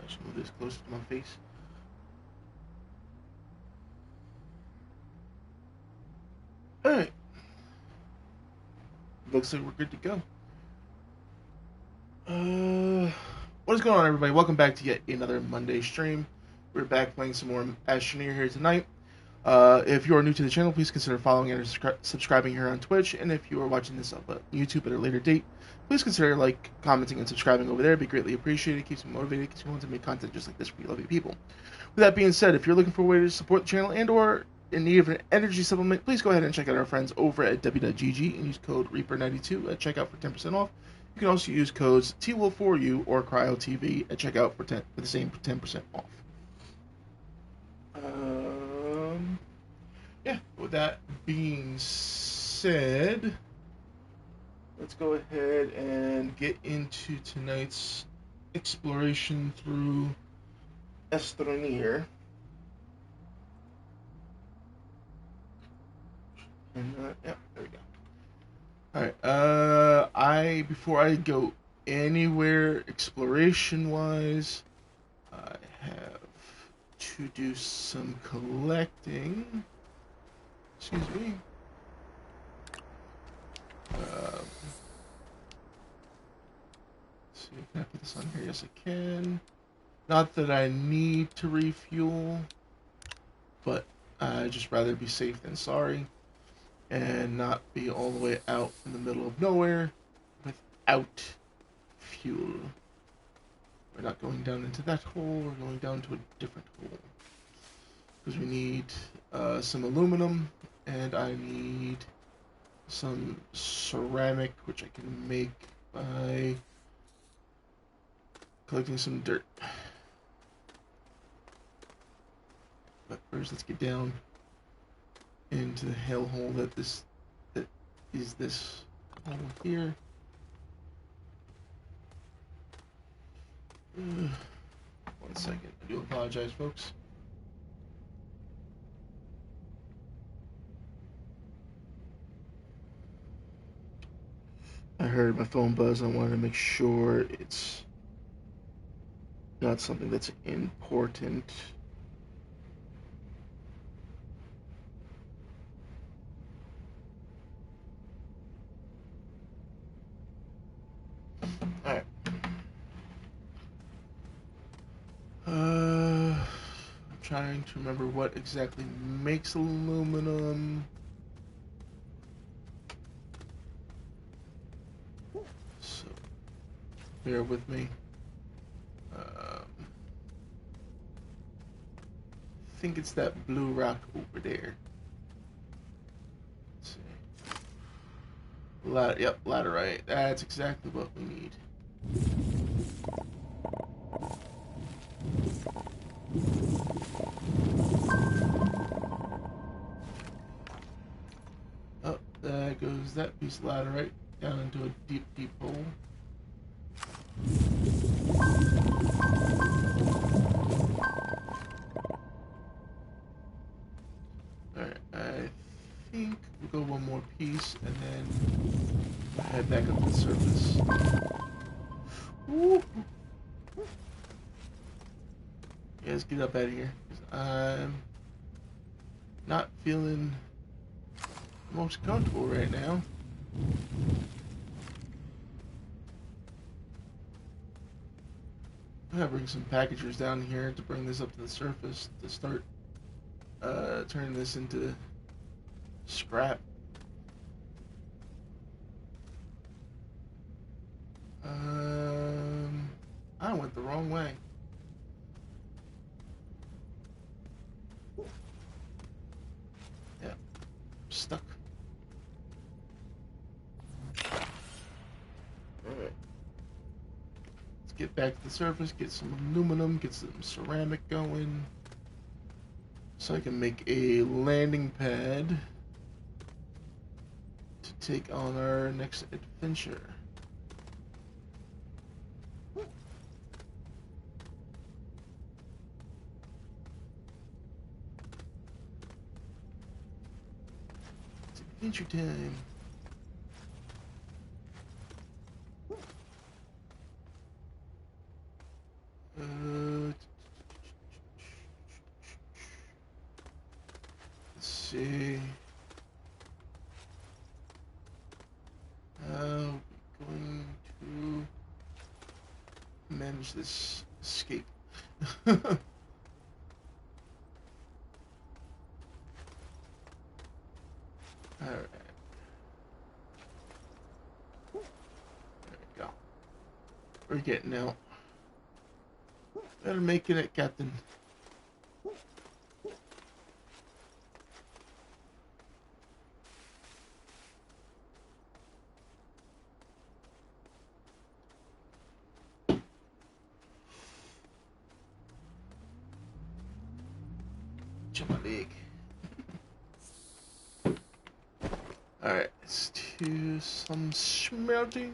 Just move this closer to my face. Alright. Looks like we're good to go. What is going on, everybody? Welcome back to yet another Monday stream. We're back playing some more Astroneer here tonight. If you are new to the channel, please consider following and subscribing here on Twitch. And if you are watching this on YouTube at a later date, please consider commenting, and subscribing over there. It'd be greatly appreciated. It keeps me motivated. Keeps me wanting to make content just like this for you lovely people. With that being said, if you're looking for a way to support the channel and or in need of an energy supplement, please go ahead and check out our friends over at w.gg and use code Reaper92 at checkout for 10% off. You can also use codes TWOL4U or CryoTV at checkout for the same 10% off. Yeah, with that being said, let's go ahead and get into tonight's exploration through Astroneer. And, yeah, there we go. Alright, before I go anywhere exploration-wise, I have to do some collecting. Excuse me. Let's see, can I put this on here? Yes, I can. Not that I need to refuel, but I'd just rather be safe than sorry and not be all the way out in the middle of nowhere without fuel. We're not going down into that hole, we're going down to a different hole. Because we need some aluminum, and I need some ceramic, which I can make by collecting some dirt. But first, let's get down into the hellhole that is this hole here. One second. I do apologize, folks. I heard my phone buzz. I wanted to make sure it's not something that's important. Alright. I'm trying to remember what exactly makes aluminum. So, bear with me. I think it's that blue rock over there. Let's see. Yep, laterite. That's exactly what we need. Oh, there goes that piece of laterite down into a deep, deep hole. Alright, I think we'll go one more piece and then head back up to the surface. Woo. Yeah, let's get up out of here. I'm not feeling most comfortable right now. I'm gonna bring some packagers down here to bring this up to the surface to start turning this into scrap. I went the wrong way. Yeah, stuck. Alright. Let's get back to the surface, get some aluminum, get some ceramic going. So I can make a landing pad to take on our next adventure. It's adventure time. see how we're going to manage this escape. Alright. There we go. We're getting out. Better making it, Captain. My leg. Alright, let's do some smelting.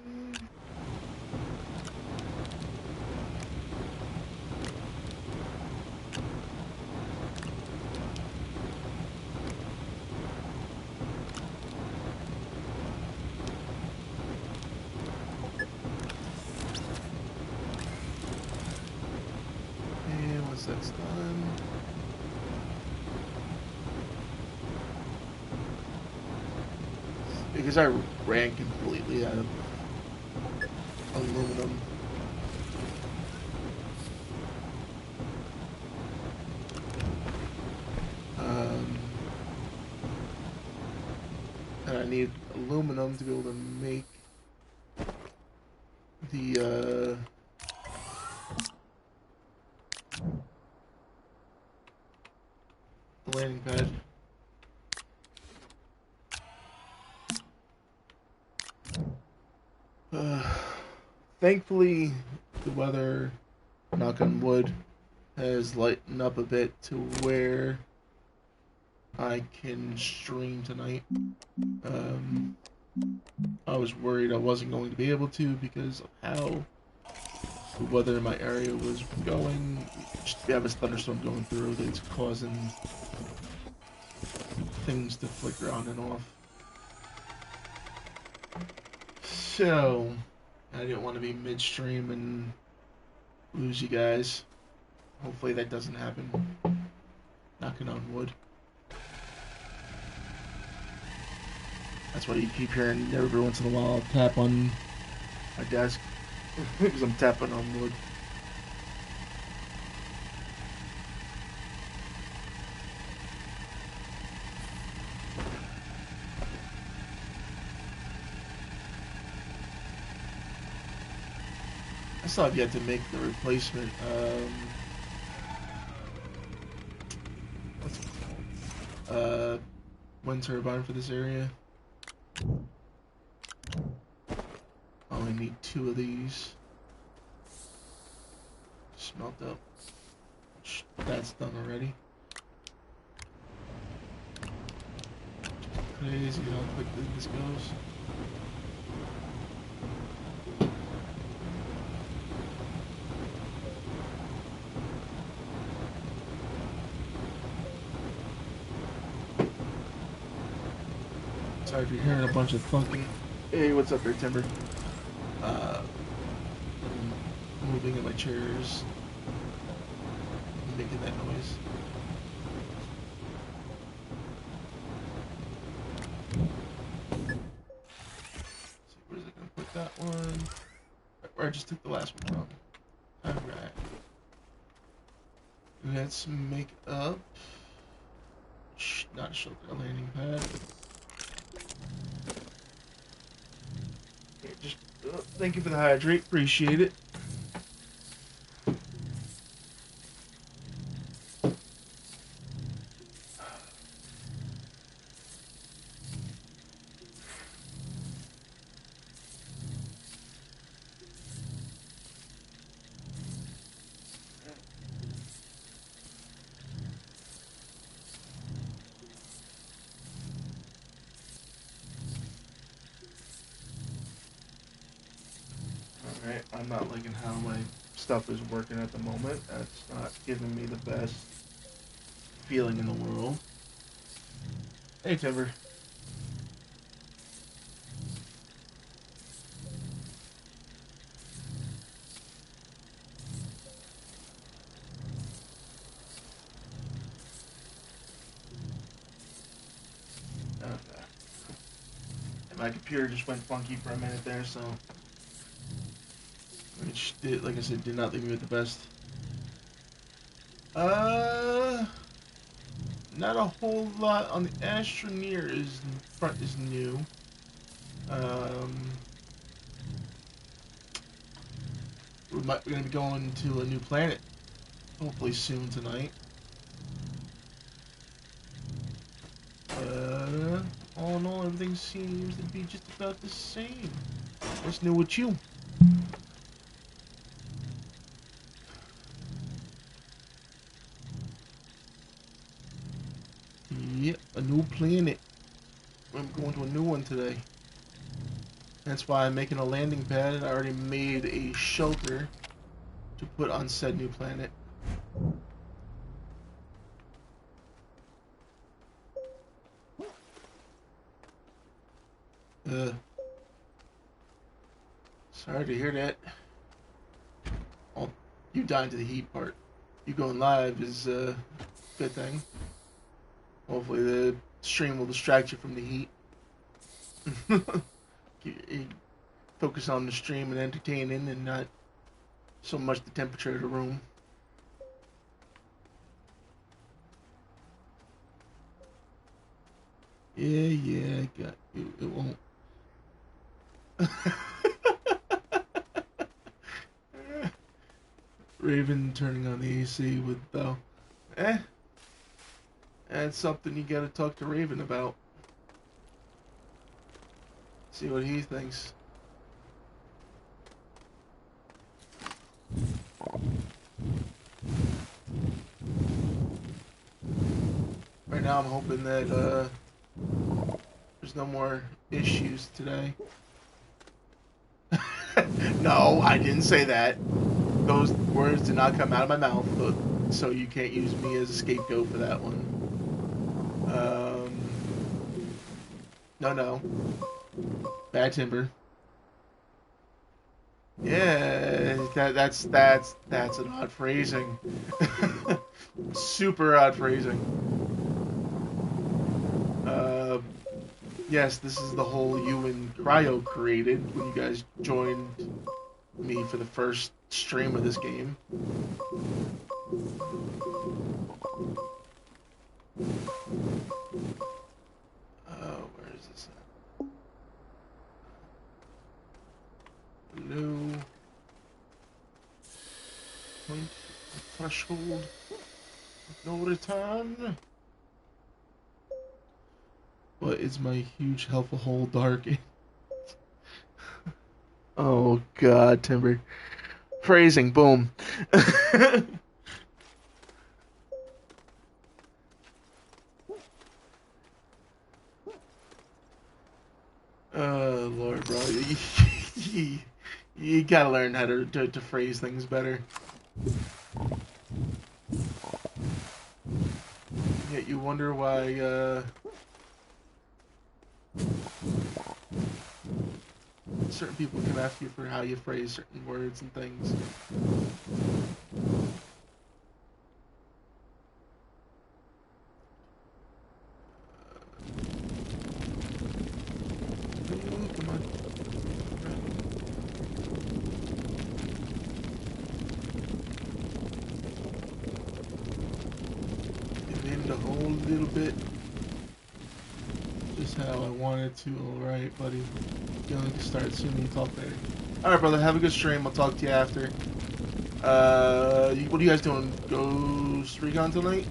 And once that's done, because I ran completely out of aluminum. And I need aluminum to be able to make the landing pad. Thankfully, the weather, knock on wood, has lightened up a bit to where I can stream tonight. I was worried I wasn't going to be able to because of how the weather in my area was going. Just we have a thunderstorm going through that's causing things to flicker on and off. So, I didn't want to be midstream and lose you guys. Hopefully that doesn't happen. Knocking on wood. That's why you keep hearing every once in a while I'll tap on my desk. Because I'm tapping on wood. I still have yet to make the replacement. What's it called? Wind turbine for this area. I only need 2 of these. Smelt up. That's done already. Crazy how quickly this goes. Sorry if you're hearing a bunch of thunking. Hey, what's up there, Timber? I'm moving in my chairs, making that noise. See, where's it gonna put that one? Where I just took the last one from. Alright. Let's make up. Not a shelter, a landing pad. Here, just thank you for the hydrate. Appreciate it. Alright, I'm not liking how my stuff is working at the moment. That's not giving me the best feeling in the world. Hey, Timber. My computer just went funky for a minute there, so which did, like I said, did not leave me with the best. Not a whole lot on the Astroneer is new. We're gonna be going to a new planet, hopefully soon tonight. All in all, everything seems to be just about the same. What's new with you? Yep, a new planet. I'm going to a new one today. That's why I'm making a landing pad. I already made a shelter to put on said new planet. Sorry to hear that. Oh, you dying to the heat part. You going live is a good thing. Hopefully the stream will distract you from the heat. You focus on the stream and entertaining and not so much the temperature of the room. Yeah, I got you. It won't. Raven turning on the AC with Bell. That's something you gotta talk to Raven about. See what he thinks. Right now I'm hoping that there's no more issues today. No, I didn't say that. Those words did not come out of my mouth, so you can't use me as a scapegoat for that one. No. Bad timber. Yeah, that's an odd phrasing. Super odd phrasing. Yes, this is the hole you and Cryo created when you guys joined me for the first stream of this game. Where is this at? Blue. Point. Threshold. No return. What is my huge helpful hole dark? Oh god, Timber. Phrasing, boom. Lord, bro. You gotta learn how to phrase things better. Yet you wonder why, certain people come after you for how you phrase certain words and things. Come on. Get in the hole a little bit. Just how I wanted to. Alright, buddy. Going to start soon. We'll talk later. Alright, brother. Have a good stream. I'll talk to you after. What are you guys doing? Ghost Recon tonight?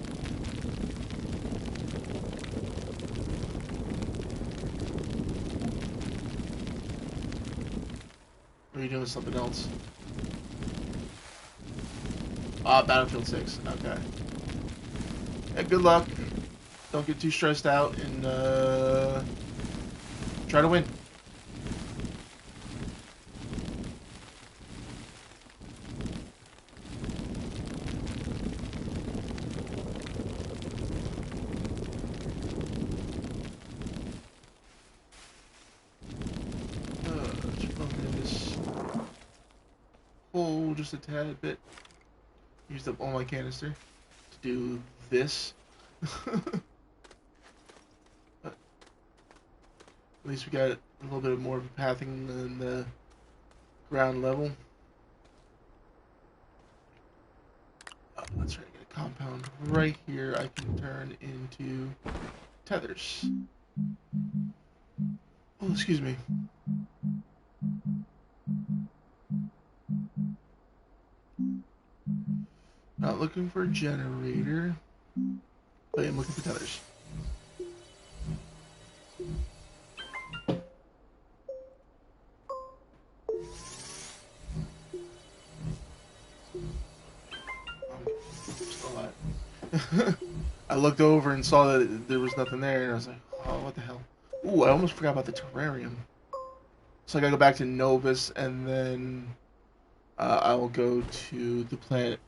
Or are you doing something else? Battlefield 6. Okay. Yeah, good luck. Don't get too stressed out and try to win. Just a tad bit. Used up all my canister to do this. At least we got a little bit more of a pathing than the ground level. Let's try to get a compound right here. I can turn into tethers. Oh, excuse me. Not looking for a generator, but I'm looking for tethers. Still alive. I looked over and saw that there was nothing there, and I was like, oh, what the hell? Ooh, I almost forgot about the terrarium. So I gotta go back to Novus, and then I will go to the planet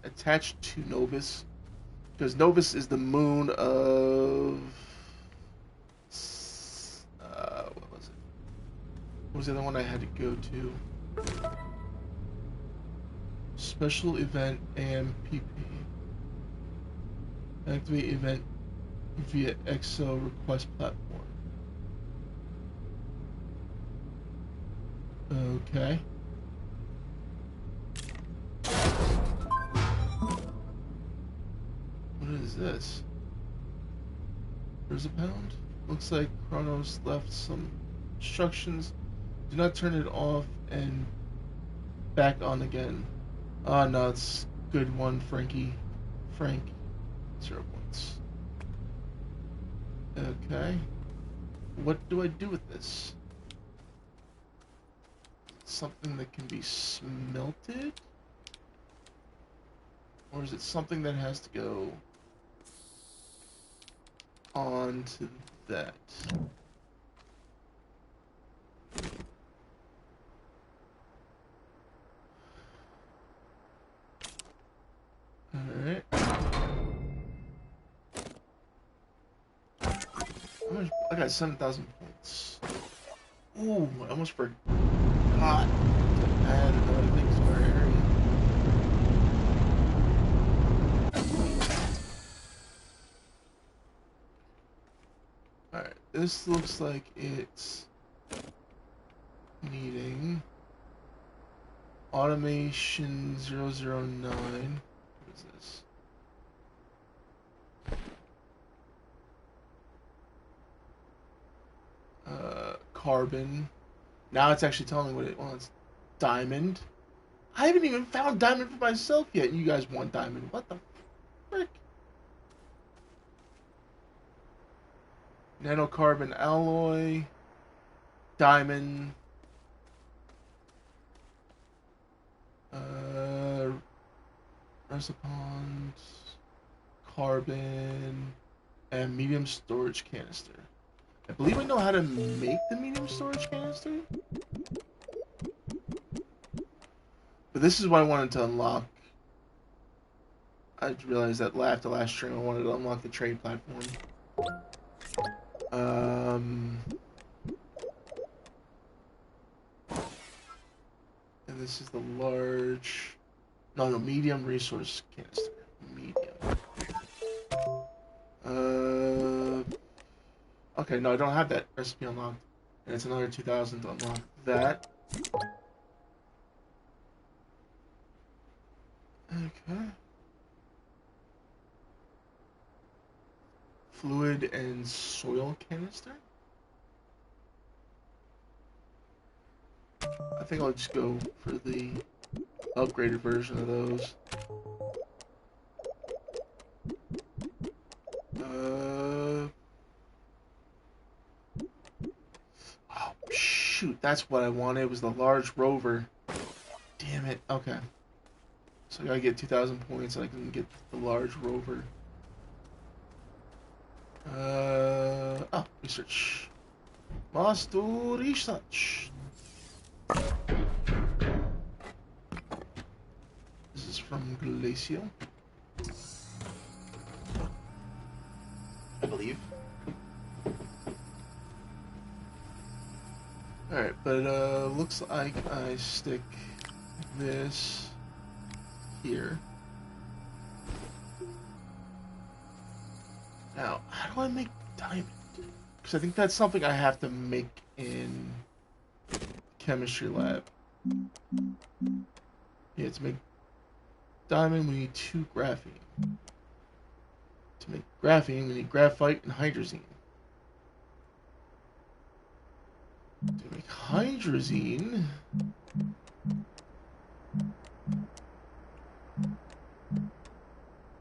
attached to Novus, because Novus is the moon of what was it? What was the other one I had to go to? Special event AMPP. Activate event via EXO request platform. Okay. What is this? There's a pound? Looks like Kronos left some instructions. Do not turn it off and back on again. Oh no, it's good one, Frankie. Frank. 0 points. Okay. What do I do with this? Something that can be smelted? Or is it something that has to go on to that? Alright. I got 7,000 points. Ooh, I almost forgot to add another thing to our area. Alright, this looks like it's needing automation 009. What is this? Carbon. Now it's actually telling me what it wants. Diamond. I haven't even found diamond for myself yet. You guys want diamond. What the frick? Nanocarbon alloy. Diamond. Resipond. Carbon. And medium storage canister. I believe I know how to make the medium storage canister. But this is what I wanted to unlock. I realized that after last stream I wanted to unlock the trade platform. And this is the large... No, medium resource canister. Medium. Okay, no, I don't have that recipe unlocked. And it's another 2,000 to unlock that. Okay. Fluid and soil canister? I think I'll just go for the upgraded version of those. Oh, shoot, that's what I wanted. It was the large rover. Damn it. Okay. So I gotta get 2,000 points so I can get the large rover. Oh, research. Must do research. This is from Glacial, I believe. Alright, but looks like I stick this here. Now, how do I make diamond? Because I think that's something I have to make in chemistry lab. Yeah, to make diamond, we need 2 graphene. To make graphene, we need graphite and hydrazine. To make hydrazine,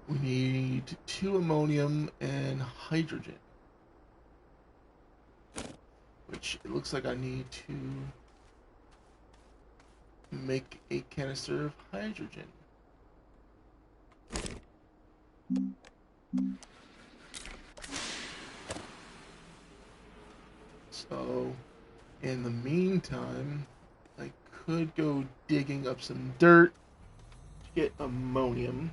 we need 2 ammonium and hydrogen. Which it looks like I need to make a canister of hydrogen. So, in the meantime, I could go digging up some dirt to get ammonium.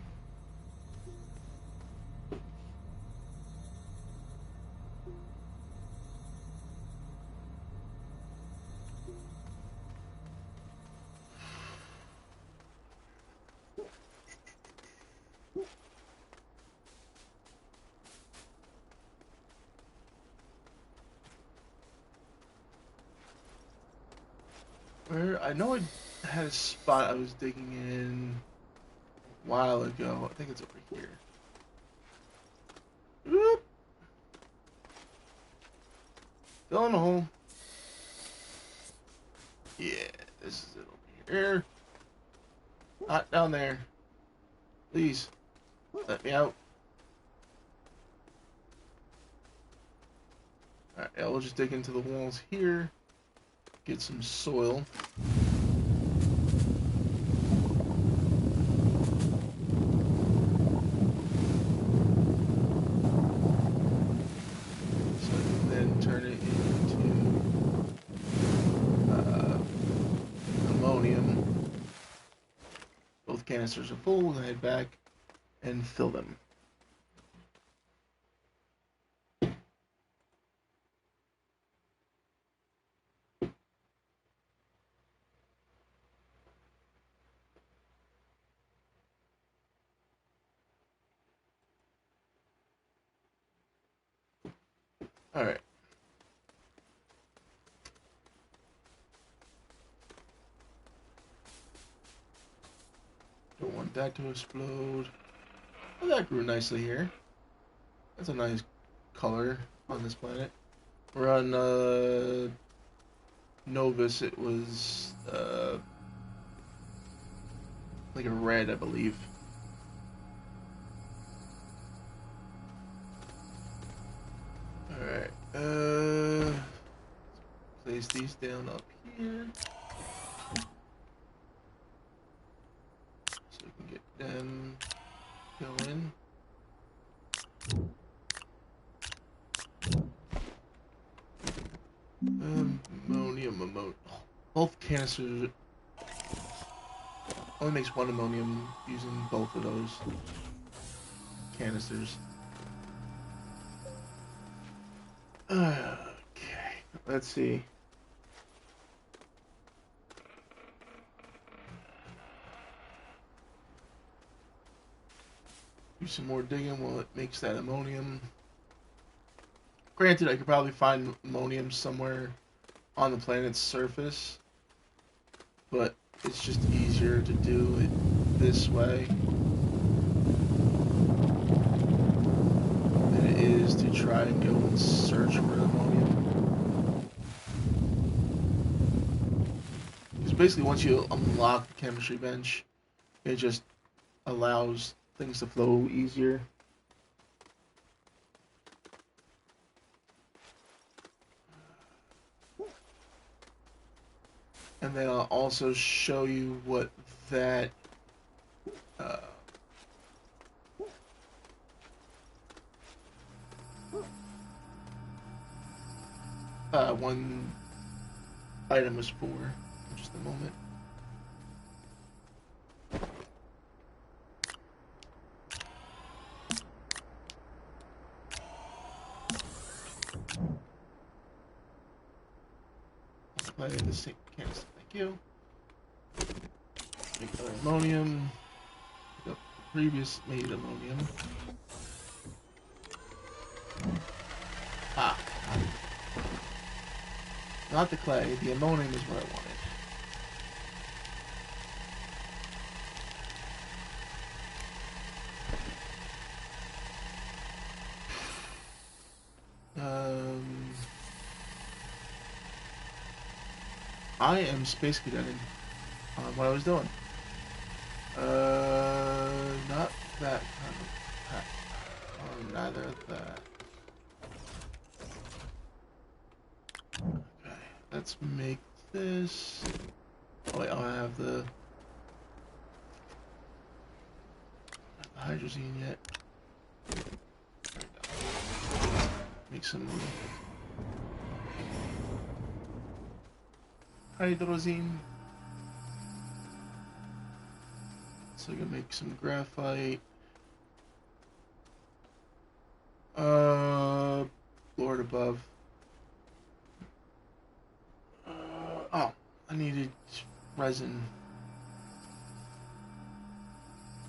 Where I know I had a spot I was digging in a while ago. I think it's over here. Whoop. Fill in a hole. Yeah, this is it over here. Not down there. Please, let me out. Alright, yeah, we'll just dig into the walls here. Get some soil. So I can then turn it into ammonium. Both canisters are full. We're going to head back and fill them. Alright. Don't want that to explode. Oh, that grew nicely here. That's a nice color on this planet. We're on Novus. It was like a red, I believe. Alright. Place these down up here. So we can get them going. Ammonium. Both canisters only makes 1 ammonium using both of those canisters. Okay, let's see. Do some more digging while it makes that ammonium. Granted, I could probably find ammonium somewhere on the planet's surface, but it's just easier to do it this way than it is to try and go and search for ammonium. Because basically once you unlock the chemistry bench, it just allows things to flow easier. And then I'll also show you what that one item was for in just a moment. I'll play the same canister, thank you. Make another ammonium. Pick up the previous made ammonium. Ah. Not the clay. The ammonium is what I wanted. I am space cadeting on what I was doing. Not that kind of pack. Or neither of that. Okay, let's make this. Oh wait, I don't have the hydrazine yet. There we go. Make some hydrazine. So I can make some graphite. Lord above. Oh, I needed resin.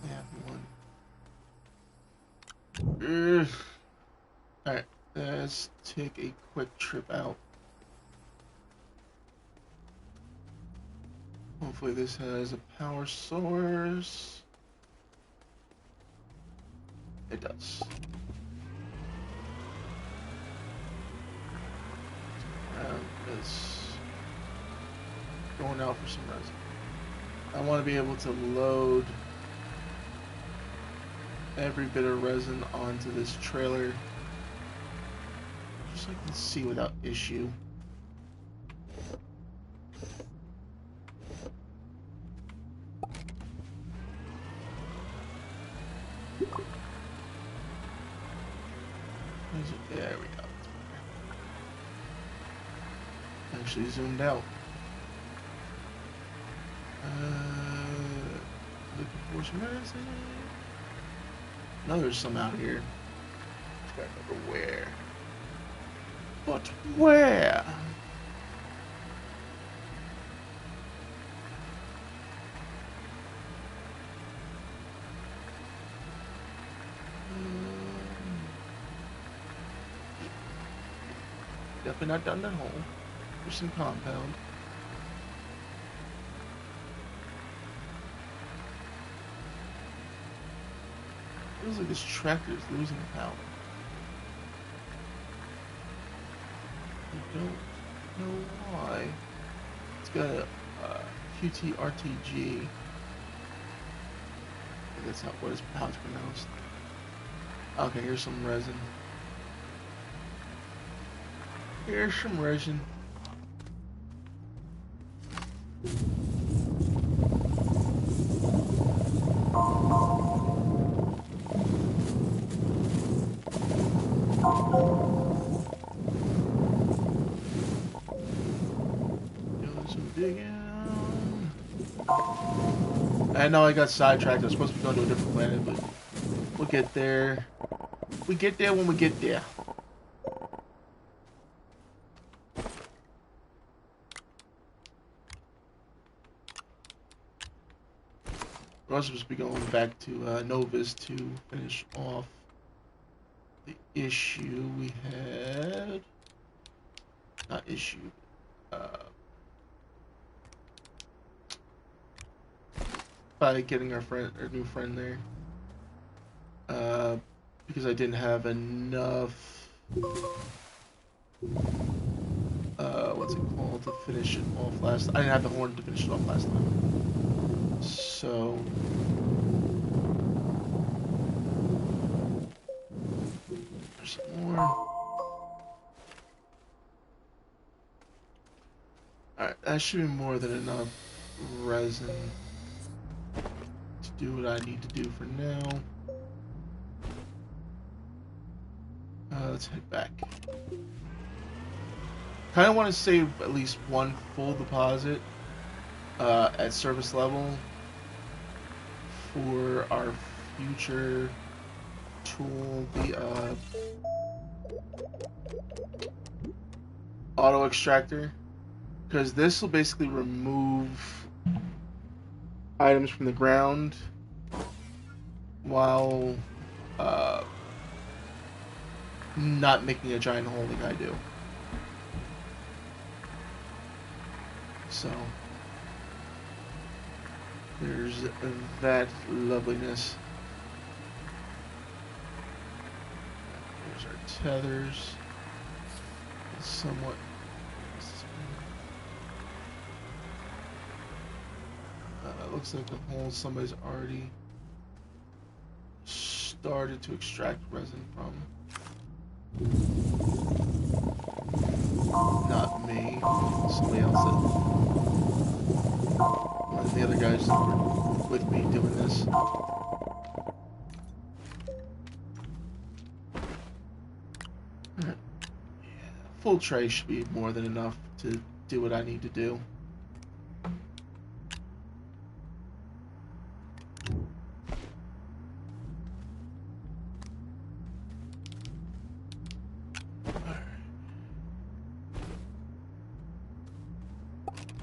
I have one. Alright, let's take a quick trip out. Hopefully this has a power source. It does. This going out for some resin. I want to be able to load every bit of resin onto this trailer just so I can see without issue. There we go. Actually zoomed out. Looking for some resin. No, there's some out here. Just gotta remember where. But where? Definitely not down that hole. There's some compound. Feels like this tractor is losing power. I don't know why. It's got a QT RTG. That's not what how it's pronounced. Okay, here's some resin. Here's some resin. Doing some digging. I know I got sidetracked. I was supposed to be going to a different planet, but we'll get there. We get there when we get there. We're also supposed to be going back to Novus to finish off the issue we had. Not issue. By getting our new friend there. Because I didn't have enough. What's it called to finish it off last? I didn't have the horn to finish it off last time. So. There's some more. Alright, that should be more than enough resin to do what I need to do for now. Let's head back. Kind of want to save at least one full deposit at service level for our future tool, the auto extractor, because this will basically remove items from the ground while not making a giant hole like I do. So there's that loveliness. There's our tethers. Somewhat. Looks like the hole somebody's already started to extract resin from. Not me. Somebody else. One of the other guys that were with me doing this. Yeah, full tray should be more than enough to do what I need to do.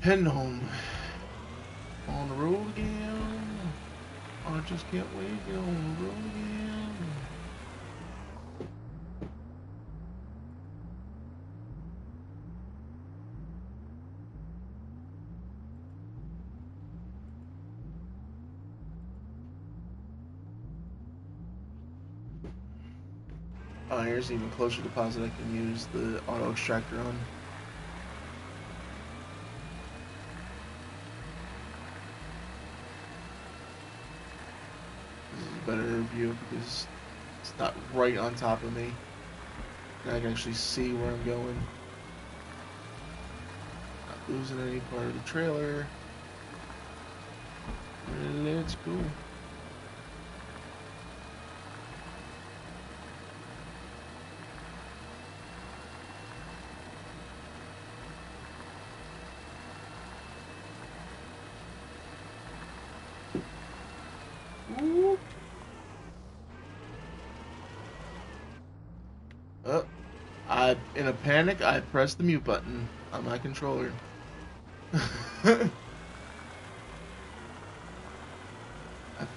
Heading home. On the road again. I just can't wait to get on the road again. Oh, here's an even closer deposit I can use the auto extractor on. Better view because it's not right on top of me. And I can actually see where I'm going. Not losing any part of the trailer. Let's go. Ooh. In a panic, I pressed the mute button on my controller. I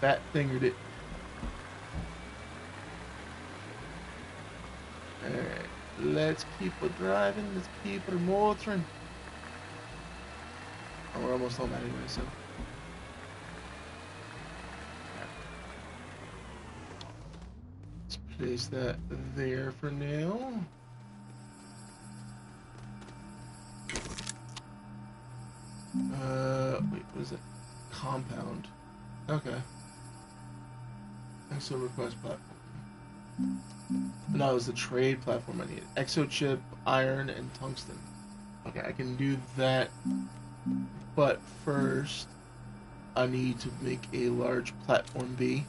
fat fingered it. Alright, let's keep it driving, let's keep it motoring. Oh, we're almost home anyway, so. Let's place that there for now. Wait, what is it? Compound. Okay. Exo request platform. No, it was the trade platform I needed. Exo chip, iron, and tungsten. Okay, I can do that. But first, I need to make a large platform B.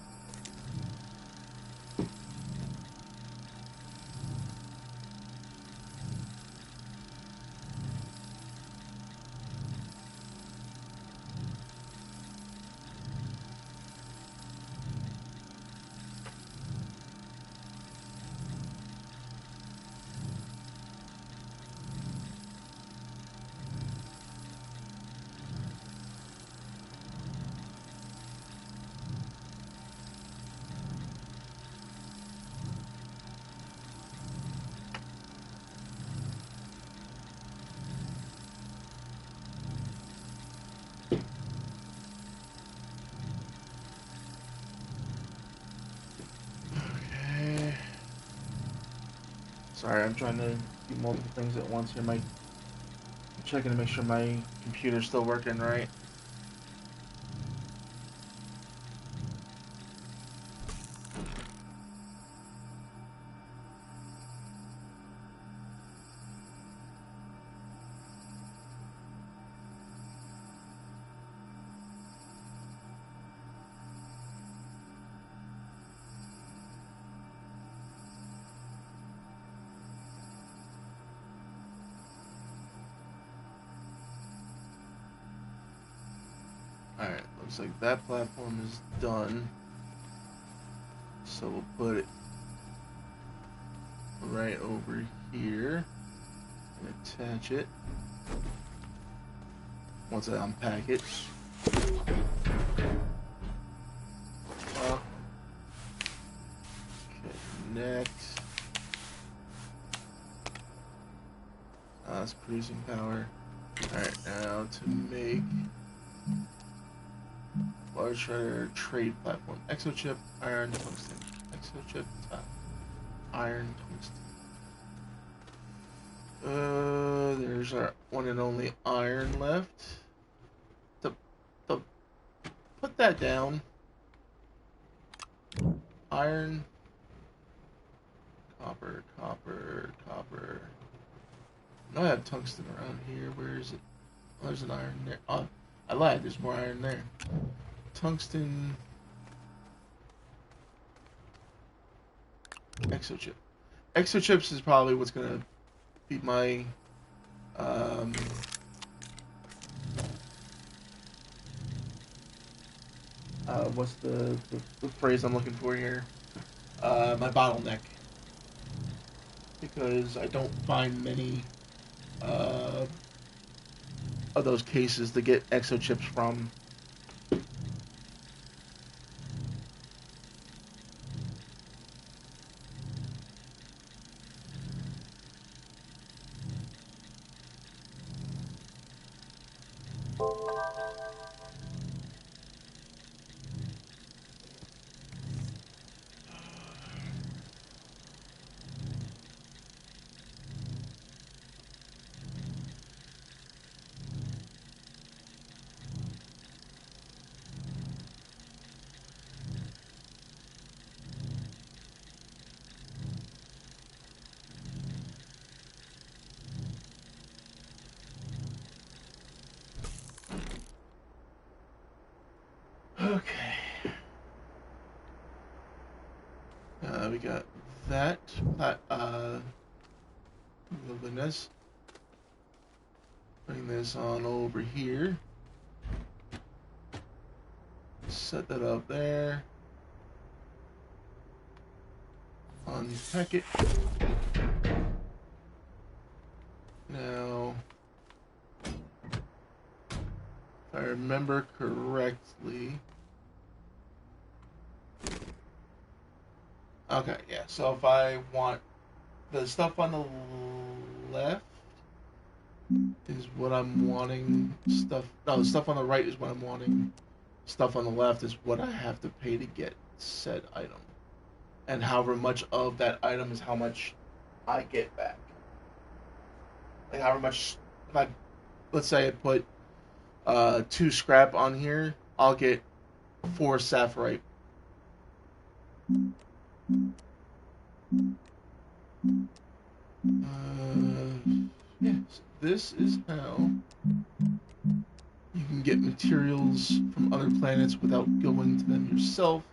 Sorry, I'm trying to do multiple things at once here. I'm checking to make sure my computer's still working right. Alright, looks like that platform is done. So we'll put it right over here and attach it. Once I unpack it. Connect. That's producing power. Alright, now to make large shredder trade platform. Exochip, iron, tungsten. Exochip, iron, tungsten. There's our one and only iron left. To put that down. Iron, copper, copper, copper. I have tungsten around here. Where is it? Oh, there's an iron there. Oh, I lied. There's more iron there. Tungsten. Exochip. Exochips is probably what's going to be my... what's the phrase I'm looking for here? My bottleneck. Because I don't find many of those cases to get exochips from. Okay. We got that. Moving this. Bring this on over here. Set that up there. Unpack it. Now, if I remember correctly. Okay, yeah. So if I want the stuff on the left is what I'm wanting. The stuff on the right is what I'm wanting. Stuff on the left is what I have to pay to get said item. And however much of that item is how much I get back. Like however much, let's say I put 2 scrap on here, I'll get 4 sapphirite. Yes, this is how you can get materials from other planets without going to them yourself.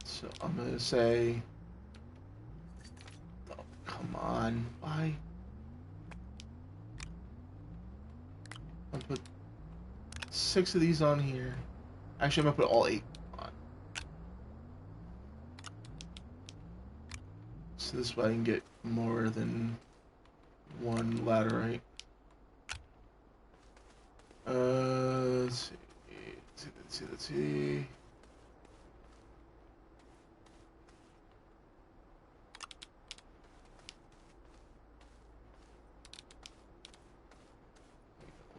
So I'm gonna say, oh, come on, why? I'll put 6 of these on here. Actually, I'm gonna put all 8 on. So this way I can get more than 1 laterite. Let's see.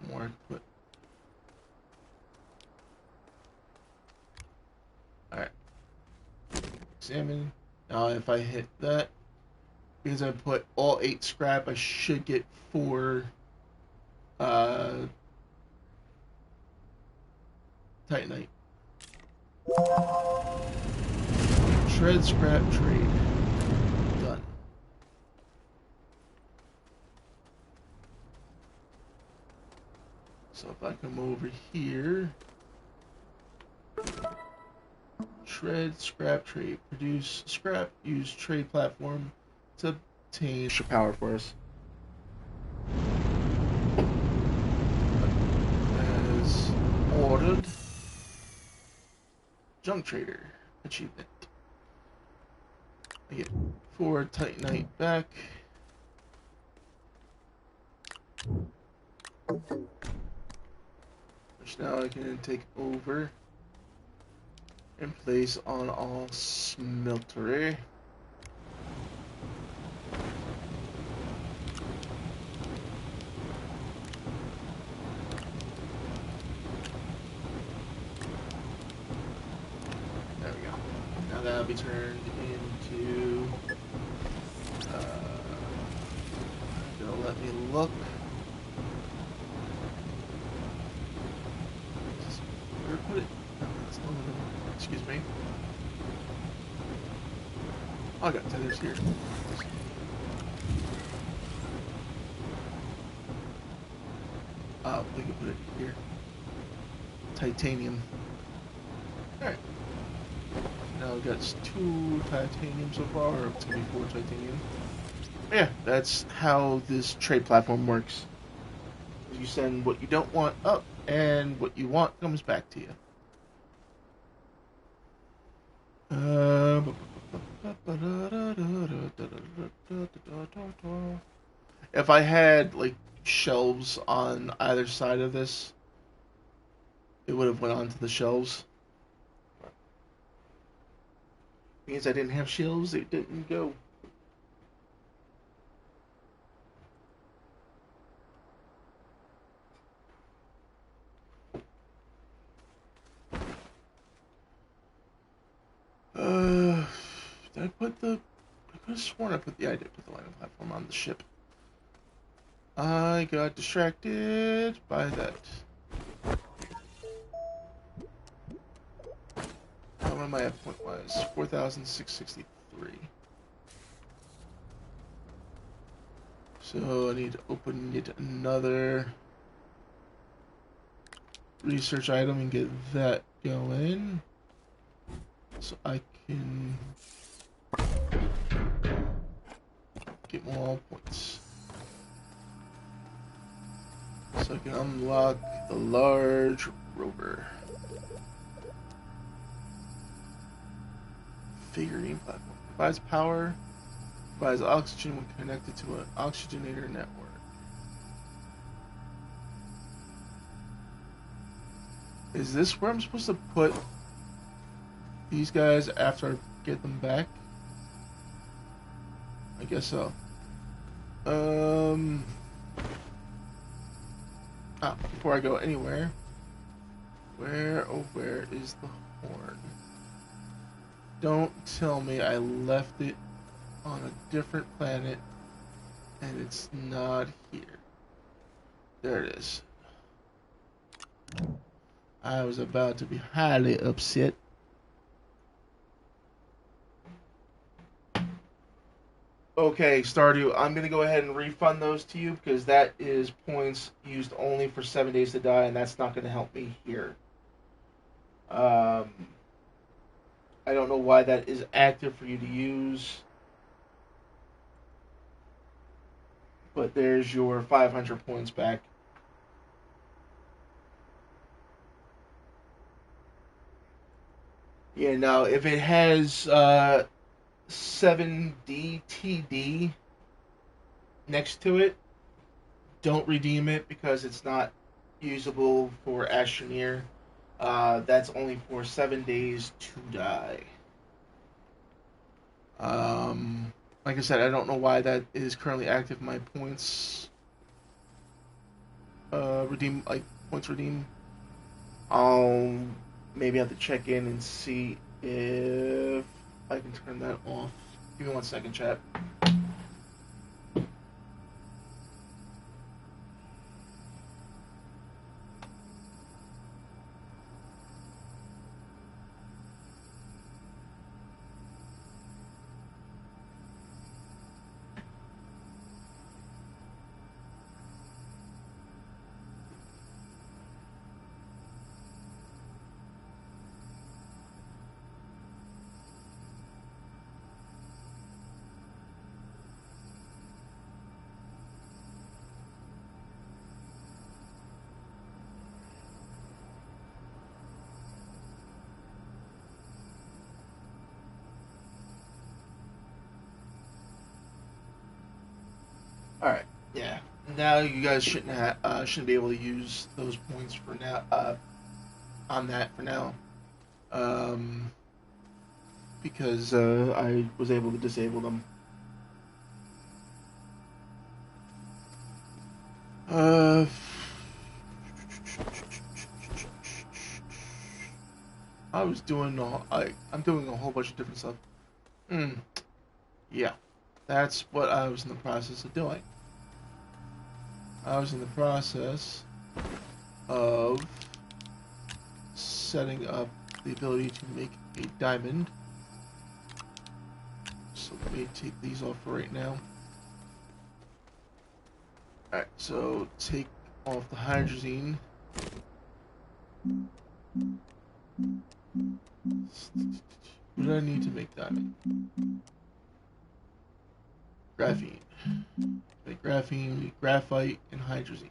More, but alright. Examine. Now if I hit that, because I put all 8 scrap, I should get 4 titanite. Shred, scrap, trade. Done. So if I come over here, shred, scrap, trade. Produce scrap, use trade platform to obtain extra power for us. As ordered. Junk trader achievement. I get 4 titanite back. which now I can take over and place on all smeltery. There we go. Now that'll be turned into. It'll let me look. Where put it? No, that's not it. Excuse me. Oh, I got tethers here. We can put it here. Titanium. Alright. Now we've got 2 titanium so far, or it's gonna be 4 titanium. Yeah, that's how this trade platform works. You send what you don't want up, and what you want comes back to you. If I had like shelves on either side of this, it would have went onto the shelves. Means I didn't have shelves, it didn't go. Did I put the? I could have sworn I put the. I did put the landing platform on the ship. I got distracted by that. How am I at point wise? 4,663. So I need to open yet another research item and get that going. So I can get more points. So I can unlock the large rover. Figurine platform. Provides power. Provides oxygen when connected to an oxygenator network. Is this where I'm supposed to put these guys after I get them back? I guess so. Before I go anywhere, where is the horn? Don't tell me I left it on a different planet and it's not here. There it is. I was about to be highly upset. Okay, Stardew, I'm going to go ahead and refund those to you because that is points used only for 7 days to die, and that's not going to help me here. I don't know why that is active for you to use. But there's your 500 points back. Yeah, now if it has 7DTD next to it, don't redeem it because it's not usable for Astroneer. That's only for 7 days to die. Like I said, I don't know why that is currently active. My points points redeem. I'll maybe have to check in and see if I can turn that off. Give me 1 second, chat. Alright, yeah. Now you guys shouldn't be able to use those points for now on that for now, um, because I was able to disable them. Uh, I'm doing a whole bunch of different stuff. Mm, yeah, that's what I was in the process of doing. I was in the process of setting up the ability to make a diamond. So let me take these off for right now. Alright, so take off the hydrazine. What do I need to make diamond? Graphene. Make graphene, graphite, and hydrazine.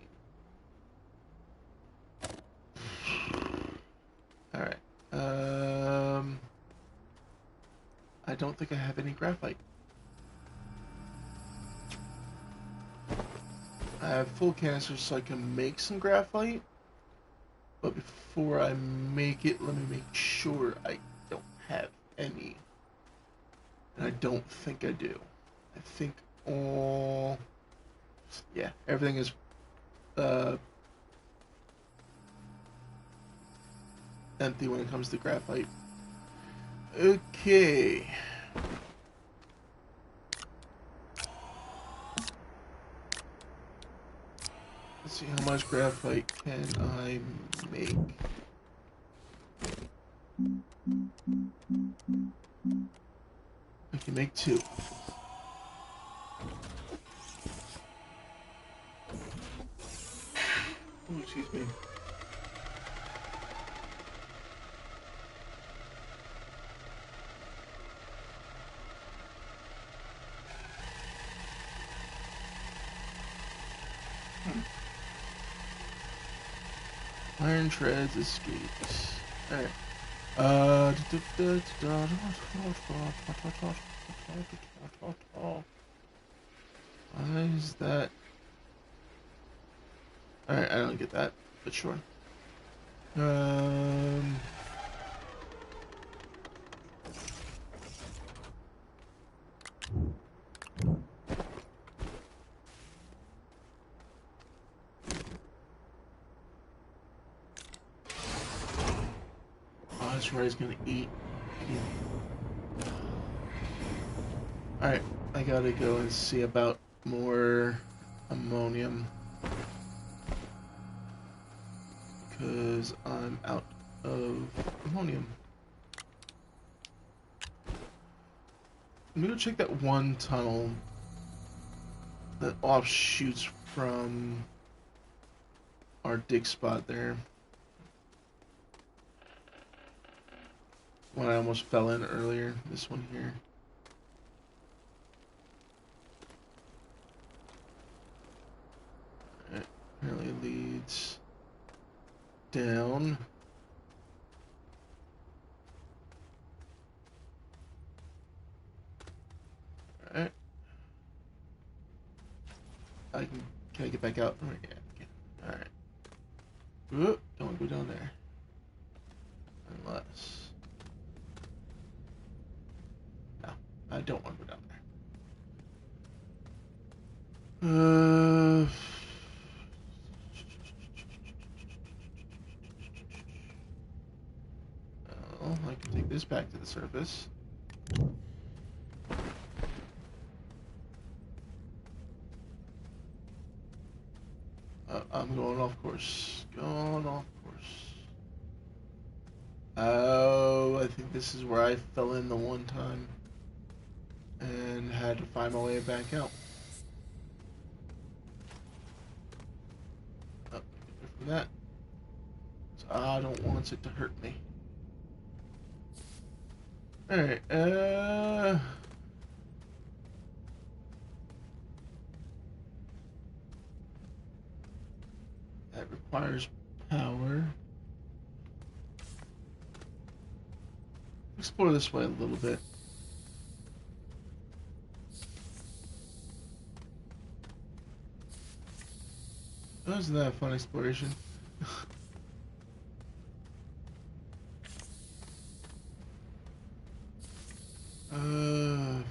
Alright. I don't think I have any graphite. I have full canisters so I can make some graphite. But before I make it, let me make sure I don't have any. And I don't think I do. I think all... Yeah, everything is empty when it comes to graphite. Okay. Let's see, how much graphite can I make? I can make 2. Oh, excuse me. Iron treads escaped. Alright. Why is that? Alright, I don't get that, but sure. Oh, that's right, he's gonna eat. Alright, I gotta go and see about more ammonium. Because I'm out of ammonium. I'm gonna check that one tunnel that offshoots from our dig spot there. One I almost fell in earlier, this one here. Alright, apparently leads down. Alright. Can I get back out? Oh, yeah, I can. Alright. Whoop, don't go down there. Unless... No, I don't want to go down there. Well, I can take this back to the surface. I'm going off course. Going off course. Oh, I think this is where I fell in the one time and had to find my way back out. Oh, from that. So I don't want it to hurt me. Alright, that requires power. Explore this way a little bit. Wasn't that a fun exploration? Are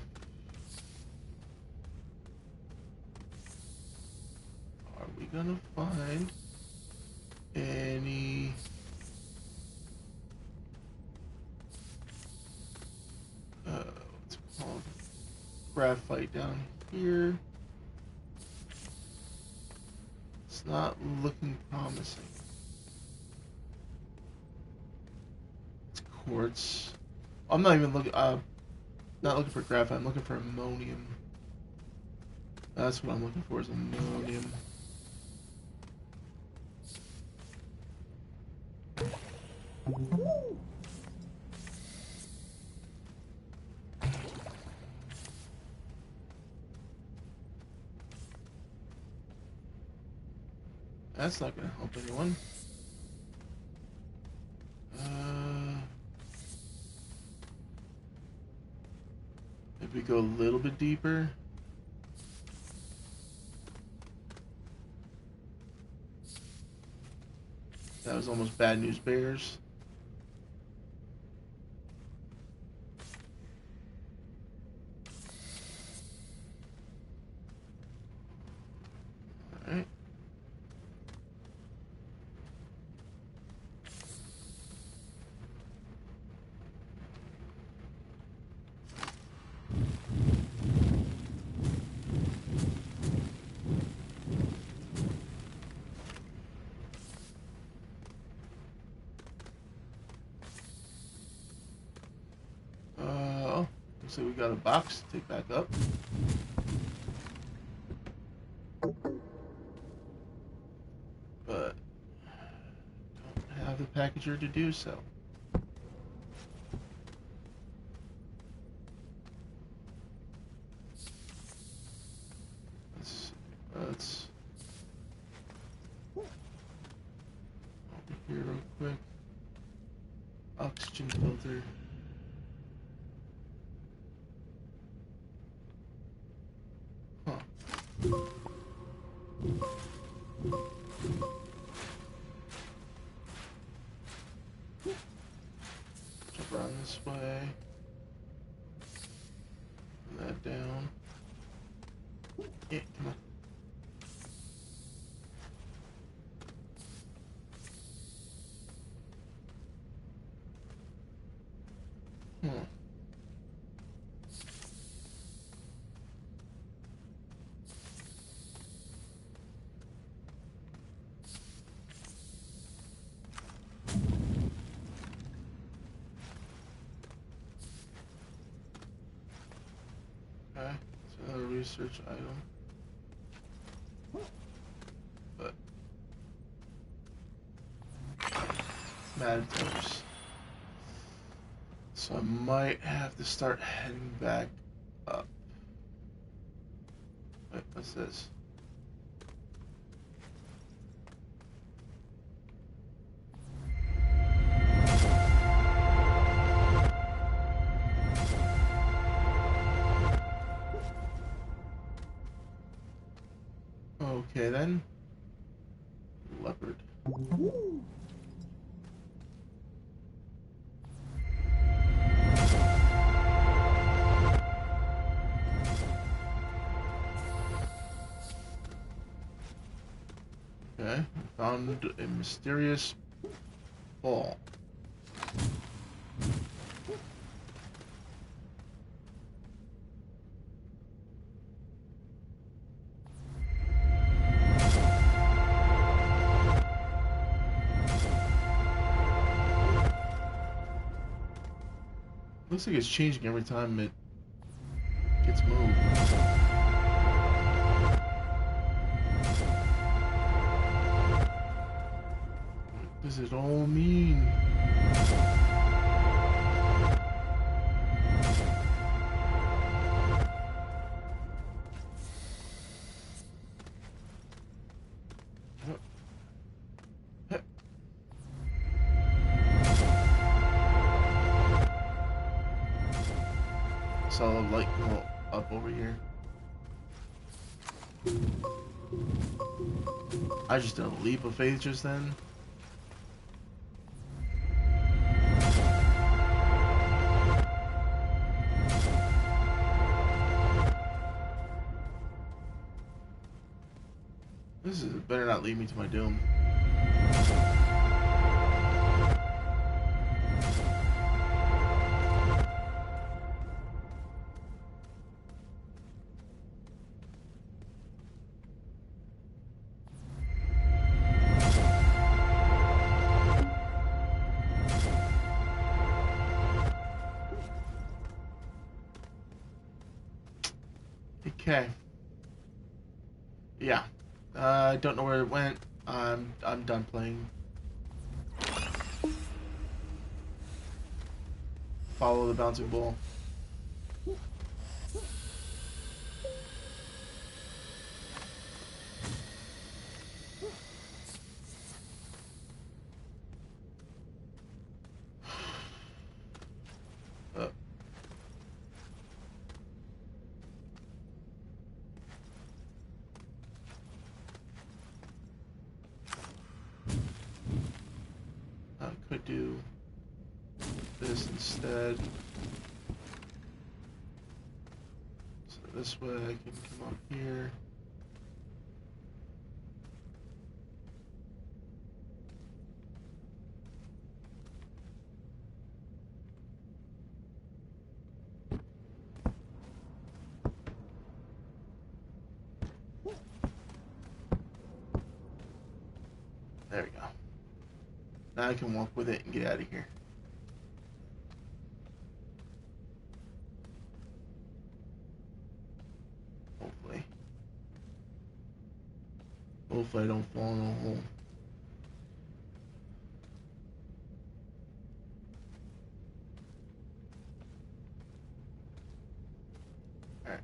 we gonna find any what's it called? Graphite down here? It's not looking promising. It's quartz. I'm not even looking. Not looking for graphite. I'm looking for ammonium. That's what I'm looking for. Is ammonium. That's not gonna help anyone. If we go a little bit deeper. That was almost bad news bears. Alright. Looks like we got a box to take back up. But don't have the packager to do so. Let's over here real quick. Oxygen filter. Huh. Jump around this way. Put that down. Yeah, come on. Okay, it's another research item. But matters. So I might have to start heading back up. Wait, what's this? Okay then. Leopard. Okay, we found a mysterious ball. Looks like it's changing every time it gets moved. What does it all mean? Saw the light go up over here. I just did a leap of faith just then. This is better not lead me to my doom. Okay. Yeah. I don't know where it went. I'm done playing. Follow the bouncing ball. Uh, I could do this instead. So this way I can come up here. There we go. Now I can walk with it and get out of here. Hopefully. Hopefully I don't fall in a hole. Alright.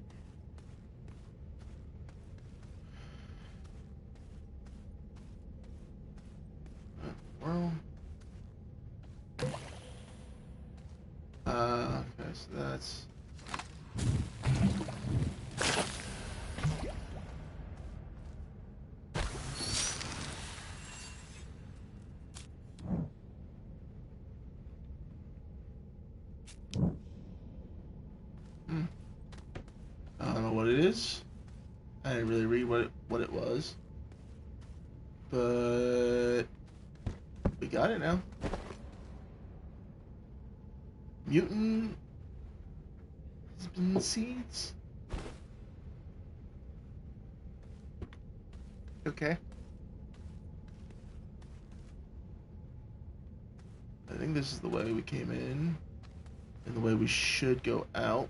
Well. Okay, so that's... I don't know what it is. I didn't really read what it was. But we got it now. Mutant seeds. Okay. I think this is the way we came in, and the way we should go out.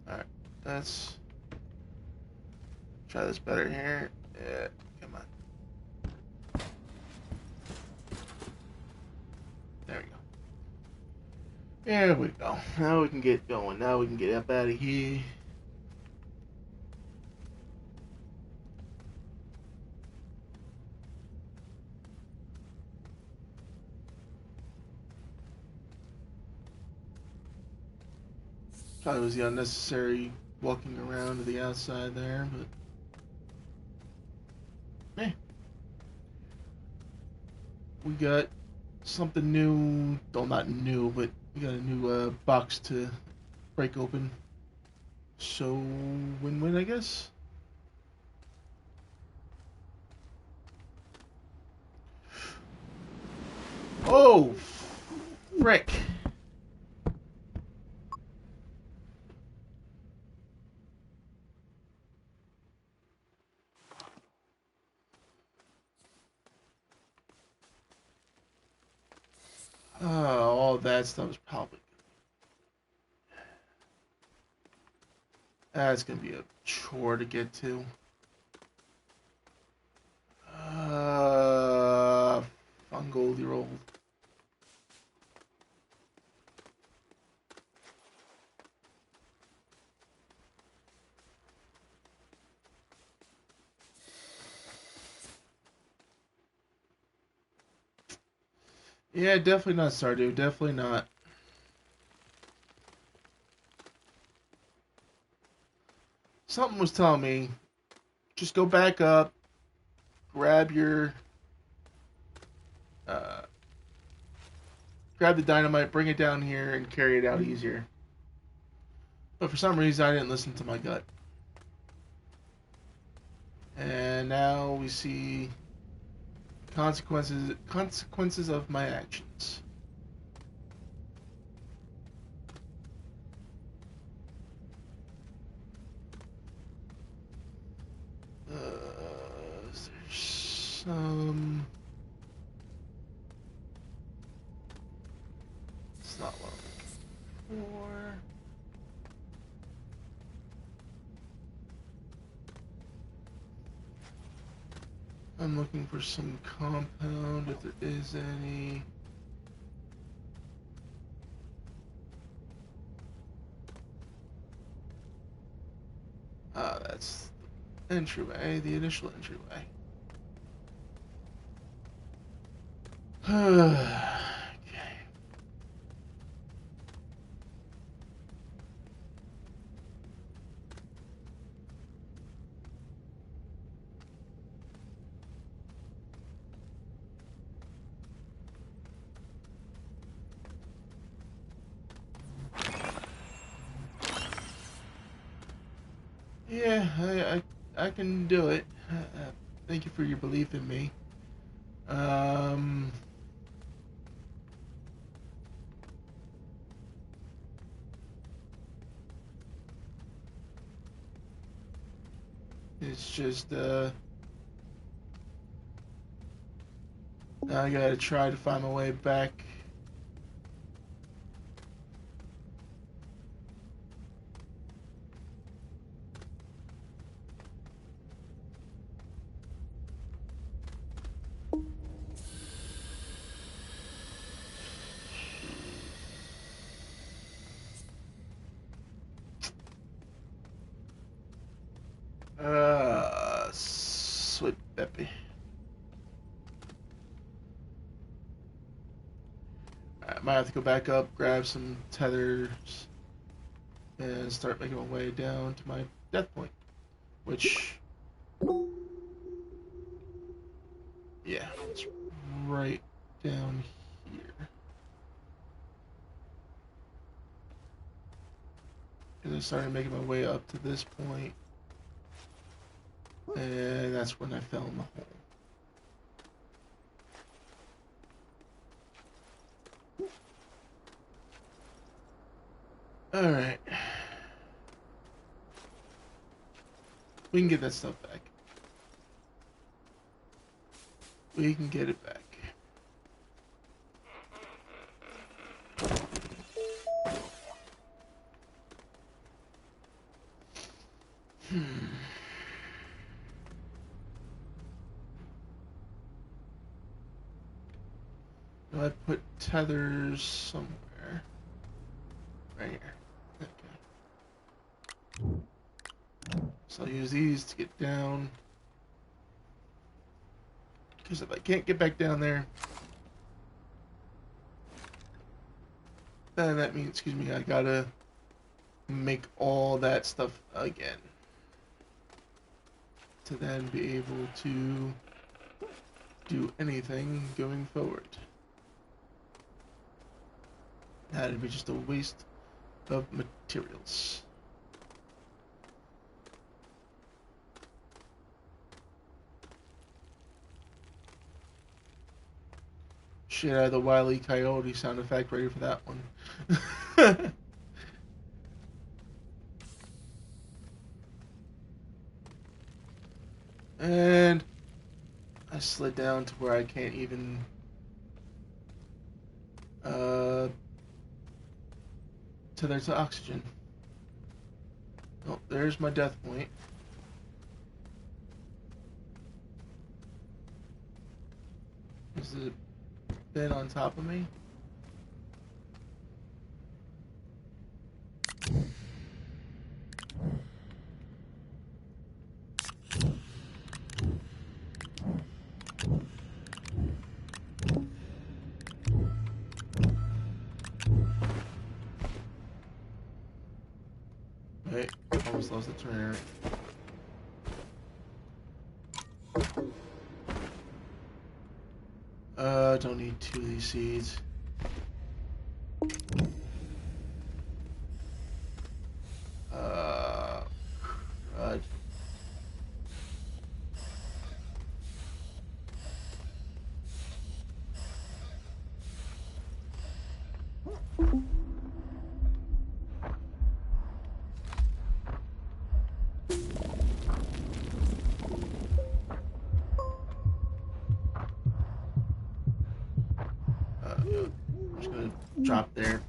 Alright, let's try this better here. Yeah, come on. There we go. There we go. Now we can get going. Now we can get up out of here. Probably was the unnecessary walking around to the outside there, but eh. We got something new. Well, not new, but we got a new box to break open. So, win-win, I guess. Oh, frick. All that stuff is probably... That's gonna be a chore to get to. Fungal year old. Yeah, definitely not Stardew. Definitely not. Something was telling me, just go back up, grab your, uh, grab the dynamite, bring it down here, and carry it out easier. But for some reason, I didn't listen to my gut. And now we see consequences of my actions. There's some. It's not what I'm looking for. I'm looking for some compound, if there is any. Ah, that's the entryway, the initial entryway. Okay. Yeah, I can do it. Thank you for your belief in me. Um, it's just now I gotta try to find my way back. Sweet Peppy. I might have to go back up, grab some tethers, and start making my way down to my death point. Which, yeah, it's right down here. Because I started making my way up to this point, and that's when I fell in the hole. Alright. We can get that stuff back. We can get it back. I put tethers somewhere. Right here. Okay. So I'll use these to get down. Because if I can't get back down there, then that means, excuse me, I gotta make all that stuff again. To then be able to do anything going forward. That'd be just a waste of materials. Shit, I had the Wile E. Coyote sound effect ready for that one. And I slid down to where I can't even there's oxygen. Oh, there's my death point. Is it been on top of me? Wait, almost lost the turner. Don't need 2 of these seeds. Crud. I'm just gonna drop there.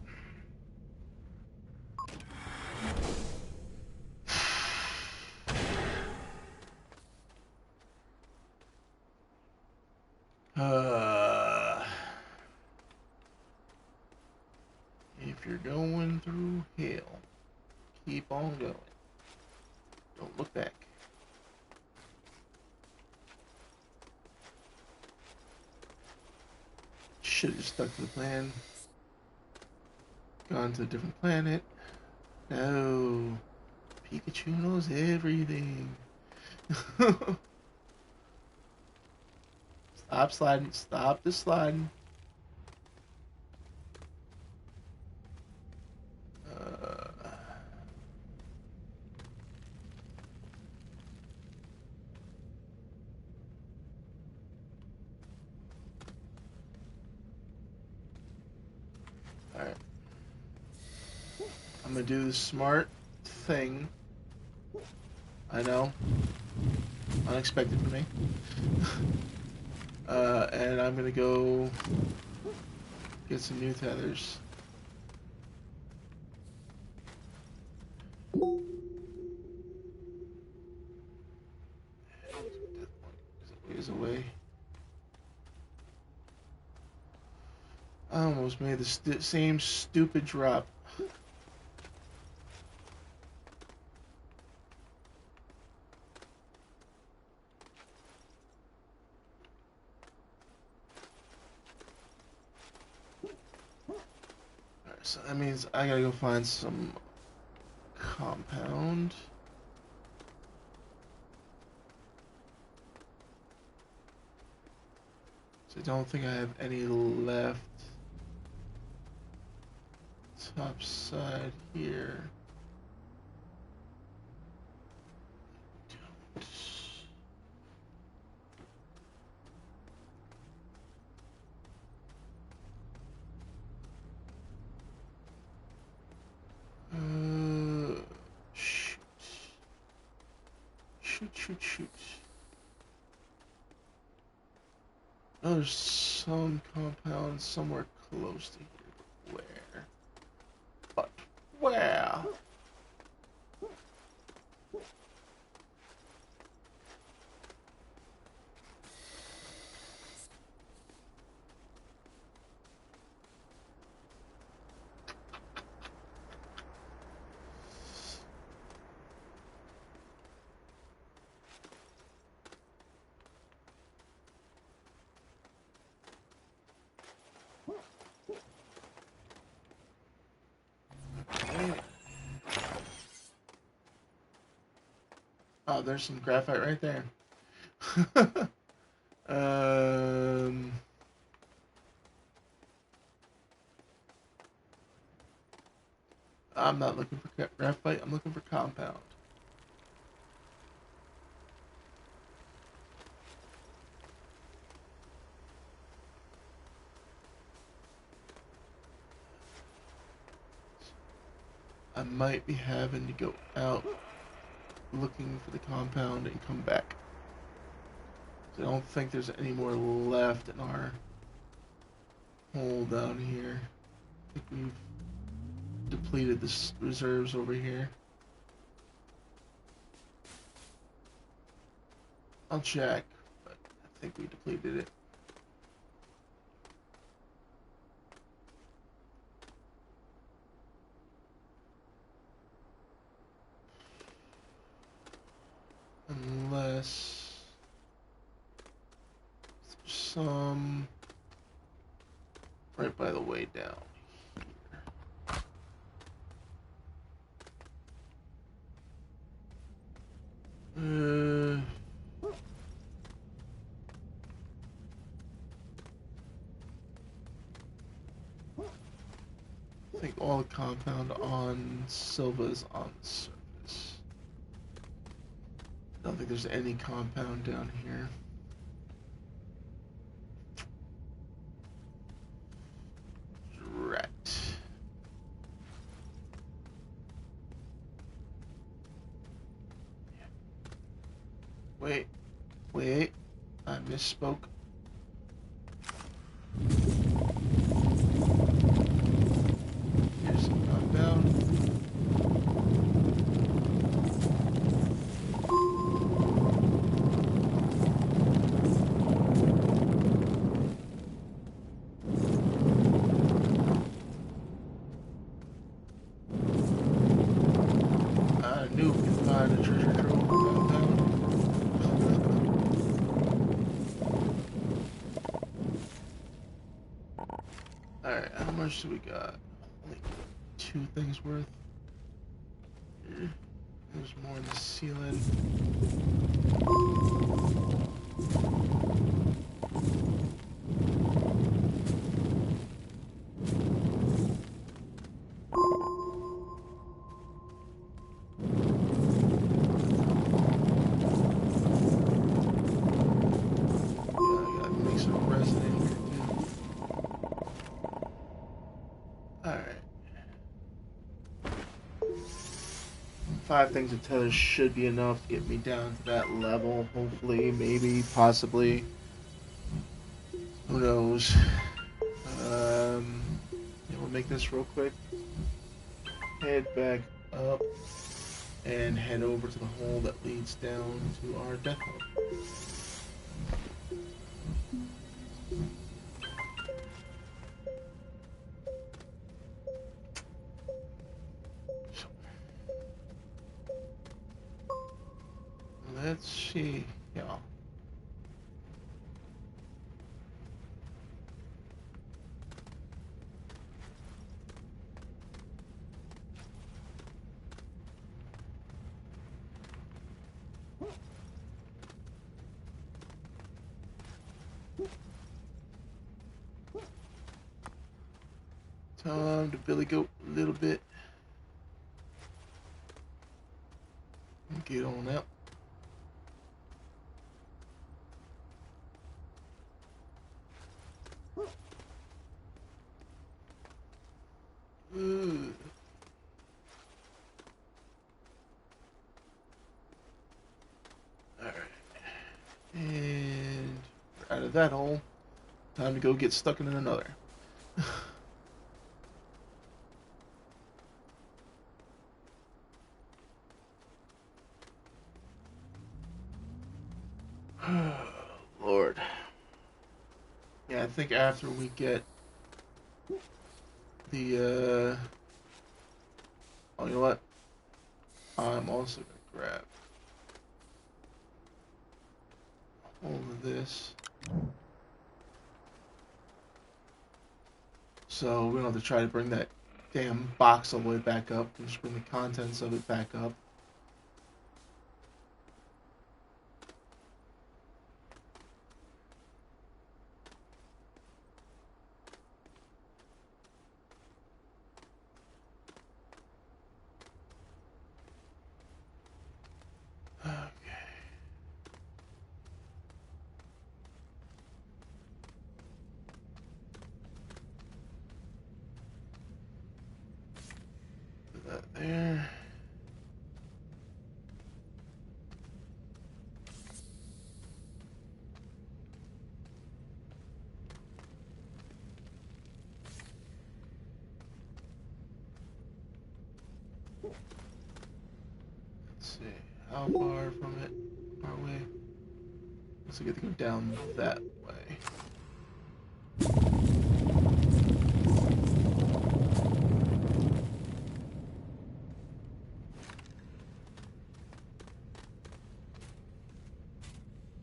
If you're going through hell, keep on going. Don't look back. Should have just stuck to the plan. Gone to a different planet. No. Pikachu knows everything. Stop sliding. Stop the sliding. Alright. I'm gonna do the smart thing. I know. Unexpected for me. And I'm gonna go get some new tethers. Ways away. I almost made the same stupid drop. Alright, so that means I gotta go find some compound. So I don't think I have any left. Top side here. Shoot. Shoot. Oh, there's some compound somewhere close to here. Where? But where? Oh, there's some graphite right there. I'm not looking for graphite. I'm looking for compound. I might be having to go out looking for the compound and come back. I don't think there's any more left in our hole down here. I think we've depleted the reserves over here. I'll check, but I think we depleted it. Unless there's some right by the way down here. think all the compound on Silva is on the surface. I don't think there's any compound down here. Right. Wait, I misspoke. Here's some compound. I knew we could find a treasure trove compound. Alright, how much do we got? Only 2 things worth. There's more in the ceiling. Alright. 5 things of tether should be enough to get me down to that level. Hopefully, maybe, possibly. Who knows? Yeah, we'll make this real quick. Head back up and head over to the hole that leads down to our death hole. Let's see, y'all. Time to billy goat a little bit. Get on out. Alright. And we're out of that hole. Time to go get stuck in another. Lord. Yeah, I think after we get the, oh, you know what? I'm also gonna grab all of this. So we don't have to try to bring that damn box all the way back up. We'll just bring the contents of it back up. There. Let's see, how far from it are we? Looks like we have to go down that way.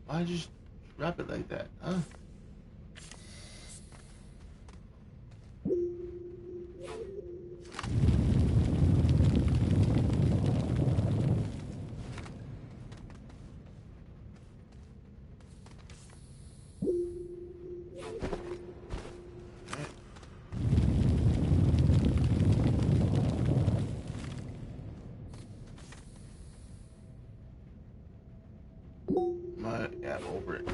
Why just wrap it like that, huh? I'm over it now.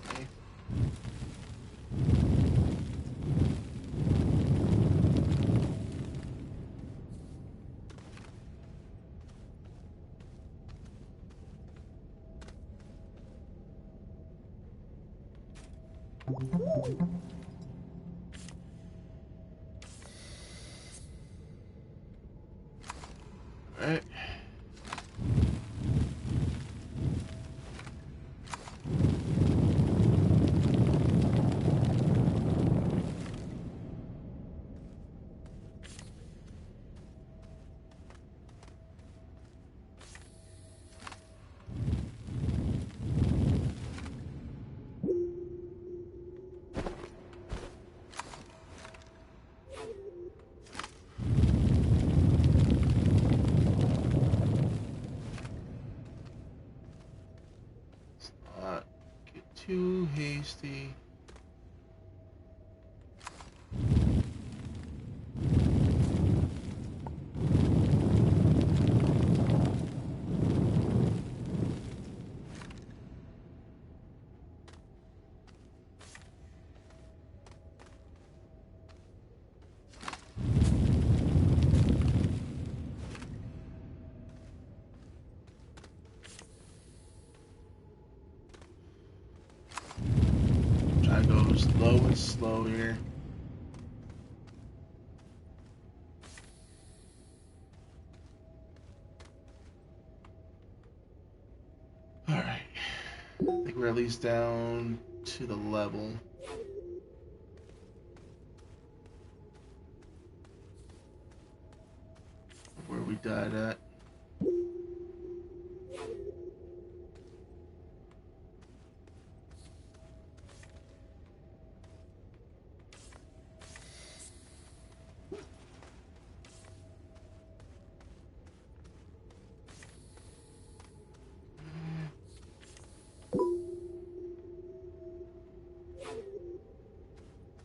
Okay. 'Alright. Not get too hasty. Try to go slow and slow here. Alright. I think we're at least down to the level. Where we died at.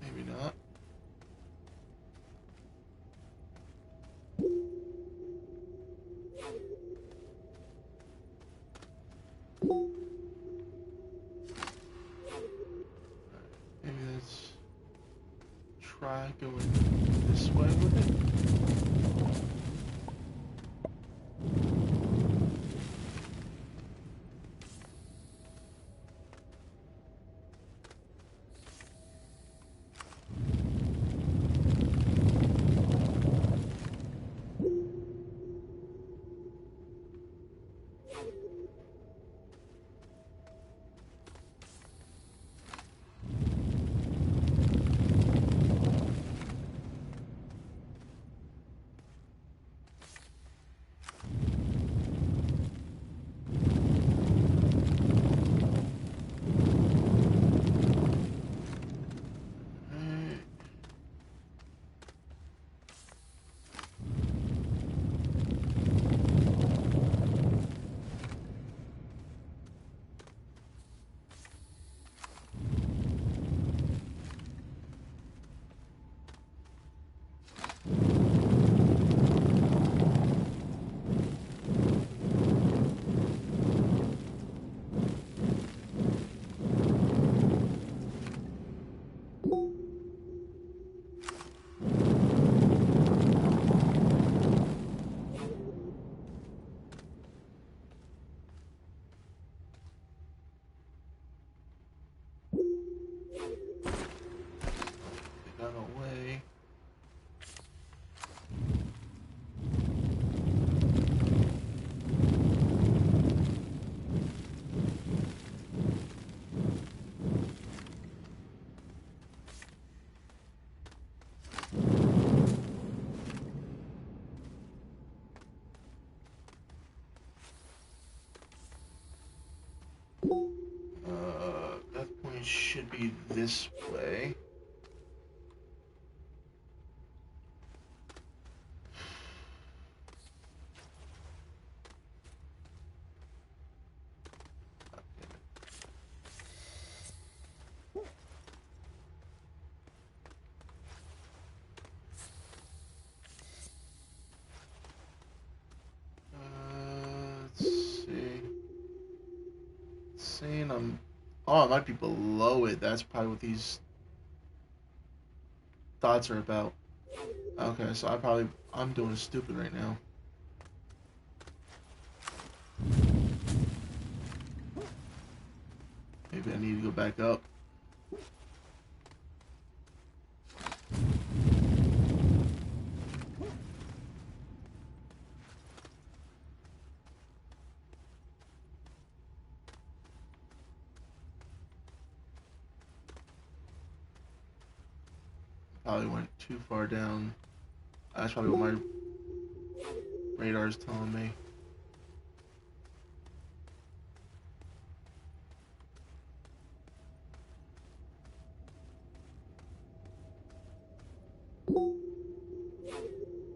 Maybe not. Maybe let's try going this way with it. Got away. That point should be this way. Let's see. Oh, it might be below it. That's probably what these dots are about. Okay, so I'm doing stupid right now. Maybe I need to go back up. Probably went too far down. That's probably what my radar is telling me. Okay,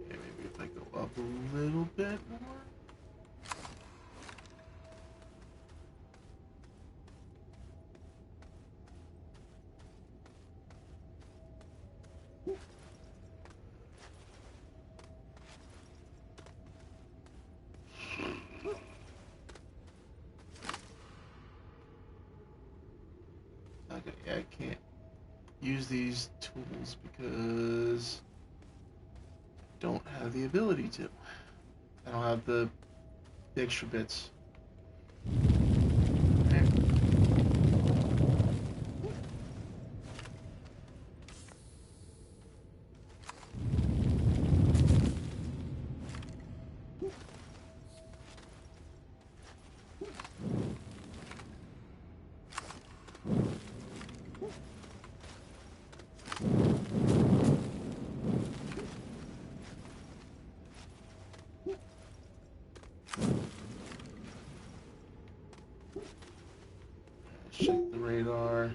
maybe if I go up a little bit more. Okay, yeah, I can't use these tools because I don't have the ability to. I don't have the extra bits. Okay. Let's check the radar.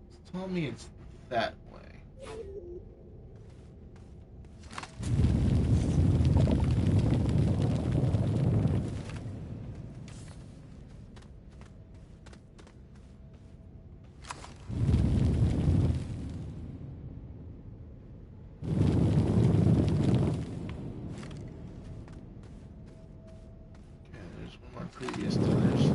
It's telling me it's that way. Okay, there's one more previous tires.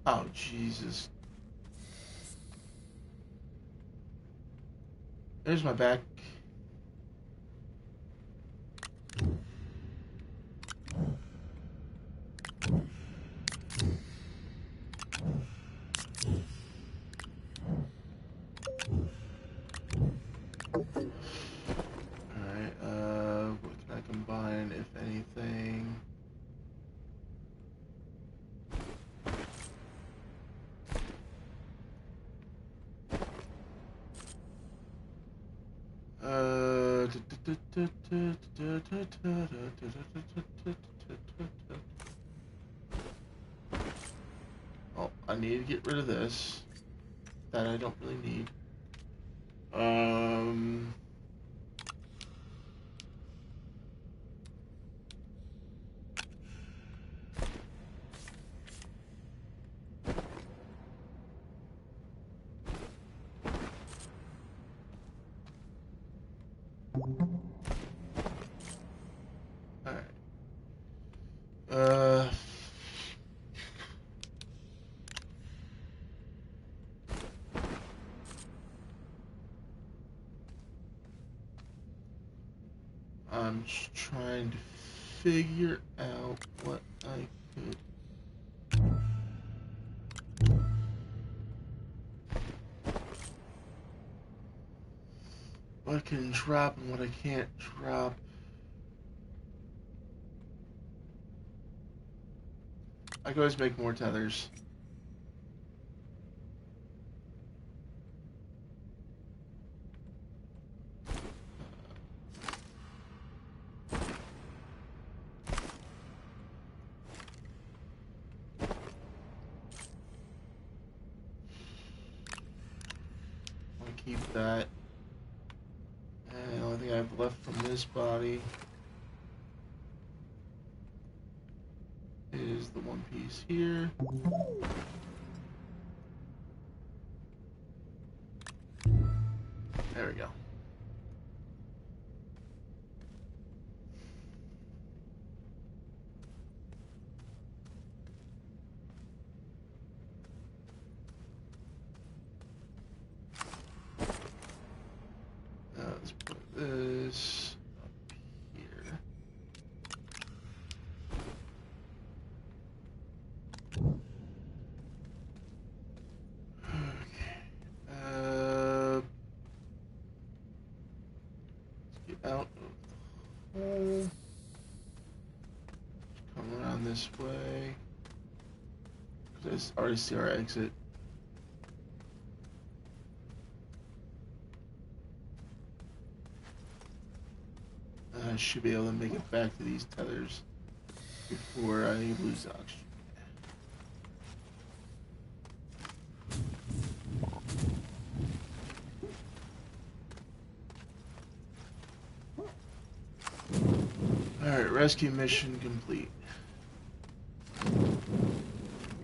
Oh, Jesus. There's my back. Alright, what can I combine, if anything? Oh, I need to get rid of this. That I don't really need. Alright. Uh... I'm just trying to figure out what I could can drop and what I can't drop. I can always make more tethers. I'll keep that. And the only thing I have left from this body is the one piece here. There we go. Now let's put this up here. Okay. Let's get out of the hole. Come around this way. Because I already see our exit. I should be able to make it back to these tethers before I lose oxygen. Alright, rescue mission complete.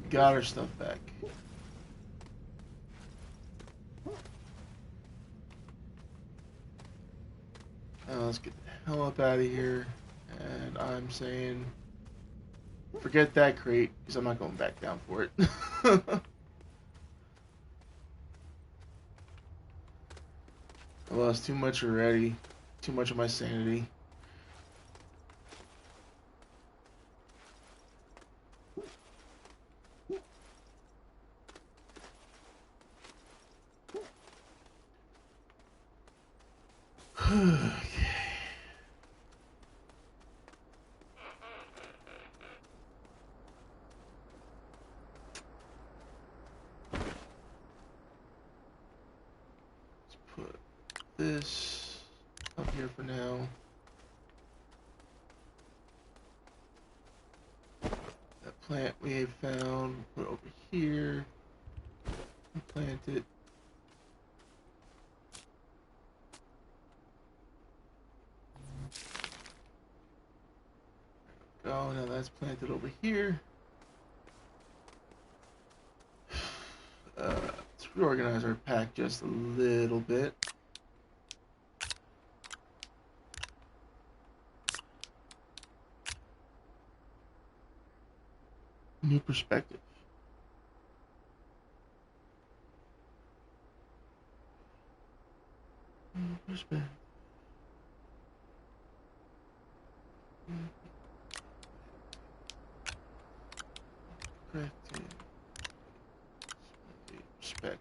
Got our stuff back. Now let's get the hell up out of here. And I'm saying, forget that crate, because I'm not going back down for it. I lost too much already. Too much of my sanity. Okay. Let's put this up here for now. That plant we have found, put it over here. Plant it. Oh, now that's planted over here. Let's reorganize our pack just a little bit. New perspective. New perspective. Perspective. Perspective.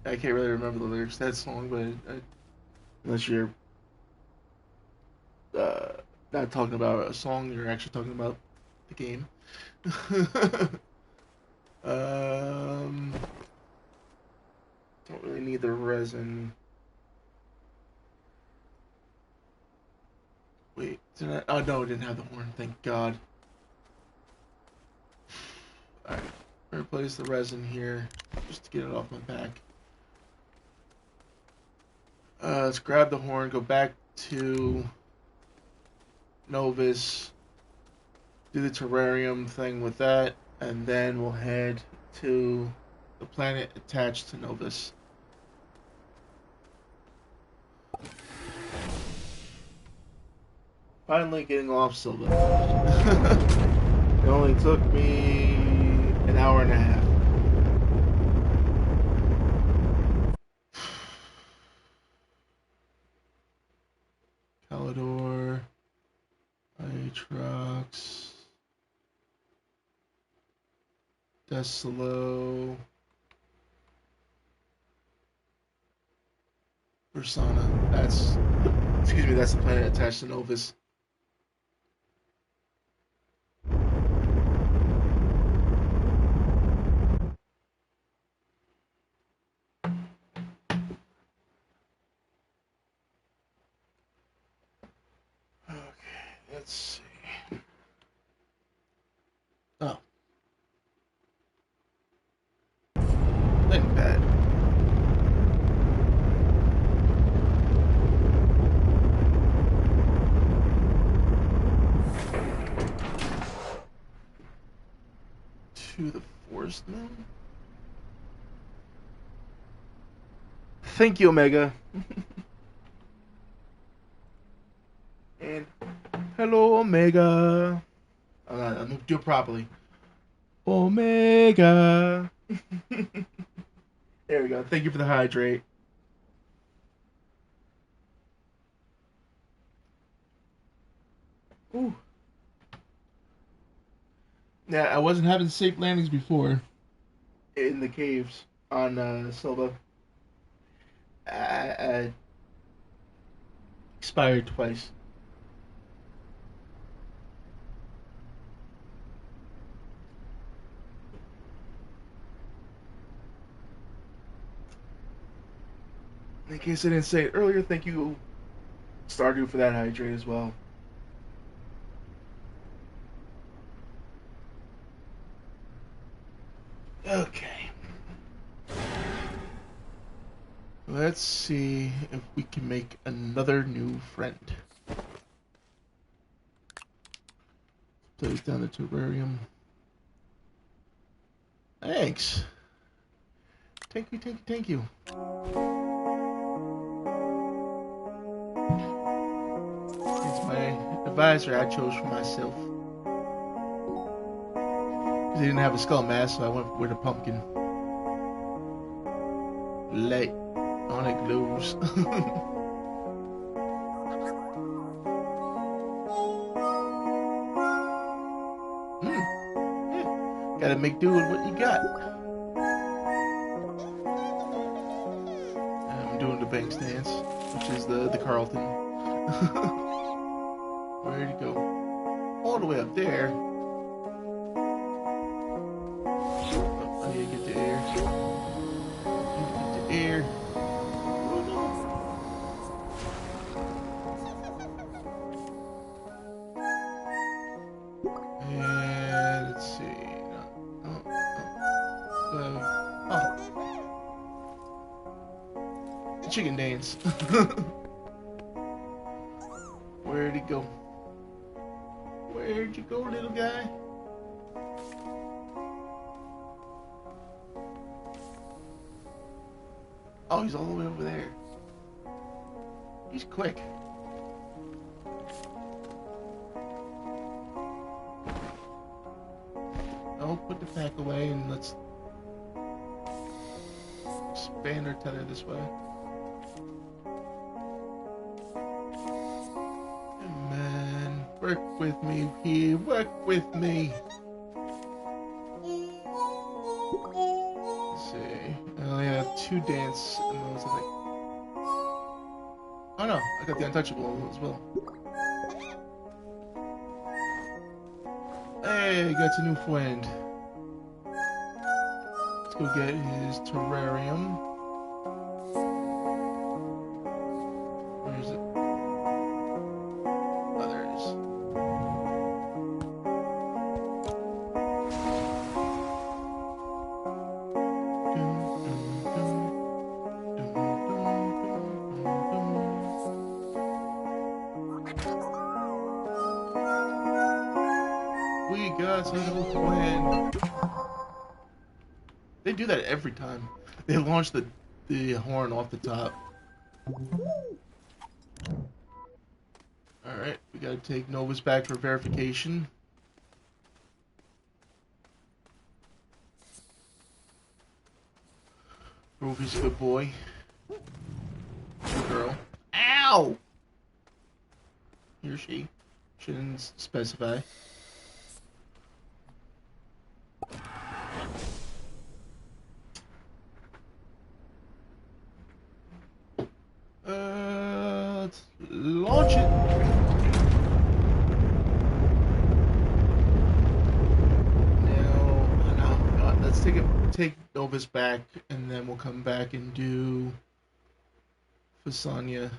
I can't really remember the lyrics to that song, but unless you're not talking about a song, you're actually talking about the game. Don't really need the resin. Wait, did I? Oh no, I didn't have the horn. Thank God. All right, replace the resin here just to get it off my back. Let's grab the horn, go back to Novus, do the terrarium thing with that, and then we'll head to the planet attached to Novus. Finally getting off Silva. It only took me an hour and a half. Calidor, Aatrox. That's slow. Persona. That's, excuse me, that's the planet attached to Novus. Okay, let's see. Oh. Nothing bad. To the forest moon? Thank you, Omega. And hello, Omega. I'm gonna do it properly. Omega. There we go. Thank you for the hydrate. Ooh. Yeah, I wasn't having safe landings before in the caves on Silva. I expired twice. In case I didn't say it earlier, thank you, Stardew, for that hydrate as well. Okay. Let's see if we can make another new friend. Place down the terrarium. Thanks. Thank you, thank you, thank you. It's my advisor I chose for myself. Because he didn't have a skull mask, so I went with a pumpkin. Light on it glows. Yeah. Gotta make do with what you got. I'm doing the bank stance, which is the Carlton. Where'd it go? All the way up there. Oh, yeah, get the air. Get the air. And let's see. Oh. The chicken dance. Where'd he go? Where'd you go, little guy? Oh, he's all the way over there. He's quick. Oh, put the pack away and let's expand our tether this way. Man, work with me here, work with me. Let's see. I only have 2 dance moves, I think. Oh no, I got the untouchable as well. Hey, got a new friend. Let's go get his terrarium. Where is it? Others. We got a new friend. They do that every time. They launch the horn off the top. Alright, we gotta take Novus back for verification. Ruby's a good boy. Good girl. Ow! He or she. Shouldn't specify. touch it. Now, let's take Novus back, and then we'll come back and do Fasania.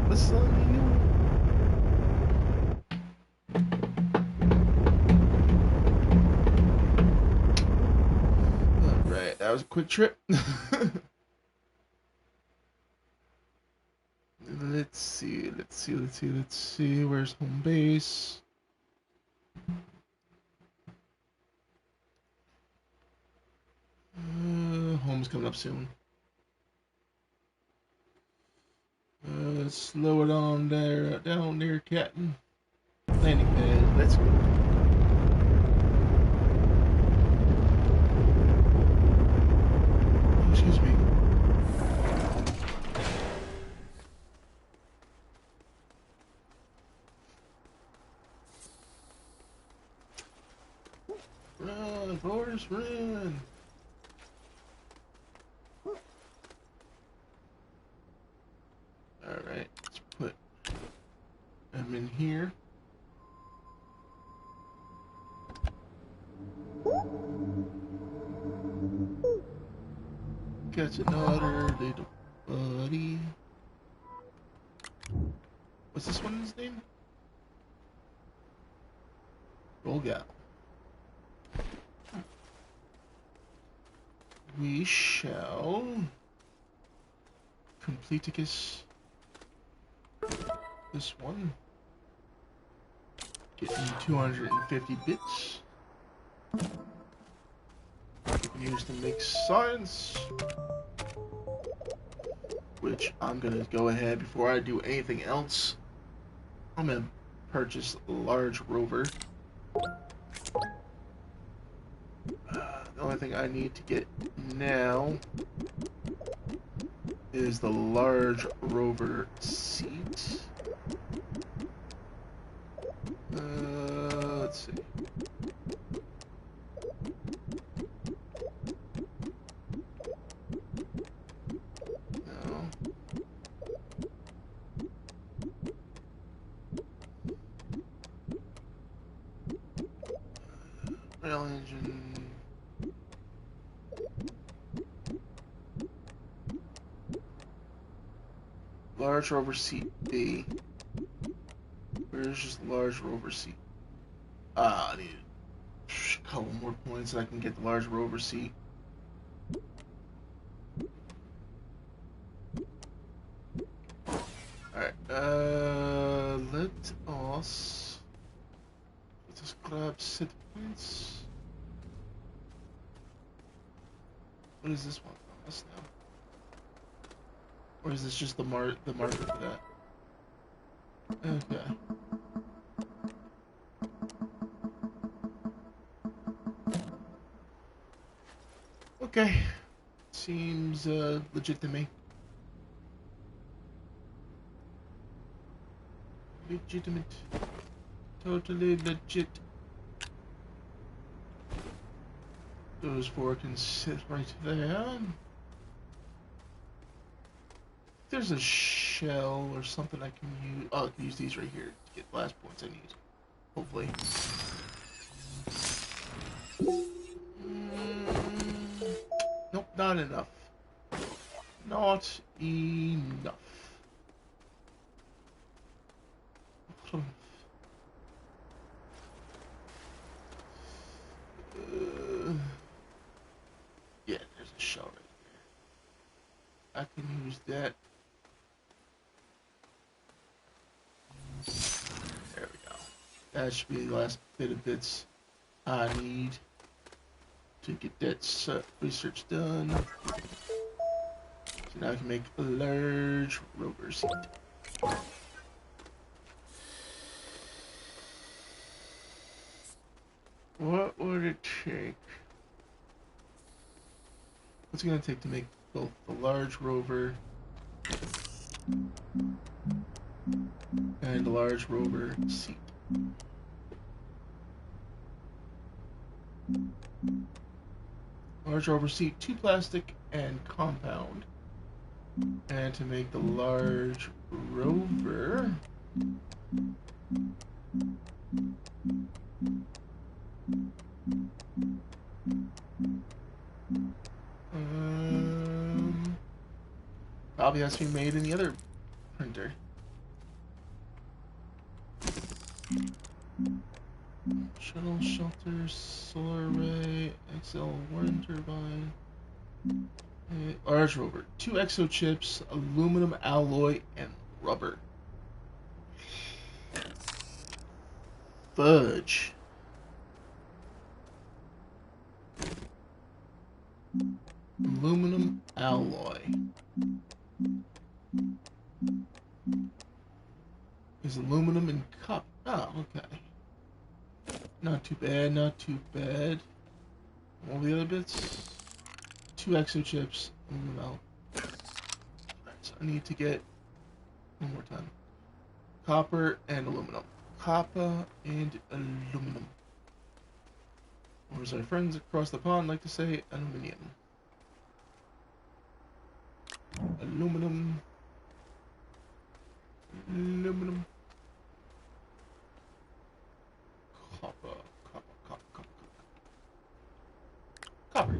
Fasania. Alright, that was a quick trip. Let's see. Where's home base? Home's coming up soon. Slow it on there, down there, Captain. Landing pad, let's go. Excuse me. Run, Forrest, run! Alright, let's put them in here. Catch another little buddy. What's this one's name? Rolgal. We shall completicus this one. Getting 250 bits. We can use to make science. Which I'm gonna go ahead before I do anything else. I'm gonna purchase a large rover. The only thing I need to get now is the large rover seat. Let's see. No. Rail engine. Large rover seat B. Where's just large rover seat? I need a couple more points so I can get the large rover seat. Alright, let's just grab set points. What is this one? Oh, that's now. Or is this just the marker for that? Okay. Okay. Seems legit to me. Legitimate. Totally legit. Those four can sit right there. There's a shell or something I can use. Oh, I can use these right here to get the last points I need. Hopefully. Nope, not enough. Not enough. Yeah, there's a shell right there. I can use that. There we go. That should be the last bit of bits I need to get that research done. So now I can make a large rover seat. What would it take? What's it gonna take to make both the large rover and the large rover seat? Large rover seat, 2 plastic and compound. And to make the large rover, probably has to be made in the other printer. Shuttle, shelter, solar array, XL wind turbine, large rover, 2 exo chips, aluminum alloy, and rubber. Fudge. Aluminum alloy. Is aluminum and cup. Oh, okay. Not too bad, not too bad. All the other bits. 2 exo chips, aluminum alloy. Right, so I need to get one more time. Copper and aluminum. Copper and aluminum. Or as our friends across the pond like to say, aluminium. Aluminum. Aluminum. Copper. Copper.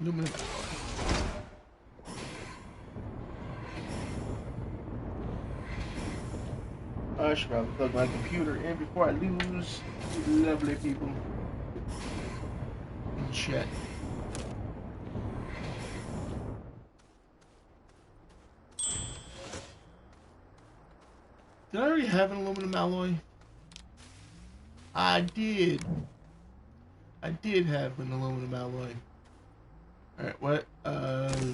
Aluminum alloy. I should probably plug my computer in before I lose lovely people in chat. Did I already have an aluminum alloy? I did. I did have an aluminum alloy. Alright, what?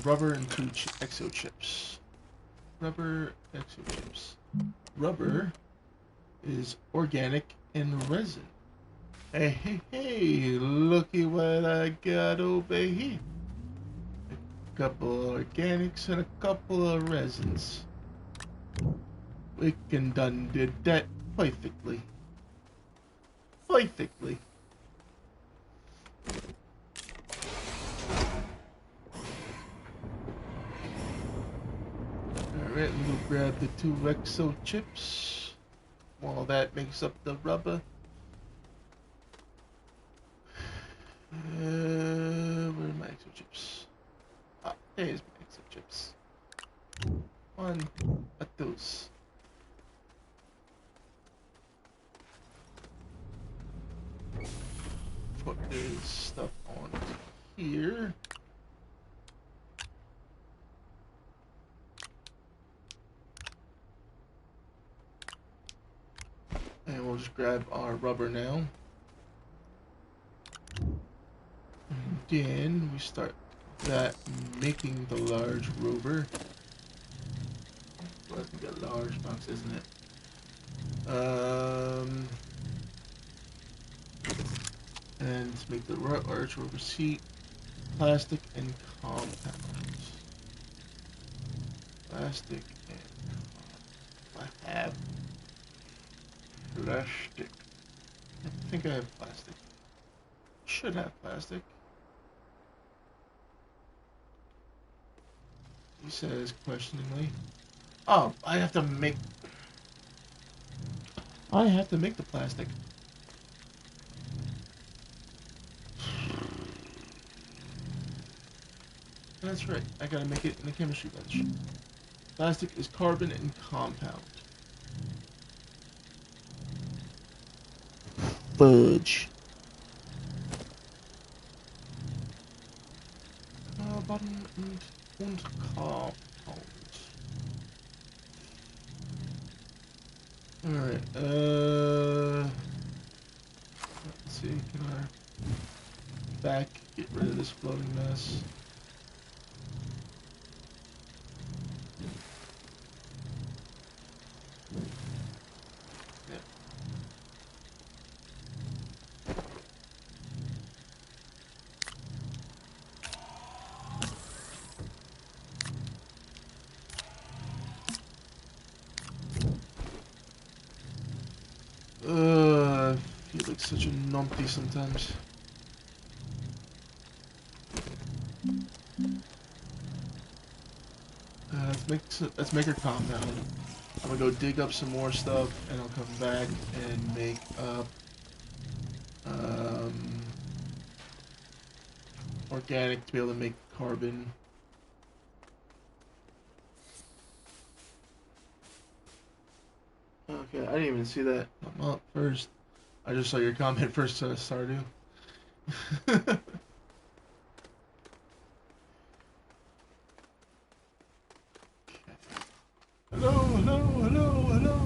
Rubber and 2 exo chips. Rubber, exo chips. Rubber is organic and resin. Hey, hey, hey, looky what I got over here. A couple of organics and a couple of resins. We can done did that perfectly. Perfectly. Alright, we'll grab the 2 exo chips. While that makes up the rubber. Where are my exo chips? Ah, there's my exo chips. One of those. Put this stuff on here. And we'll just grab our rubber now. And then we start that making the large rover. Well, I think a large box, isn't it? And to make the large rover seat, plastic and compound. Plastic and I have plastic. I think I have plastic. Should have plastic. He says questioningly. Oh, I have to make the plastic. That's right, I gotta make it in the chemistry bench. Plastic is carbon and compound. Fudge. Carbon and compound. Alright, let's see, can I back get rid of this floating mess? like such a numpty sometimes. Let's make her compound. I'm gonna go dig up some more stuff, and I'll come back and make up organic to be able to make carbon. Okay, I didn't even see that come up first. I just saw your comment first, so Stardew. Hello, hello, hello, hello.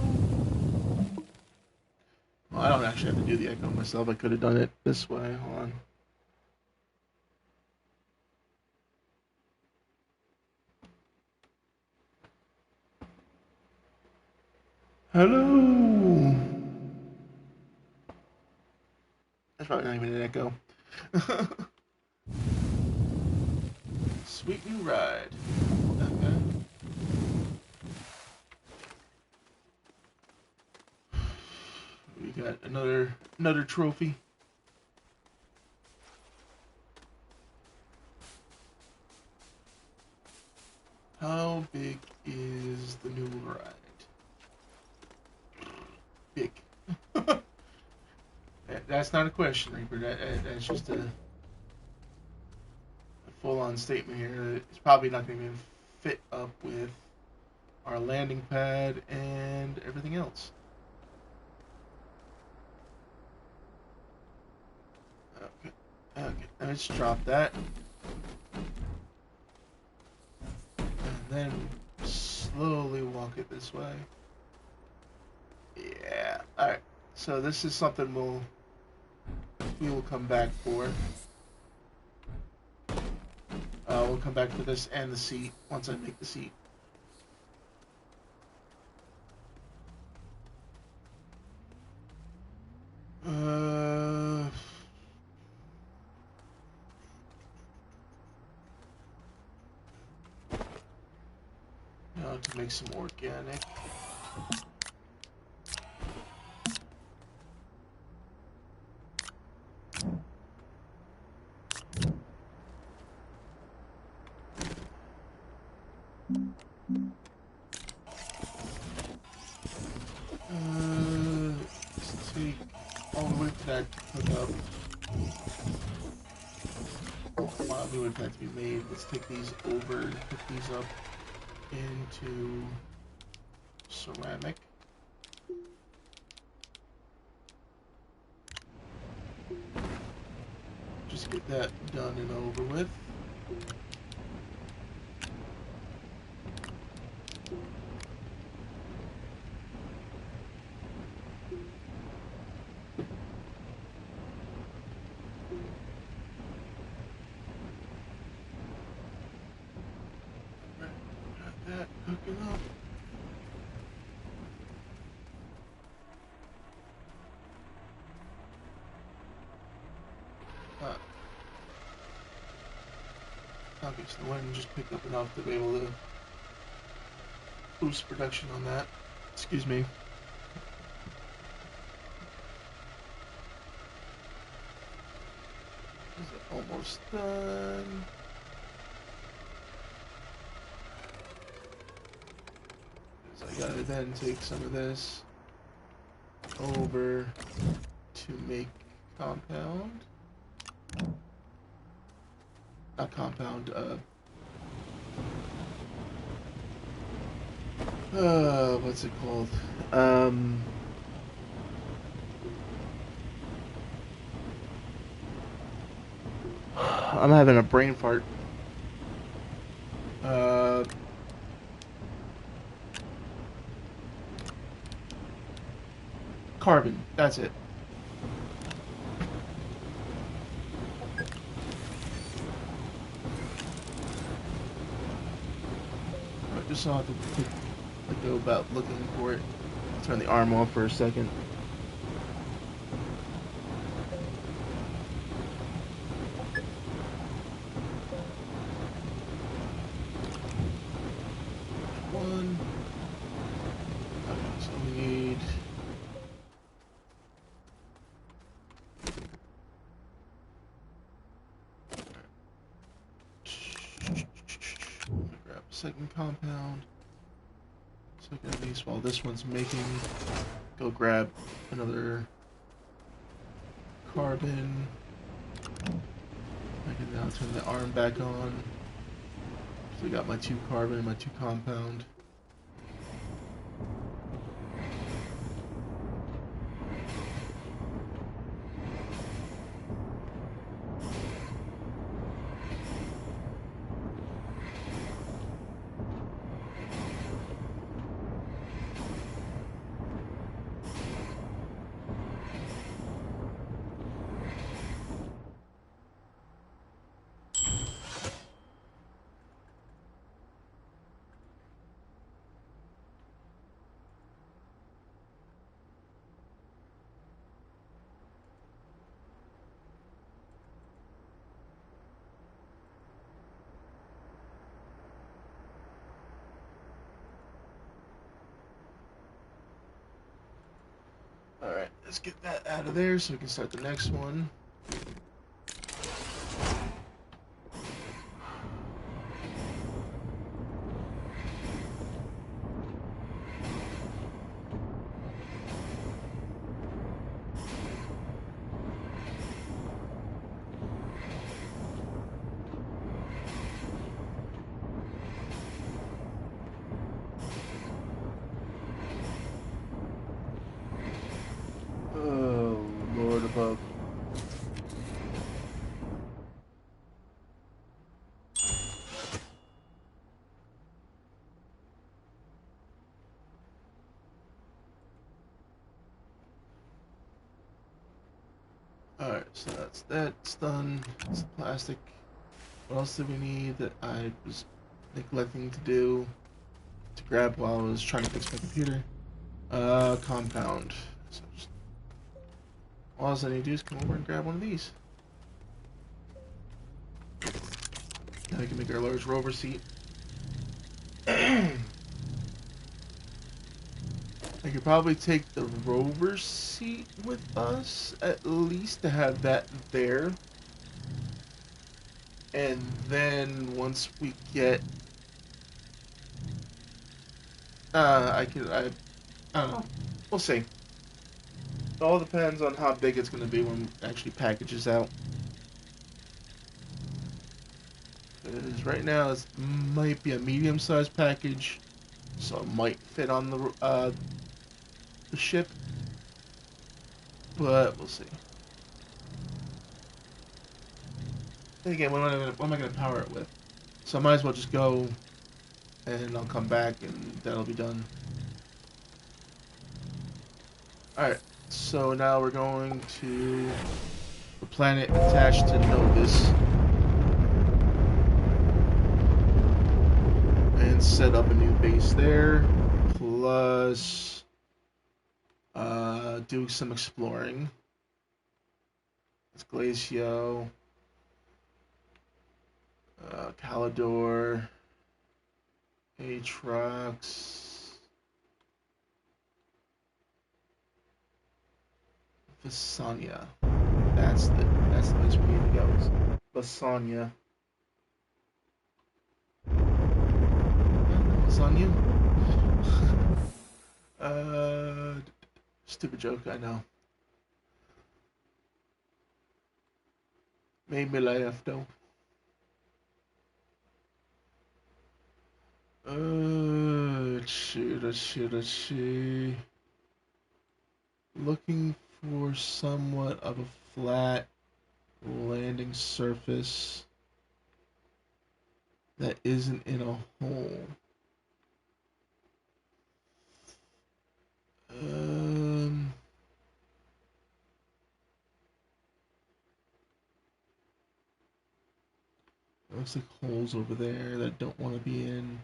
Well, I don't actually have to do the echo myself. I could have done it this way. Hold on. Hello. That's probably not even an echo. Sweet new ride. Okay. We got another trophy. How big is the new ride? Big. That's not a question, Reaper. That's just a full-on statement here. It's probably not going to fit up with our landing pad and everything else. Okay. Okay. Let's drop that. And then slowly walk it this way. Yeah. Alright. So this is something we will come back for. We'll come back to this and the seat once I make the seat. Now to make some organic. Let's take all the way for that to cook up. While we wait for that to be made, let's take these over and cook these up into ceramic. Just get that done and over with. That cooking up. Okay, so the wind just picked up enough to be able to boost production on that. Excuse me. Is it almost done? I gotta then take some of this over to make compound. Not compound, what's it called? I'm having a brain fart. Carbon, that's it. I just saw to go about looking for it. Turn the arm off for a second. One. Okay, so we need second compound. So I can at least, while this one's making, go grab another carbon. I can now turn the arm back on. So I got my 2 carbon and my 2 compound. Alright, let's get that out of there so we can start the next one. Oh, Lord above. Alright, so that's done. It's plastic. What else do we need that I was neglecting to do to grab while I was trying to fix my computer? Compound. So just, all I need to do is come over and grab one of these. Now we can make our large rover seat. I could probably take the rover seat with us, at least to have that there. And then once we get, I don't know. We'll see. It all depends on how big it's going to be when it actually packages out. Because right now it might be a medium-sized package, so it might fit on the ship. But we'll see. And again, what am I gonna power it with? So I might as well just go, and I'll come back, and that'll be done. Alright, so now we're going to the planet attached to Novus. And set up a new base there. Plus, do some exploring. It's Glacio. Calidor. Atrox. Visanya. That's the place we need to go. Visanya. Visanya? Stupid joke, I know. Made me laugh though. Let's see. Looking for somewhat of a flat landing surface that isn't in a hole. Looks like holes over there that I don't want to be in.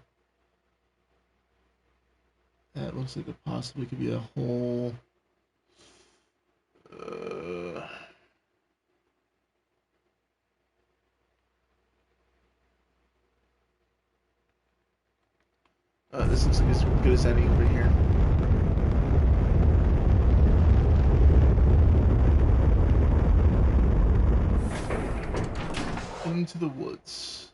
That looks like it possibly could be a hole. This looks like as good as any over here. Into the woods.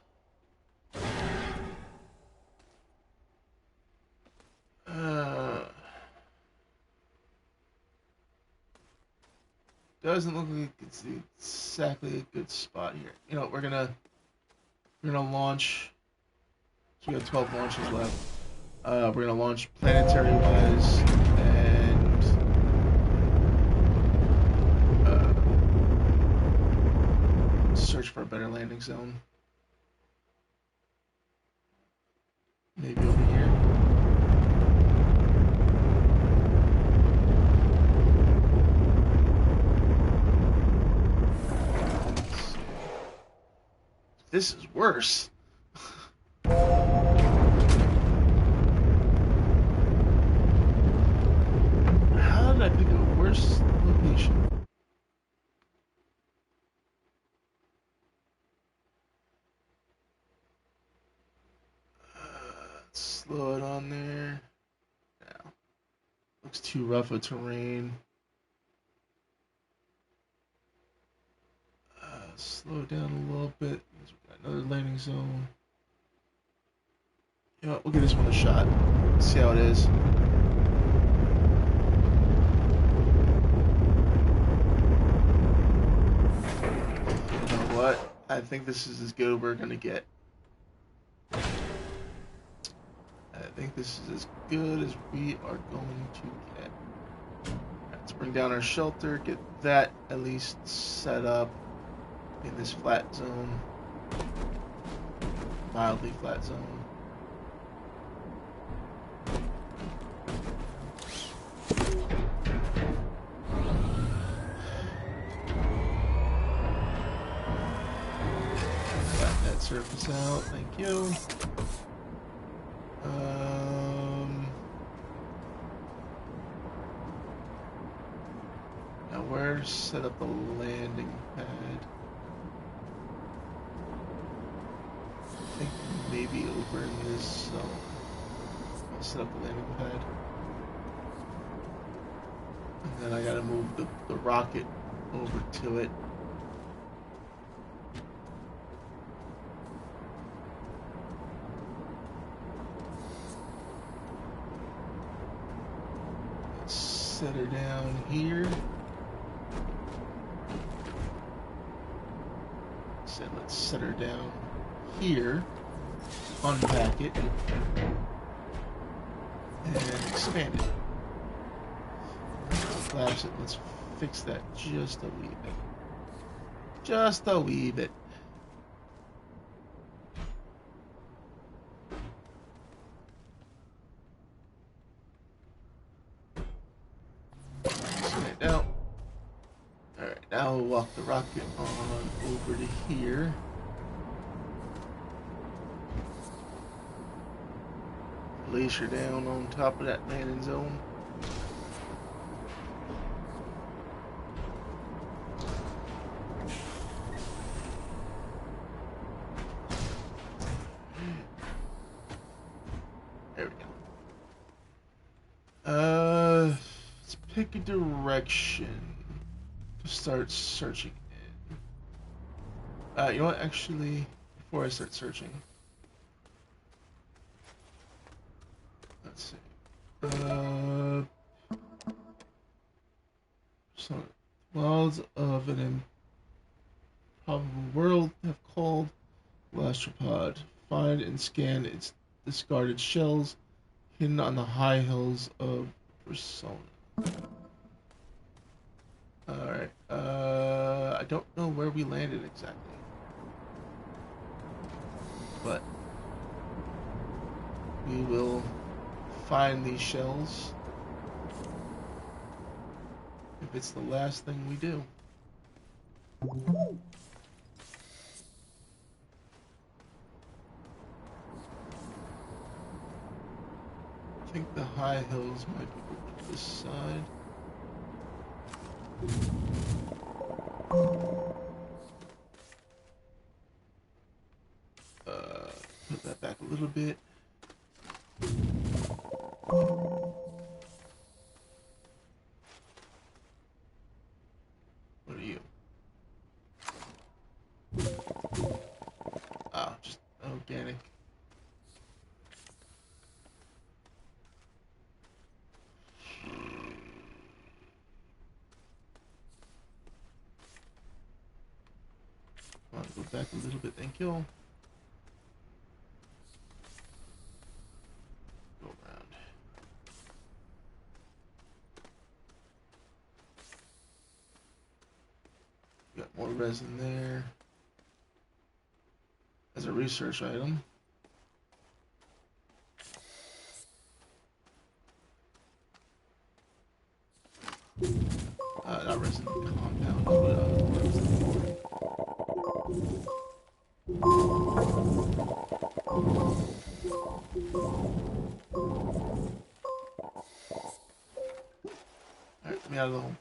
Doesn't look like it's exactly a good spot here. You know, we're gonna launch. So we got 12 launches left. We're gonna launch planetary wise and search for a better landing zone. Maybe over here. This is worse. How did I pick a worse location? Slow it on there. Now, looks too rough a terrain. Slow down a little bit. Another landing zone. You know what, we'll give this one a shot. See how it is. You know what? I think this is as good as we're gonna get. I think this is as good as we are going to get. Let's bring down our shelter, get that at least set up in this flat zone. Mildly flat zone. Flatten that surface out, thank you. Now where set up the landing pad? I think maybe over in this zone. I'll set up the landing pad. And then I gotta move the rocket over to it. Let's set her down here. So let's set her down here. Unpack it. And expand it. Collapse it. Let's fix that just a wee bit. Just a wee bit. Expand it out. Alright, now we'll walk the rocket on over to here. Place her down on top of that landing zone. There we go. Let's pick a direction to start searching in. You know what? Actually, before I start searching, let's see. So, clouds of an improbable world have called Lastropod. Find and scan its discarded shells hidden on the high hills of Persona. Alright, I don't know where we landed exactly. But we will find these shells if it's the last thing we do. I think the high hills might be over to this side. Put that back a little bit. What are you? Oh, just organic. Come on, go back a little bit. Thank you. Go around. Got more resin there. As a research item. Not resin, compound. Alright, let me out of the hole.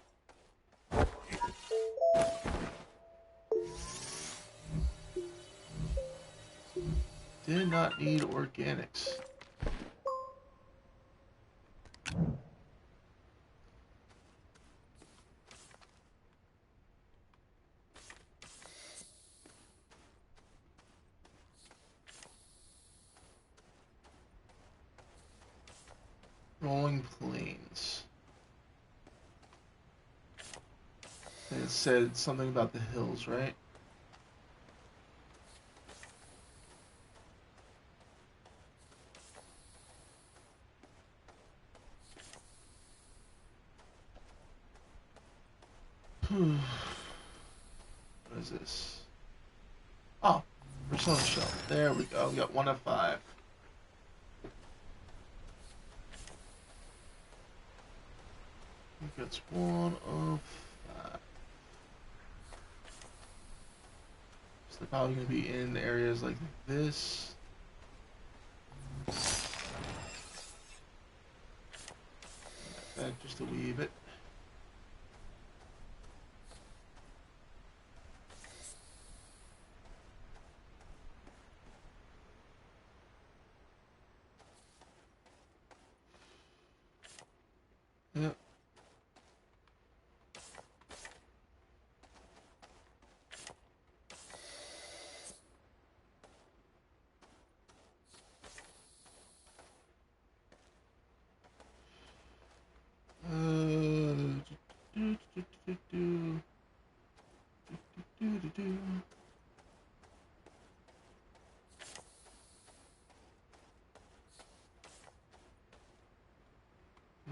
Did not need organics. Rolling plains. And it said something about the hills, right? What is this? Oh, persona shell. There we go. We got 1 of 5. I think that's 1 of 5. So they're probably going to be in areas like this. Back just a wee bit. Yep.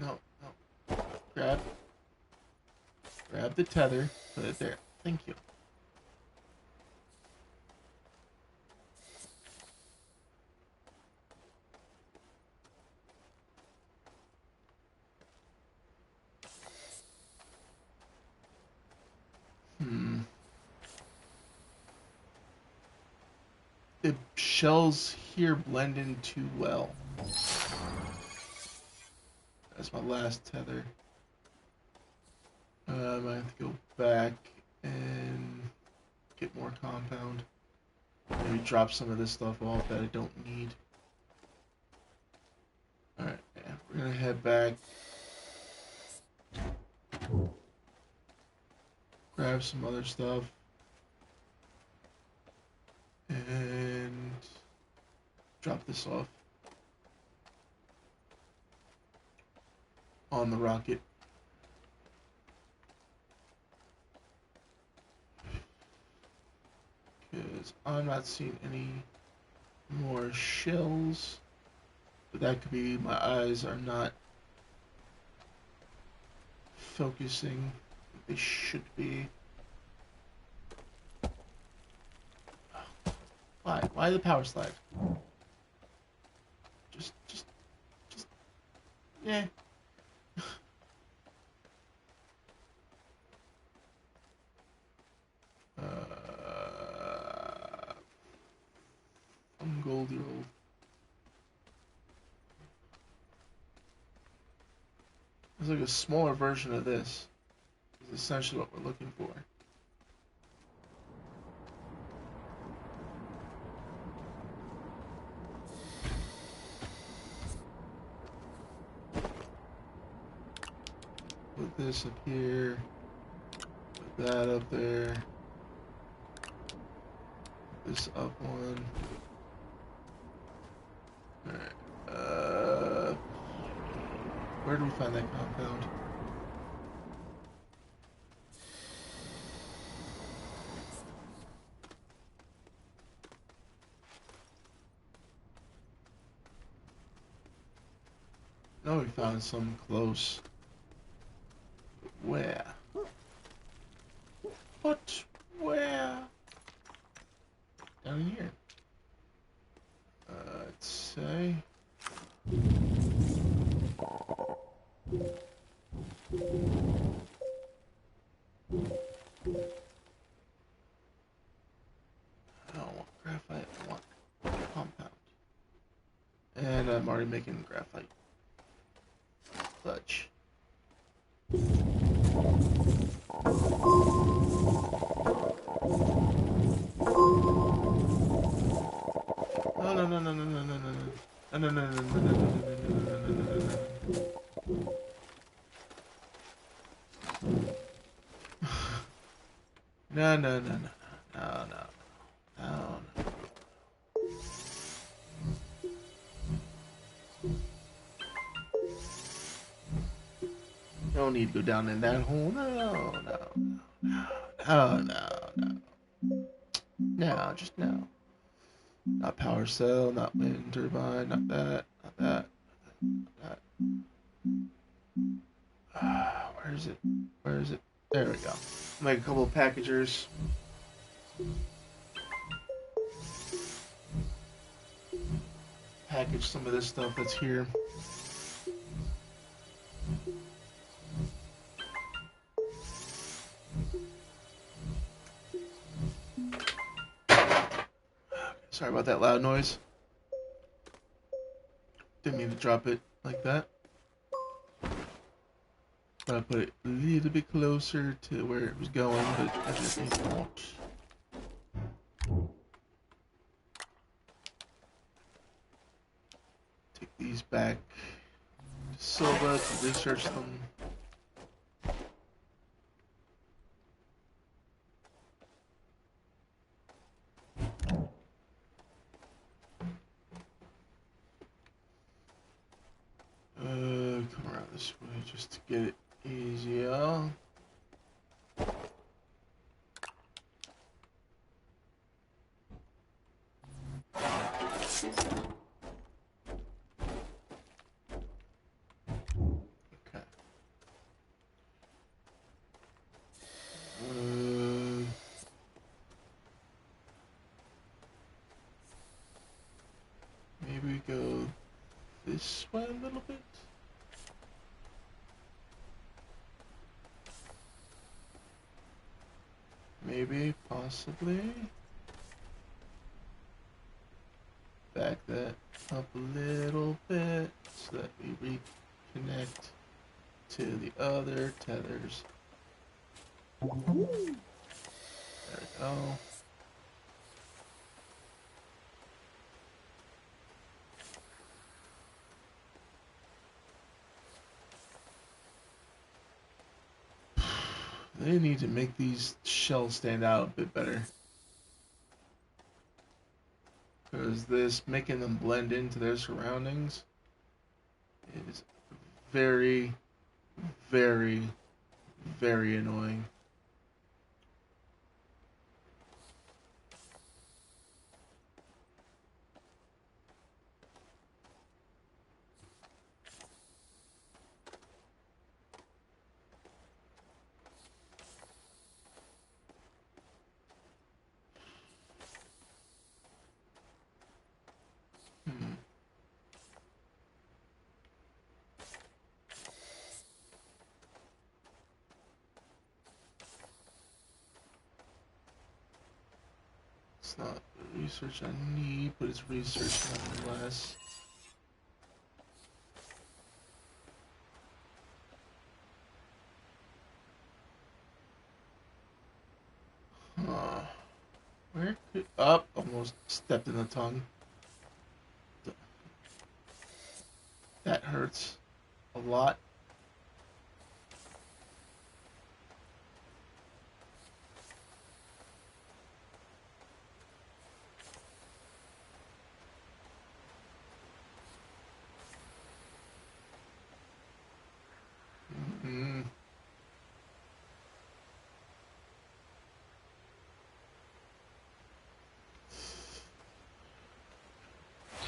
No, no. Grab the tether, put it there. Thank you. The shells here blend in too well. That's my last tether. I might have to go back and get more compound. Maybe drop some of this stuff off that I don't need. Alright, yeah, we're gonna head back. Grab some other stuff. And drop this off on the rocket. Because I'm not seeing any more shells. But that could be my eyes are not focusing. They should be. Why? Why the power slide? Just, yeah. I'm gold-year-old. It's like a smaller version of this. Is essentially what we're looking for. Put this up here. Put that up there. Put this up one. Alright. Where do we find that compound? know we found some close. Where? But where? Down here. Let's say. I don't want graphite, I want compound. And I'm already making graphite. Clutch. No, no, no, no, no, no, no, no, no. No, no, no, no, no, no, no, no, no, no, no, no, no, no, no, no, no, no. No need to go down in that hole. No, no, no, no, no. No, just no. Not power cell, not wind turbine, not that, not that, not that. Where is it? Where is it? There we go. Make a couple of packagers. Package some of this stuff that's here. Sorry about that loud noise. Didn't mean to drop it like that. But I put it a little bit closer to where it was going, but I just need to watch. Take these back to Silva to research them. Come around this way just to get it easier. Okay. Maybe we go this way a little bit. Maybe, possibly. Back that up a little bit so that we reconnect to the other tethers. There we go. They need to make these shells stand out a bit better. Because this, making them blend into their surroundings, is very, very, very annoying. It's not the research I need, but it's research nonetheless. Where could... Up! Almost stepped in the tongue. That hurts a lot.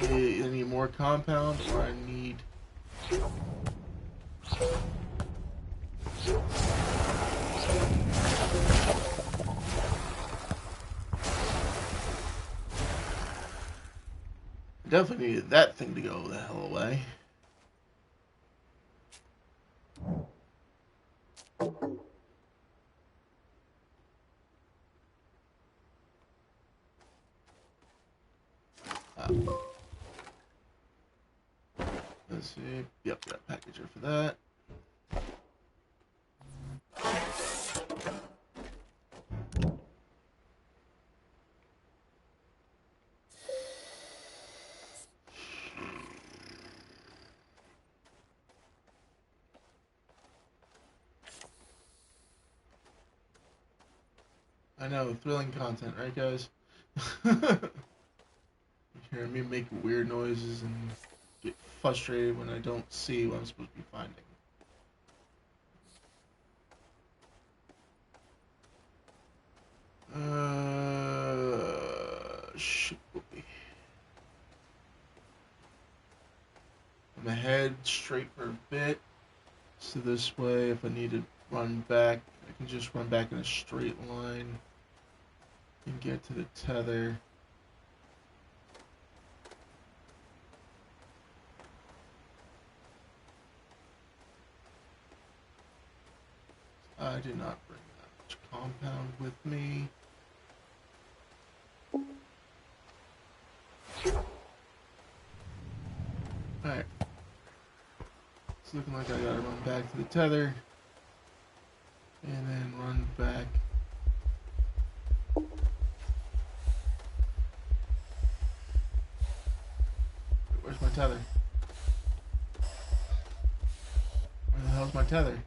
I need more compound, or I need Definitely needed that thing to go the hell away. Let's see. Yep, got a packager for that. I know, thrilling content, right, guys? You hear me make weird noises and get frustrated when I don't see what I'm supposed to be finding. Should be. I'm ahead straight for a bit. So this way, if I need to run back, I can just run back in a straight line and get to the tether. I did not bring that much compound with me. Alright. It's looking like I gotta run back to the tether. And then run back. Where's my tether? Where the hell's my tether?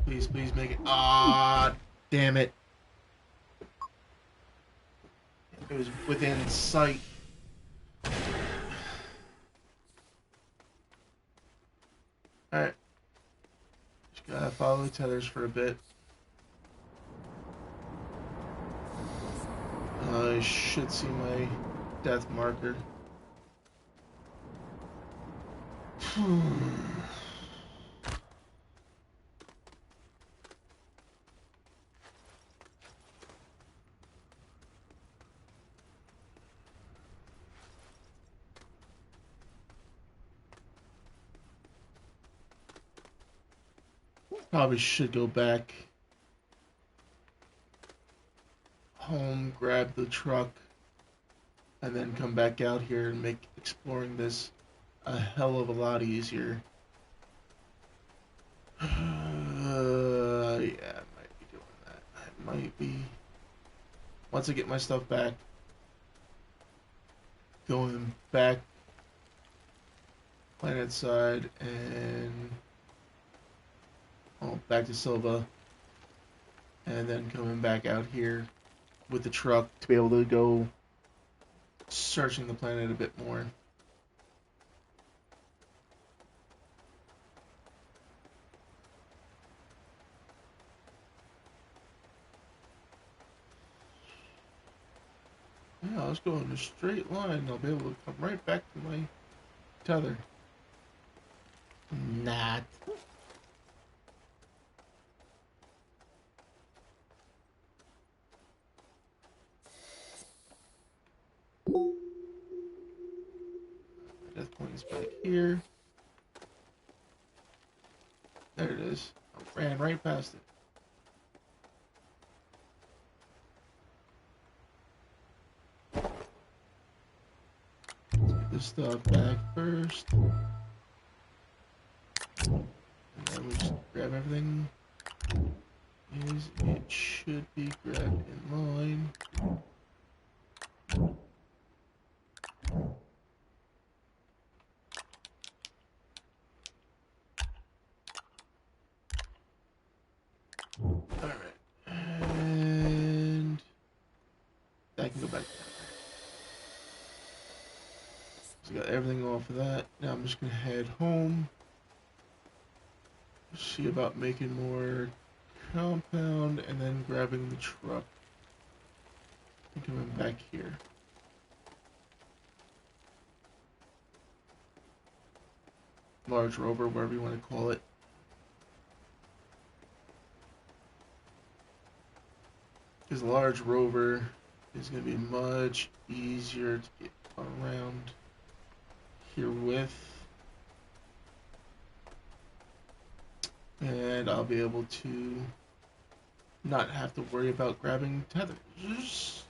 Please make it. Ah, damn it. It was within sight. Alright. Just gotta follow the tethers for a bit. I should see my death marker. Probably should go back home, grab the truck, and then come back out here and make exploring this a hell of a lot easier. Yeah, I might be doing that. I might be. Once I get my stuff back, going back planet side and back to Silva, and then coming back out here with the truck to be able to go searching the planet a bit more. Yeah, let's go in a straight line. I'll be able to come right back to my tether. Not. Death point is back here. There it is. I ran right past it. Let's get this stuff back first. And then we just grab everything as it should be grabbed in line. Alright. And I can go back down got everything off of that. Now I'm just gonna head home. See about making more compound and then grabbing the truck and coming back here. Large rover, whatever you want to call it. Because the large rover is going to be much easier to get around here with. And I'll be able to not have to worry about grabbing tethers.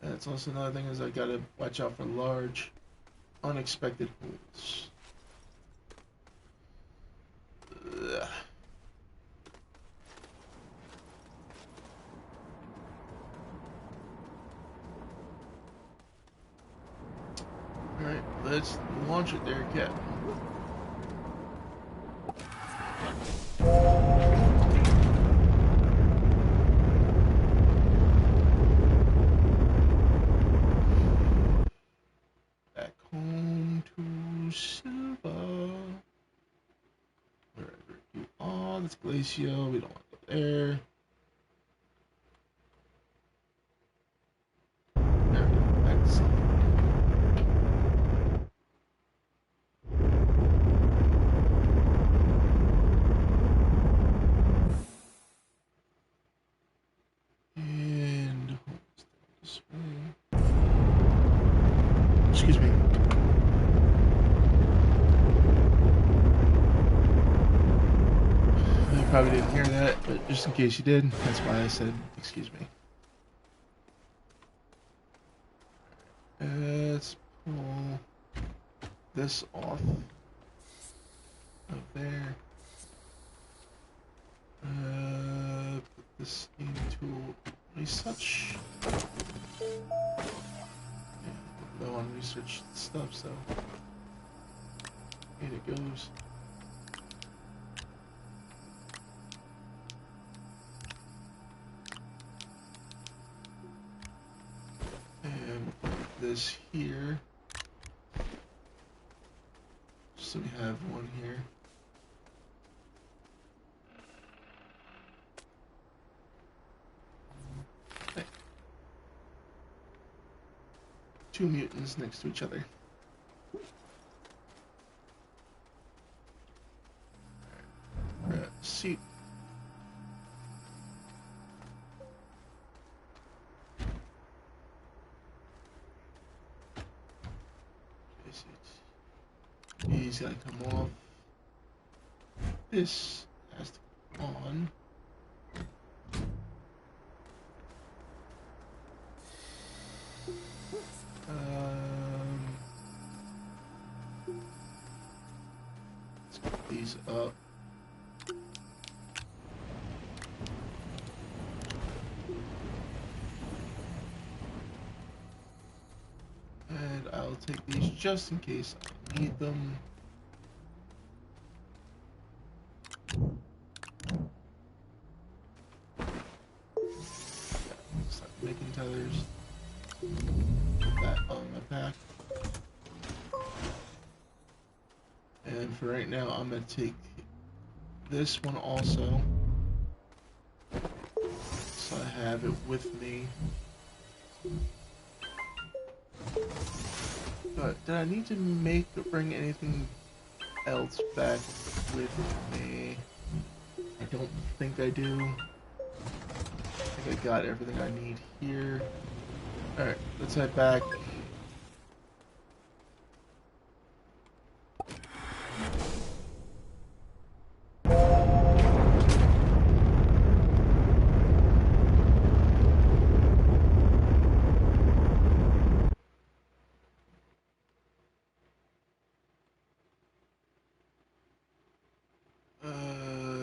That's also another thing is I gotta watch out for large, unexpected holes. Ugh. Alright, let's launch it there, Captain. Back home to Silva. Wherever you are, that's Glacio. We don't want to go there. There we go. Back to Silva. And this way. Excuse me. You probably didn't hear that, but just in case you did, that's why I said excuse me. Let's pull this off of there. Put this into research. Yeah, low on research stuff, so here it goes. And put this here. So we have one here. Okay. Two mutants next to each other. Seat. He's gotta come off. This has to come on. Let's get these up. And I'll take these just in case I need them. Start making tethers. Put that on my pack. And for right now, I'm going to take this one also. So I have it with me. But did I need to bring anything else back with me? I don't think I do. I think I got everything I need here. Alright, let's head back.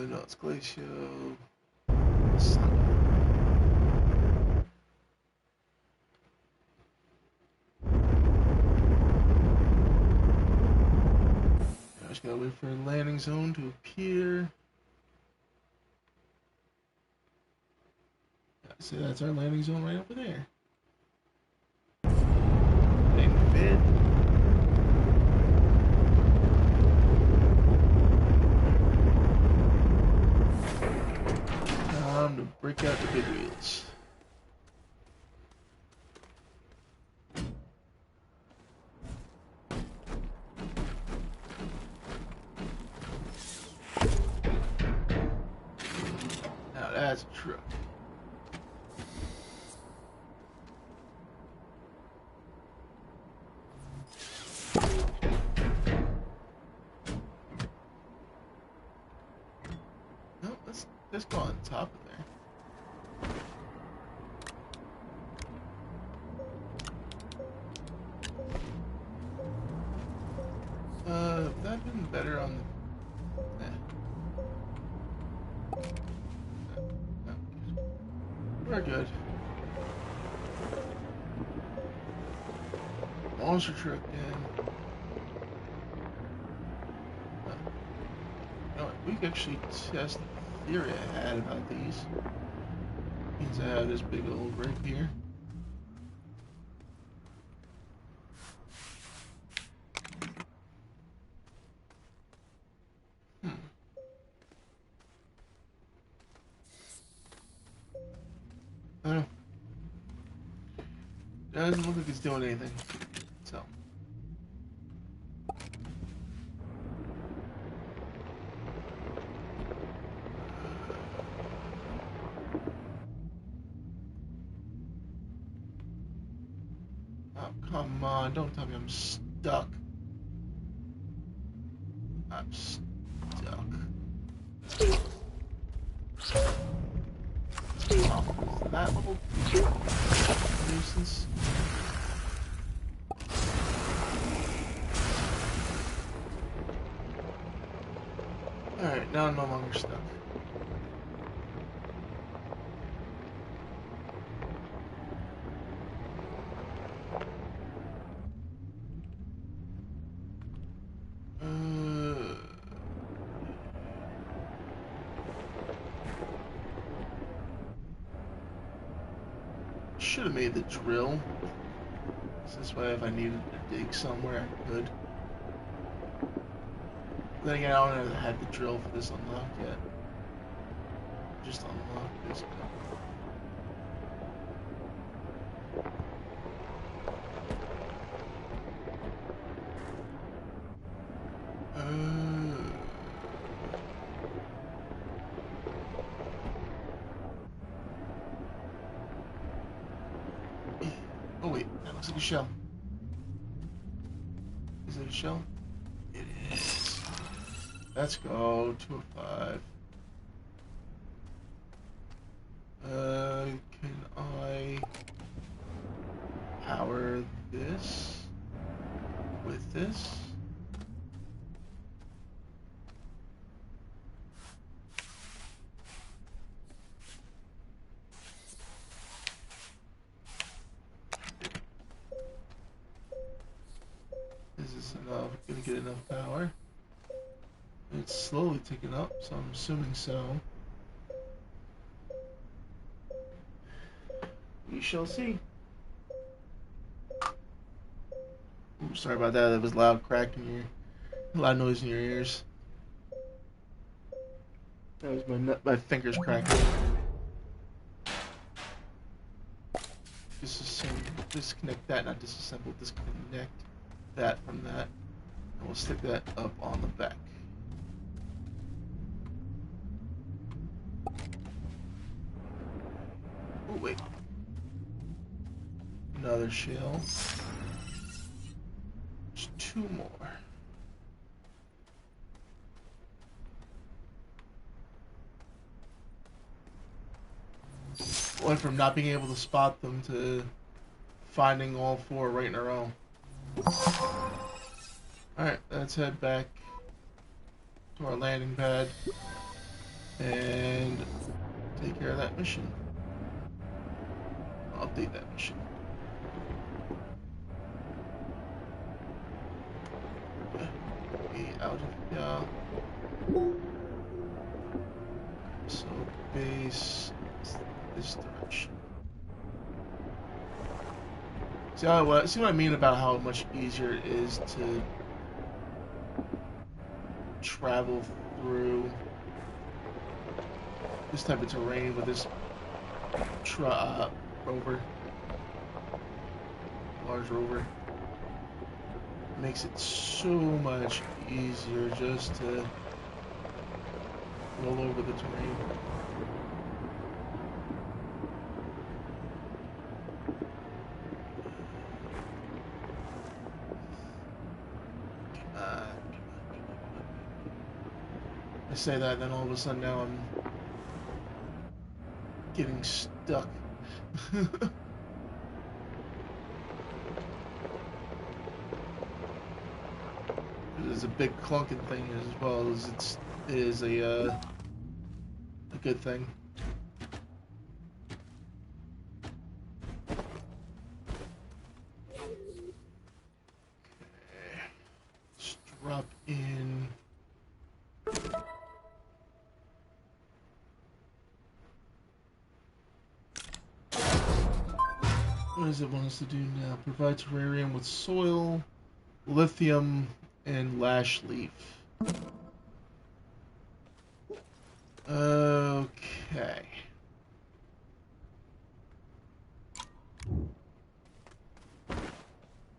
No, it's Glacio. Wait for a landing zone to appear. So that's our landing zone right over there. Landing bed. Time to break out the big wheels. Now that's a truck. No, let's go on top of there. That'd been better on the. No. We're good. Monster truck in. You know what, we could actually test the theory I had about these. Means I have this big old rig here. I don't know. Doesn't look like it's doing anything. So. Oh, come on. Don't tell me I'm stuck. I'm stuck. Oh, that little nuisance. Alright, now I'm no longer stuck. Should have made the drill. So this way, if I needed to dig somewhere, I could. Then again, I don't have the drill for this unlocked yet. Just unlocked this. Oh wait, that looks like a shell. Is it a shell? It is. Let's go. 205. Can I power this with this? Is this enough? Gonna get enough power? It's slowly ticking up, so I'm assuming so. We shall see. Ooh, sorry about that. That was loud crack in your, loud noise in your ears. That was my fingers cracking. Disconnect that, not disassemble. Disconnect that from that, and we'll stick that up on the back. Oh wait, another shell. There's 2 more. Went from not being able to spot them to finding all 4 right in a row. Alright, let's head back to our landing pad and take care of that mission. I'll update that mission. be out of here. So base this direction. See what I mean about how much easier it is to travel through this type of terrain with this rover, large rover. Makes it so much easier just to roll over the terrain. I say that, then all of a sudden now I'm getting stuck. It's a big clunking thing as well as it is a good thing. Let's drop in. What does it want us to do now? Provide terrarium with soil, lithium, and lash leaf. Okay.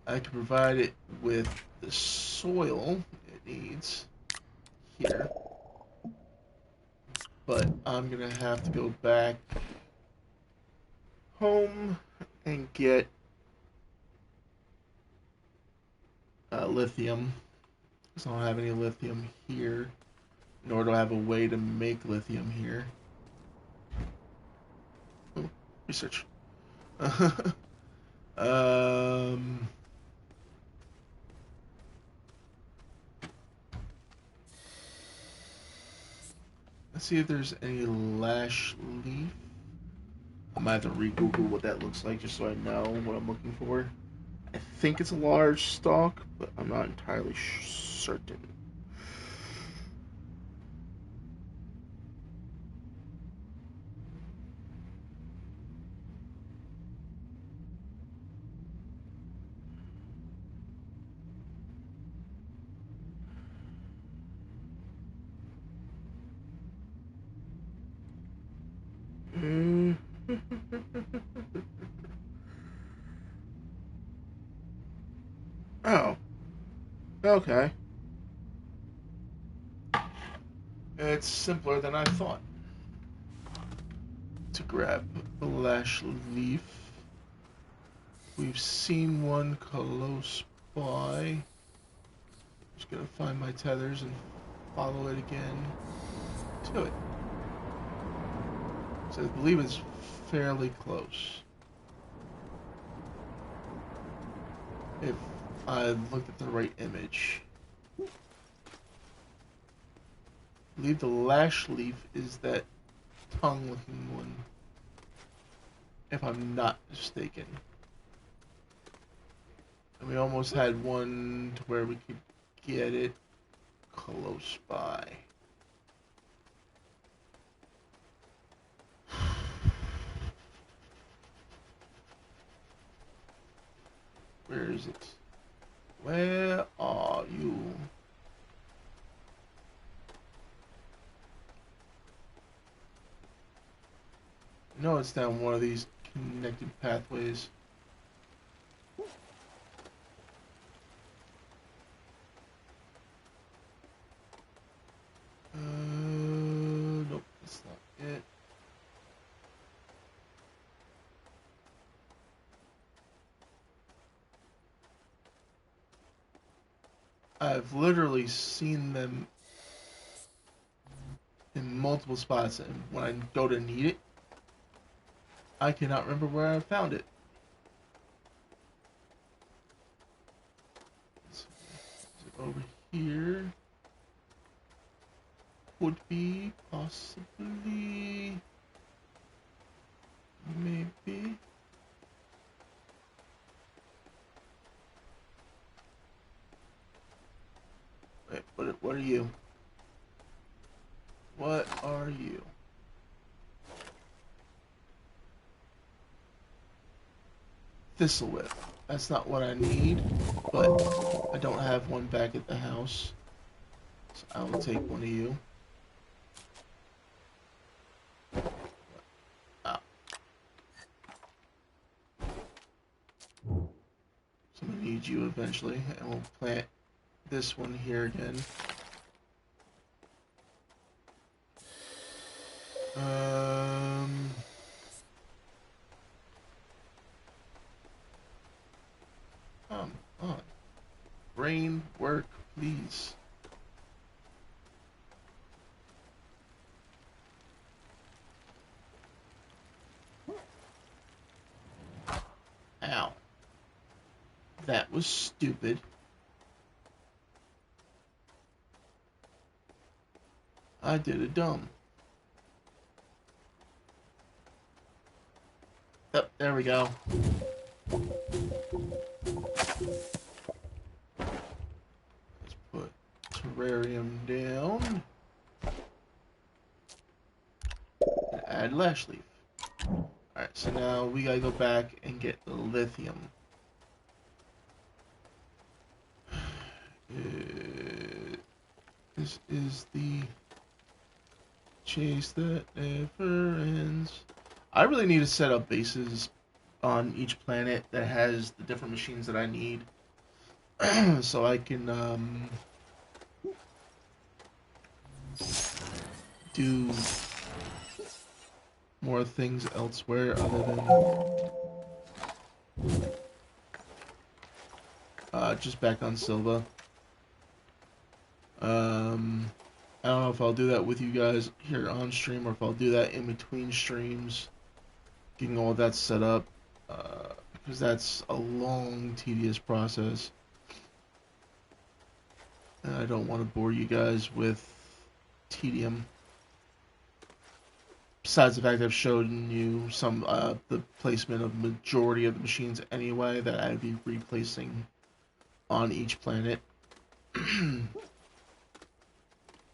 I can provide it with the soil it needs here. But I'm gonna have to go back home and get lithium. Because I don't have any lithium here, nor do I have a way to make lithium here. Oh, research. Let's see if there's any lash leaf. I might have to re-Google what that looks like just so I know what I'm looking for. I think it's a large stalk, but I'm not entirely certain. Oh. Okay. It's simpler than I thought. To grab the lash leaf. We've seen one close by. Just gonna find my tethers and follow it again to it. So I believe it's fairly close. If I looked at the right image. I believe the lash leaf is that tongue looking one. If I'm not mistaken. And we almost had one to where we could get it close by. Where is it? Where are you? No, it's down one of these connected pathways. Nope, that's not it. I've literally seen them in multiple spots, and when I go to need it, I cannot remember where I found it. Is it over here? Would be, possibly, maybe. Wait, What are you? What are you? Thistlewhip. That's not what I need, but I don't have one back at the house. So I will take one of you. Ah. So I'm gonna need you eventually, and we'll plant this one here again. Come on. Brain work, please. Ow. That was stupid. I did it dumb. Oh, there we go. Let's put terrarium down. And add lash leaf. Alright, so now we gotta go back and get the lithium. This is the chase that never ends. I really need to set up bases on each planet that has the different machines that I need. So I can do more things elsewhere other than just back on Silva. I don't know if I'll do that with you guys here on stream or if I'll do that in between streams, getting all of that set up, because that's a long, tedious process. And I don't want to bore you guys with tedium. Besides the fact I've shown you some the placement of majority of the machines anyway that I'd be replacing on each planet.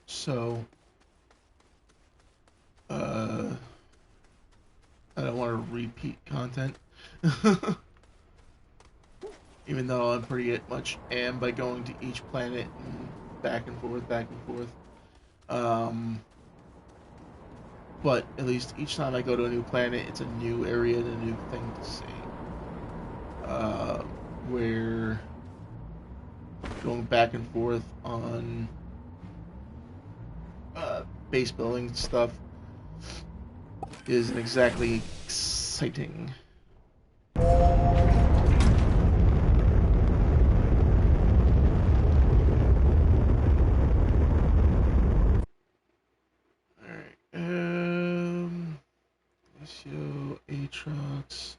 So I don't want to repeat content. Even though I'm pretty much am by going to each planet and back and forth, back and forth. But at least each time I go to a new planet, it's a new area and a new thing to see. Where going back and forth on base building stuff isn't exactly exciting. Aatrox.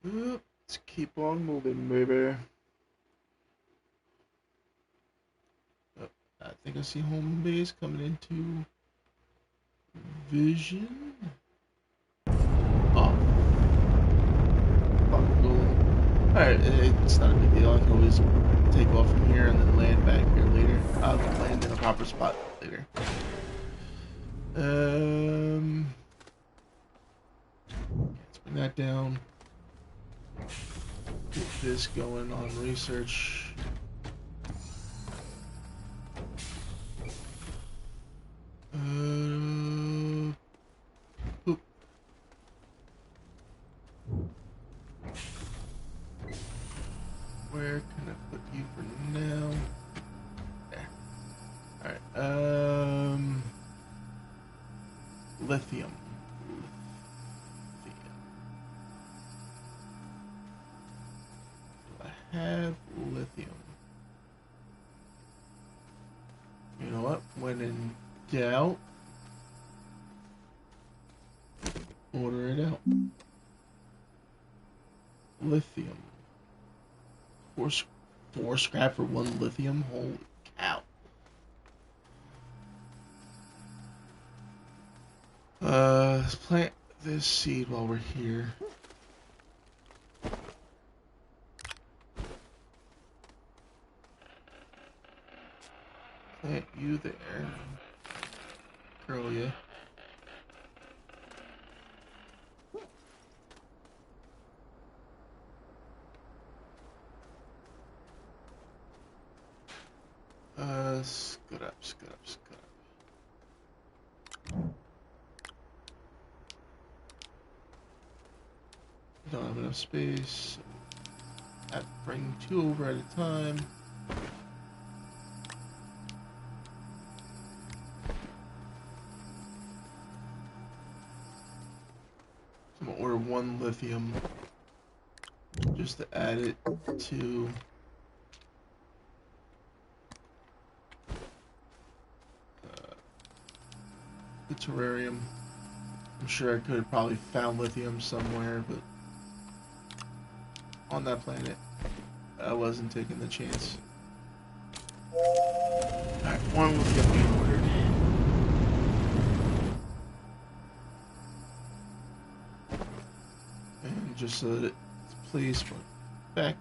Let's keep on moving, baby. Oh, I think I see home base coming into vision. Oh. Alright, it's not a big deal. I can always take off from here and then land back here later. I'll land in a proper spot later. Let's bring that down. Get this going on research. Boop. Where can I put you for now? There. Alright, lithium. Do I have lithium? You know what? When in doubt, order it out. Lithium. Four scrap for one lithium? Holy cow. Let's plant this seed while we're here. Plant you there. Grow ya. Scoot up, scoot up, scoot up. Don't have enough space. I bring 2 over at a time. I'm gonna order 1 lithium just to add it to the terrarium. I'm sure I could have probably found lithium somewhere, but on that planet, I wasn't taking the chance. Alright, 1 lithium being ordered. And just so that it's placed back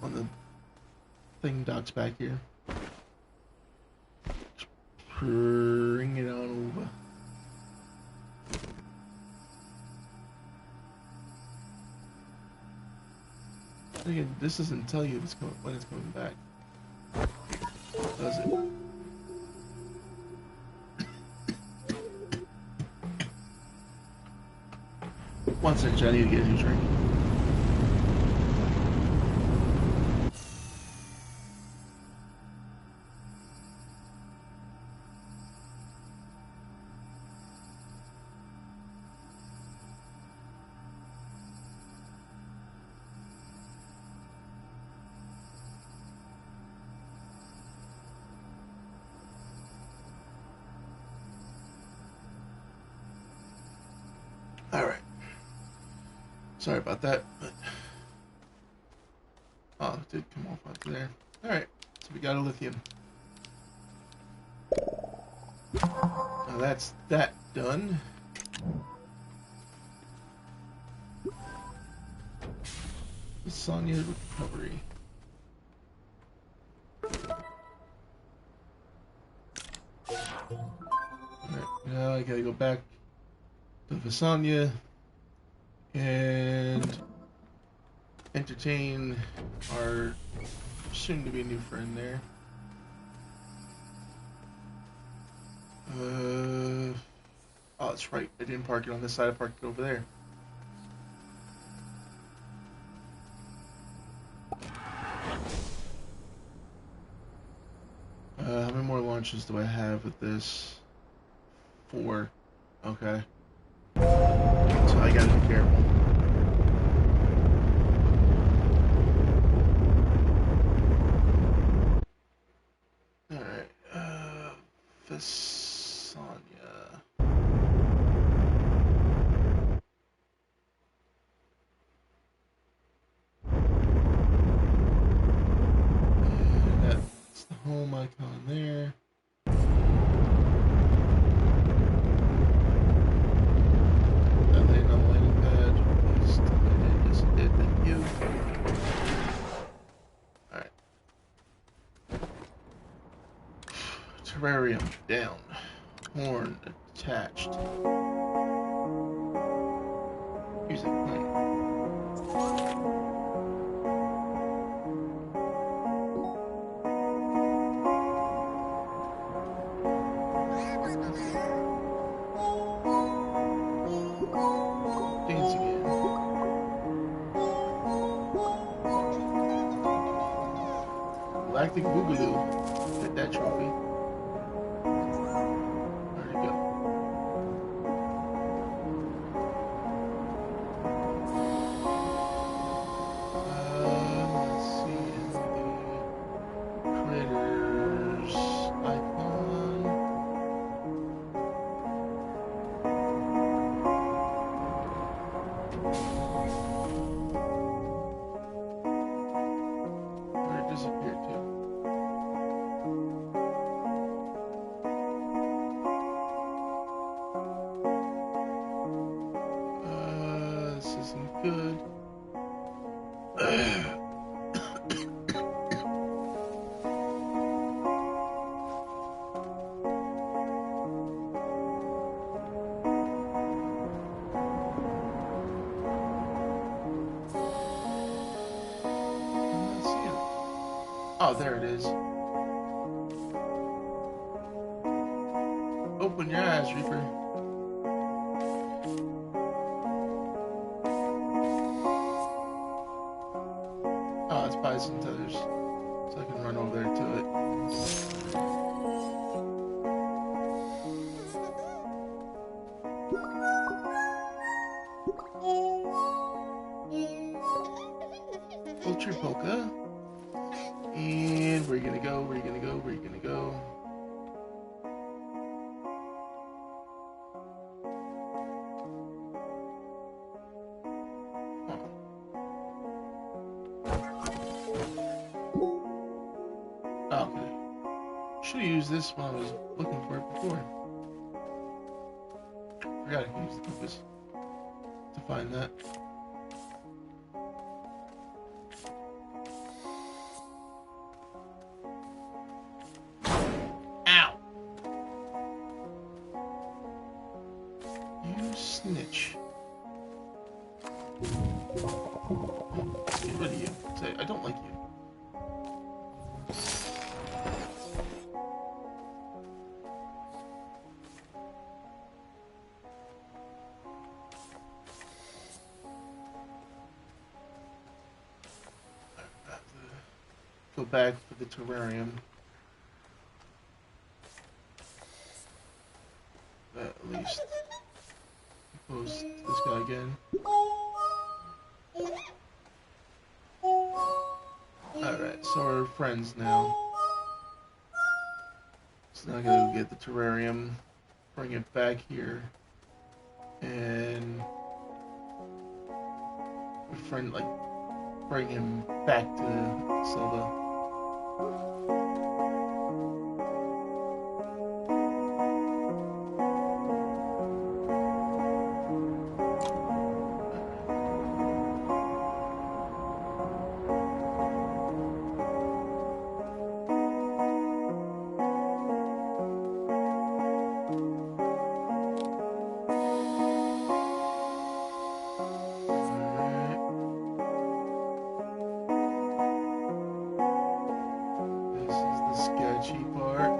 on the thing docks back here. Bring it on over. Again, this doesn't tell you when it's coming back, does it? One second, I need to get a new drink. Alright. Sorry about that, but... Oh, it did come off onto there. Alright, so we got a lithium. Now that's that done. Sonya recovery. Alright, now I gotta go back to Visanya and entertain our soon-to-be new friend there. Oh, that's right. I didn't park it on this side. I parked it over there. How many more launches do I have with this? 4. Okay. So I gotta be careful. Alright, Visanya. And that's the home icon there. Terrarium down. Horn attached. Music playing. Dance again. Galactic Boogaloo. Get that trophy. could. Oh, there it is. Open your eyes, Reaper. Oh, it's by some tethers. So I can run over there to it. Ultra Polka. And where you gonna go? Where you gonna go? Where you gonna go? Oh, okay. Should have used this when I was looking for it before. Forgot I could use the compass to find that. Ow! You snitch. Get rid of you. Say, I don't like you. Go back for the terrarium. At least post this guy again. Alright, so we're friends now. So now I gotta go get the terrarium, bring it back here, and my friend, like, bring him back to Silva. Sketchy part.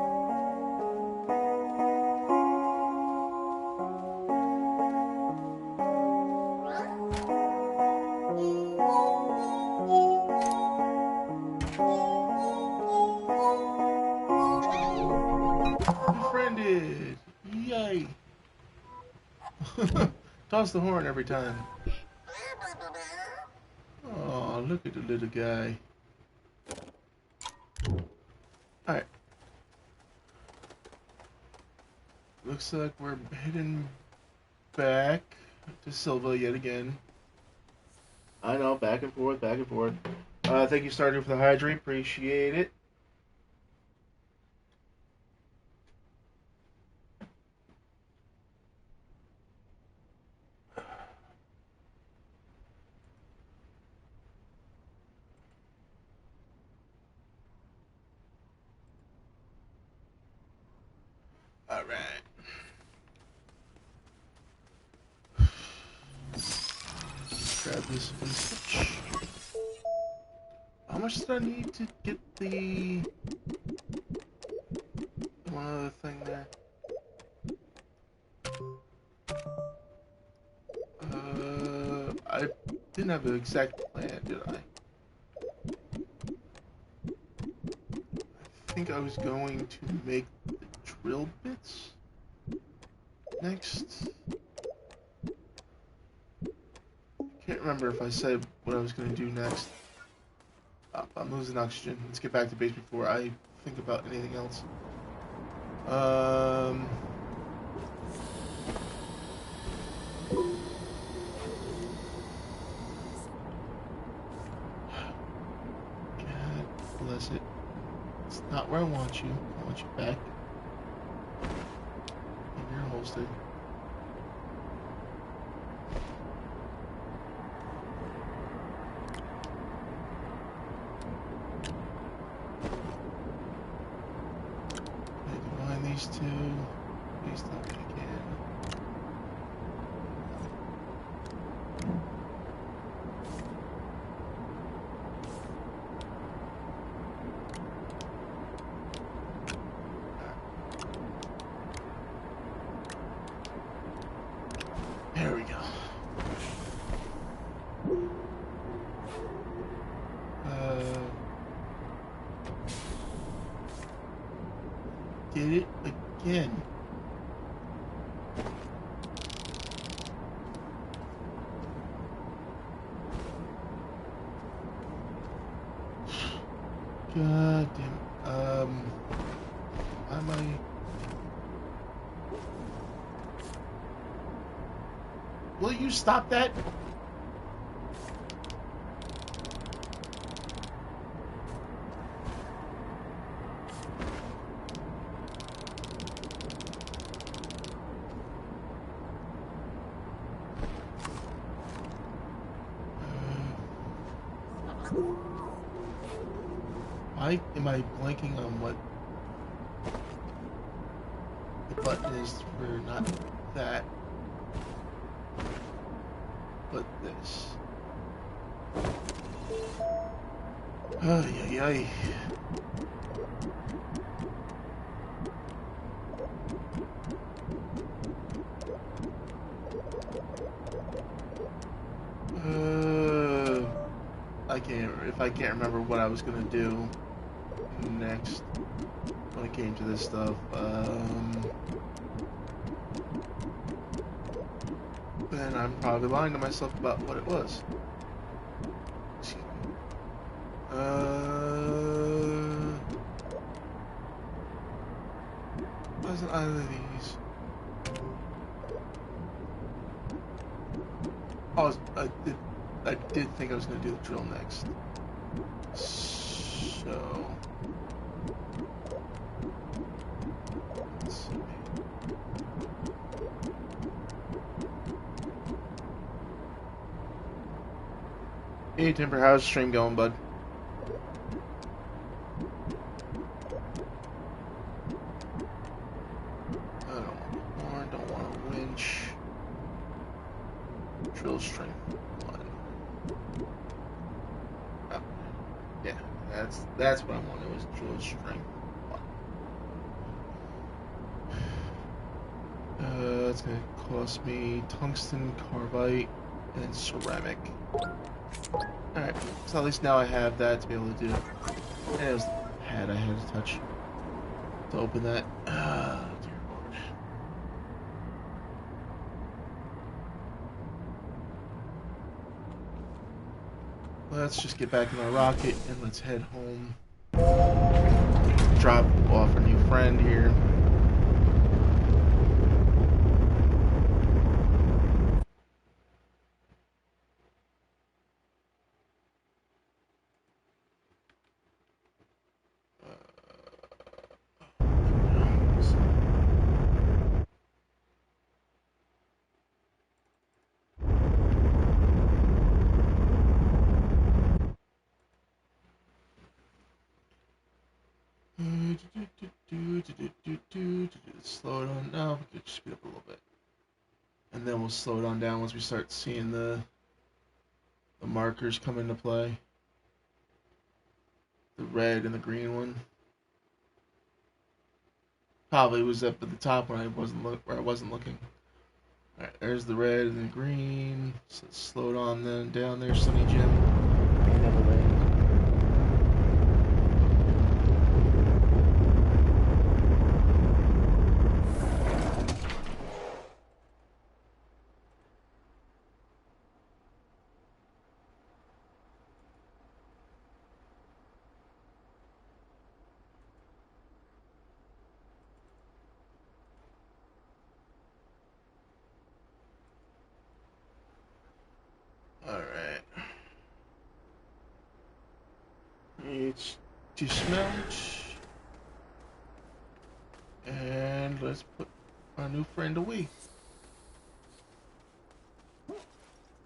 Befriended! Yay! Toss the horn every time. Oh, look at the little guy. Alright. Looks like we're heading back to Silva yet again. I know, back and forth, back and forth. Thank you, Stardew, for the hydrate. Appreciate it. Alright. Grab this one switch. How much did I need to get the one other thing there? I didn't have an exact plan, did I? I think I was going to make the drill bits next. Can't remember if I said what I was going to do next. I'm losing oxygen. Let's get back to base before I think about anything else. God bless it. It's not where I want you. I want you back in your holster. these two. Please tell me I can. There we go. Did it again. God damn it. Am I... Will you stop that? Why am I blanking on what the button is for not that, but this? Ay, ay, ay. I can't remember what I was gonna do next when it came to this stuff. Then I'm probably lying to myself about what it was. Excuse me. Wasn't either of these. Oh, I did think I was gonna do the drill next. So let's see. Hey Timber, how's the stream going, bud? I don't want a horn, don't want a winch. Drill string 1. Oh, yeah, that's what I wanted, was drill string 1. It's gonna cost me tungsten, carbide, and ceramic. Alright, so at least now I have that to be able to do. And it was the pad I had to touch to open that. Dear Lord. Let's just get back in our rocket and let's head home. Drop off our new friend here. Slow it on now. We could speed up a little bit, and then we'll slow it on down once we start seeing the markers come into play. The red and the green one. Probably was up at the top when I wasn't looking. All right, there's the red and the green. So let's slow it on then down there, Sunny Jim. Alright. It's dismount. And let's put our new friend away.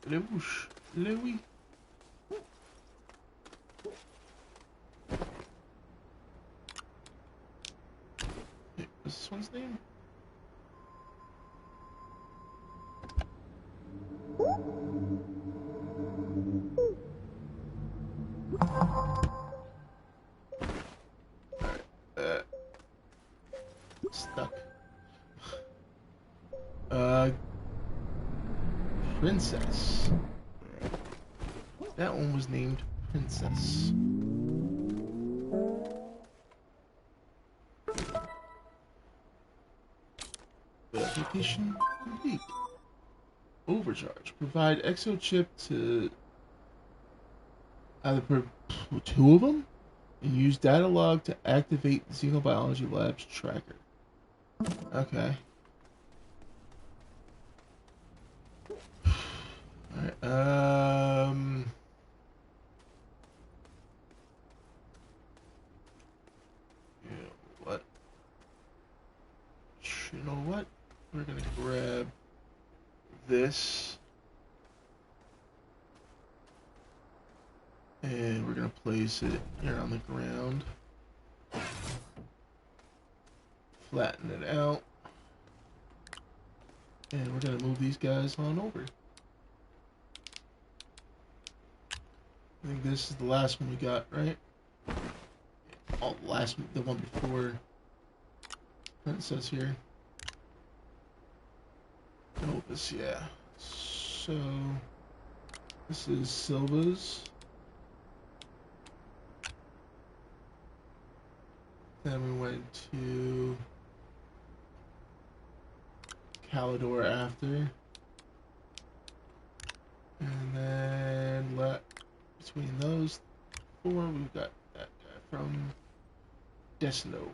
Lewoosh. Louie. This one's Alright, stuck. Princess. That one was named Princess. Application complete. Overcharge. Provide exo chip to either two of them and use data log to activate the Xenobiology Labs tracker. Okay. Alright, you know what? You know what? We're gonna grab this. And we're gonna place it here on the ground. Flatten it out. And we're gonna move these guys on over. I think this is the last one we got, right? Oh, the one before Princess here. Novus, yeah. So, this is Silva's. Then we went to Calidor after. And then between those four, we've got that guy from Desno.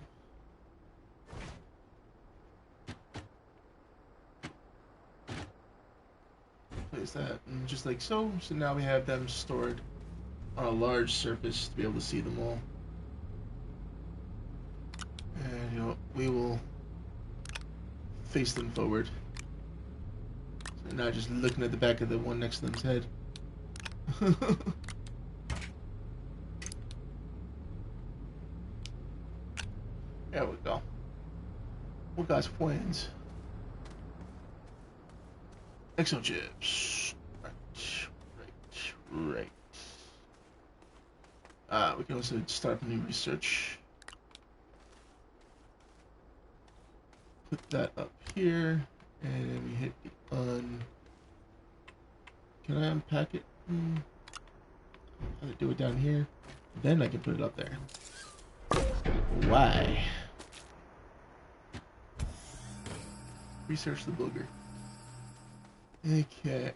Place that, and just like so. So now we have them stored on a large surface to be able to see them all. And you know, we will face them forward. So not just looking at the back of the one next to them's head. There we go. We got plans. Exo chips. Right. We can also start a new research. Put that up here, and then we hit the Can I unpack it? I'll do it down here. Then I can put it up there. Why? Research the booger. Okay,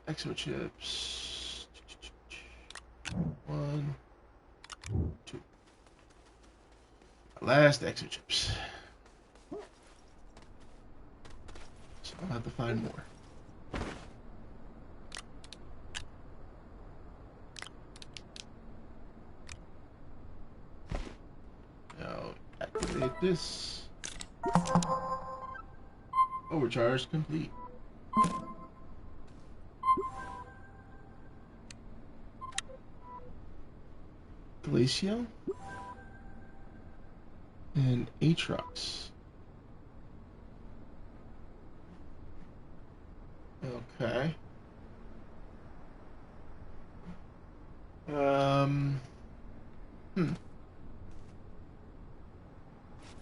exo chips. 1, 2. Last exo chips. So I'll have to find more. Now activate this. Overcharge complete. Glacio and Aatrox. Okay.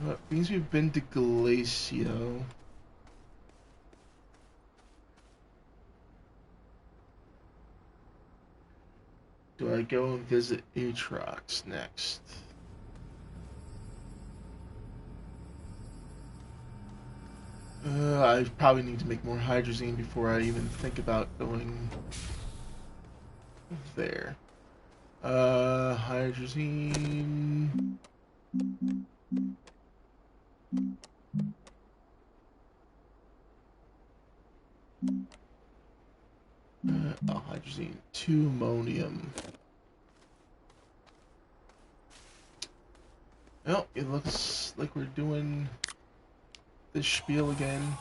Well, means we've been to Glacio. Do I go and visit Aatrox next? I probably need to make more hydrazine before I even think about going there. Hydrazine. Hydrazine. 2 ammonium. Well, it looks like we're doing this spiel again.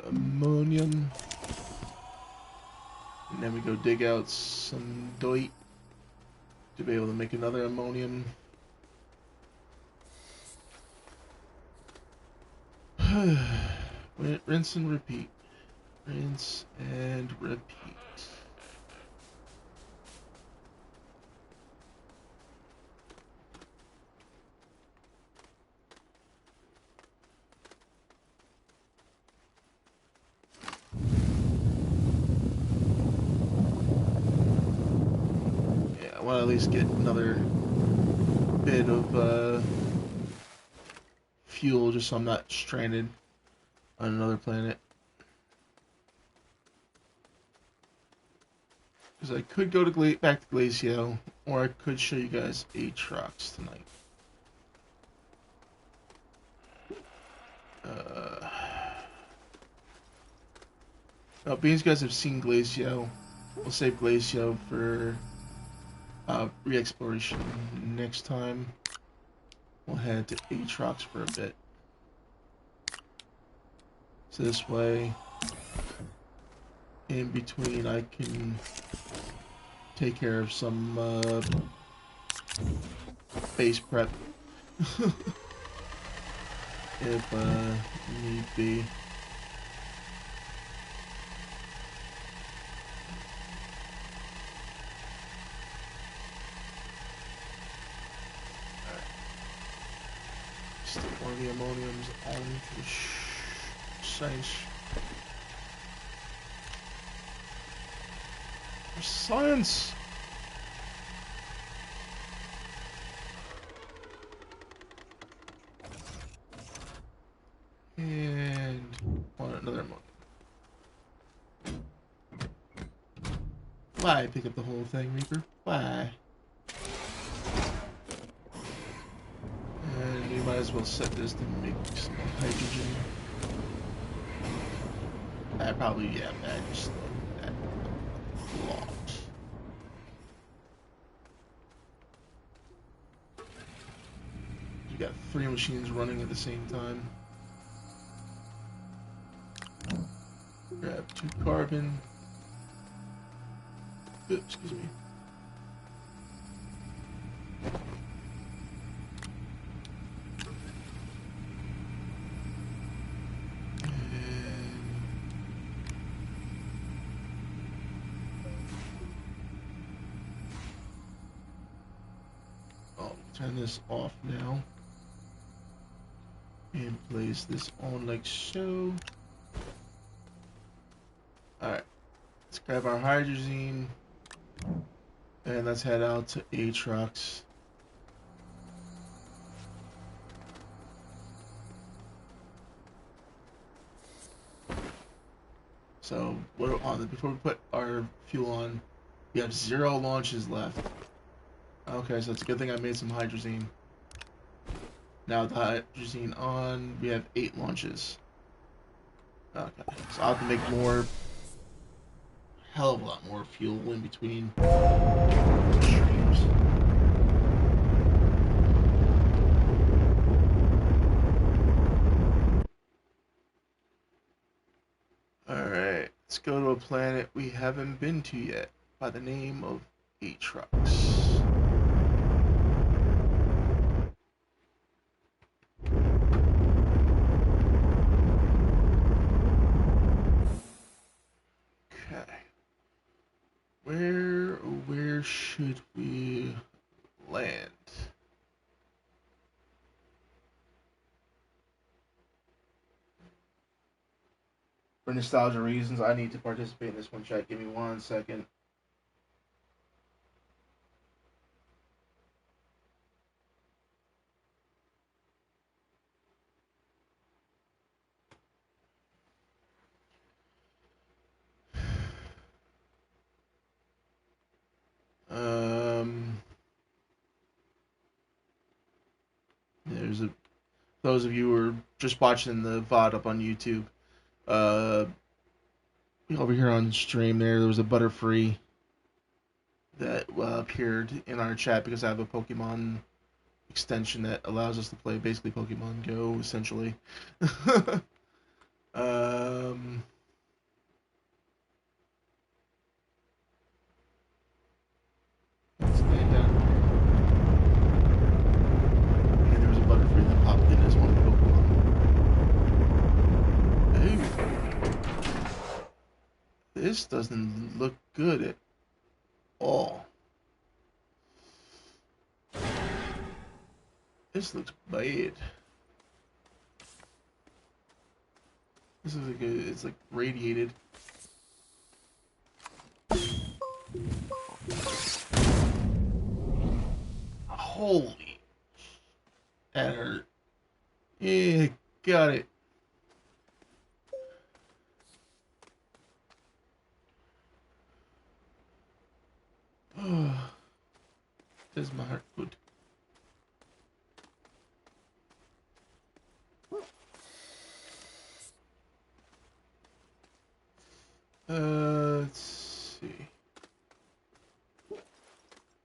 Ammonium. And then we go dig out some doit. to be able to make another ammonium. Rinse and repeat. Rinse and repeat. Yeah, I want to at least get another bit of fuel just so I'm not stranded on another planet. Because I could go to back to Glacio, or I could show you guys Aatrox tonight. Being you guys have seen Glacio, we'll save Glacio for re-exploration next time. We'll head to Aatrox for a bit. So this way, in between, I can take care of some base prep if need be. Stick one of the ammoniums onto the science. Science! And want another ammonium. Why pick up the whole thing, Reaper? Why? And we might as well set this to make some hydrogen. Probably, yeah, just like that. Logs. You got 3 machines running at the same time. Grab 2 carbon. Oops, excuse me. Turn this off now and place this on like so. Alright, let's grab our hydrazine and let's head out to Aatrox. So we're on before we put our fuel on, we have 0 launches left. Okay, so it's a good thing I made some hydrazine. Now with the hydrazine on, we have 8 launches. Okay, so I'll have to make more, hell of a lot more fuel in between streams. Alright, let's go to a planet we haven't been to yet by the name of Aatrox. Where should we land? For nostalgia reasons, I need to participate in this one, chat. Give me 1 second. There's those of you who are just watching the VOD up on YouTube. Over here on stream, there was a Butterfree that appeared in our chat because I have a Pokemon extension that allows us to play basically Pokemon Go, essentially. Let's lay down This doesn't look good at all. This looks bad. This is like it's like radiated. Holy, that hurt. Yeah, got it. Does my heart good. Let's see.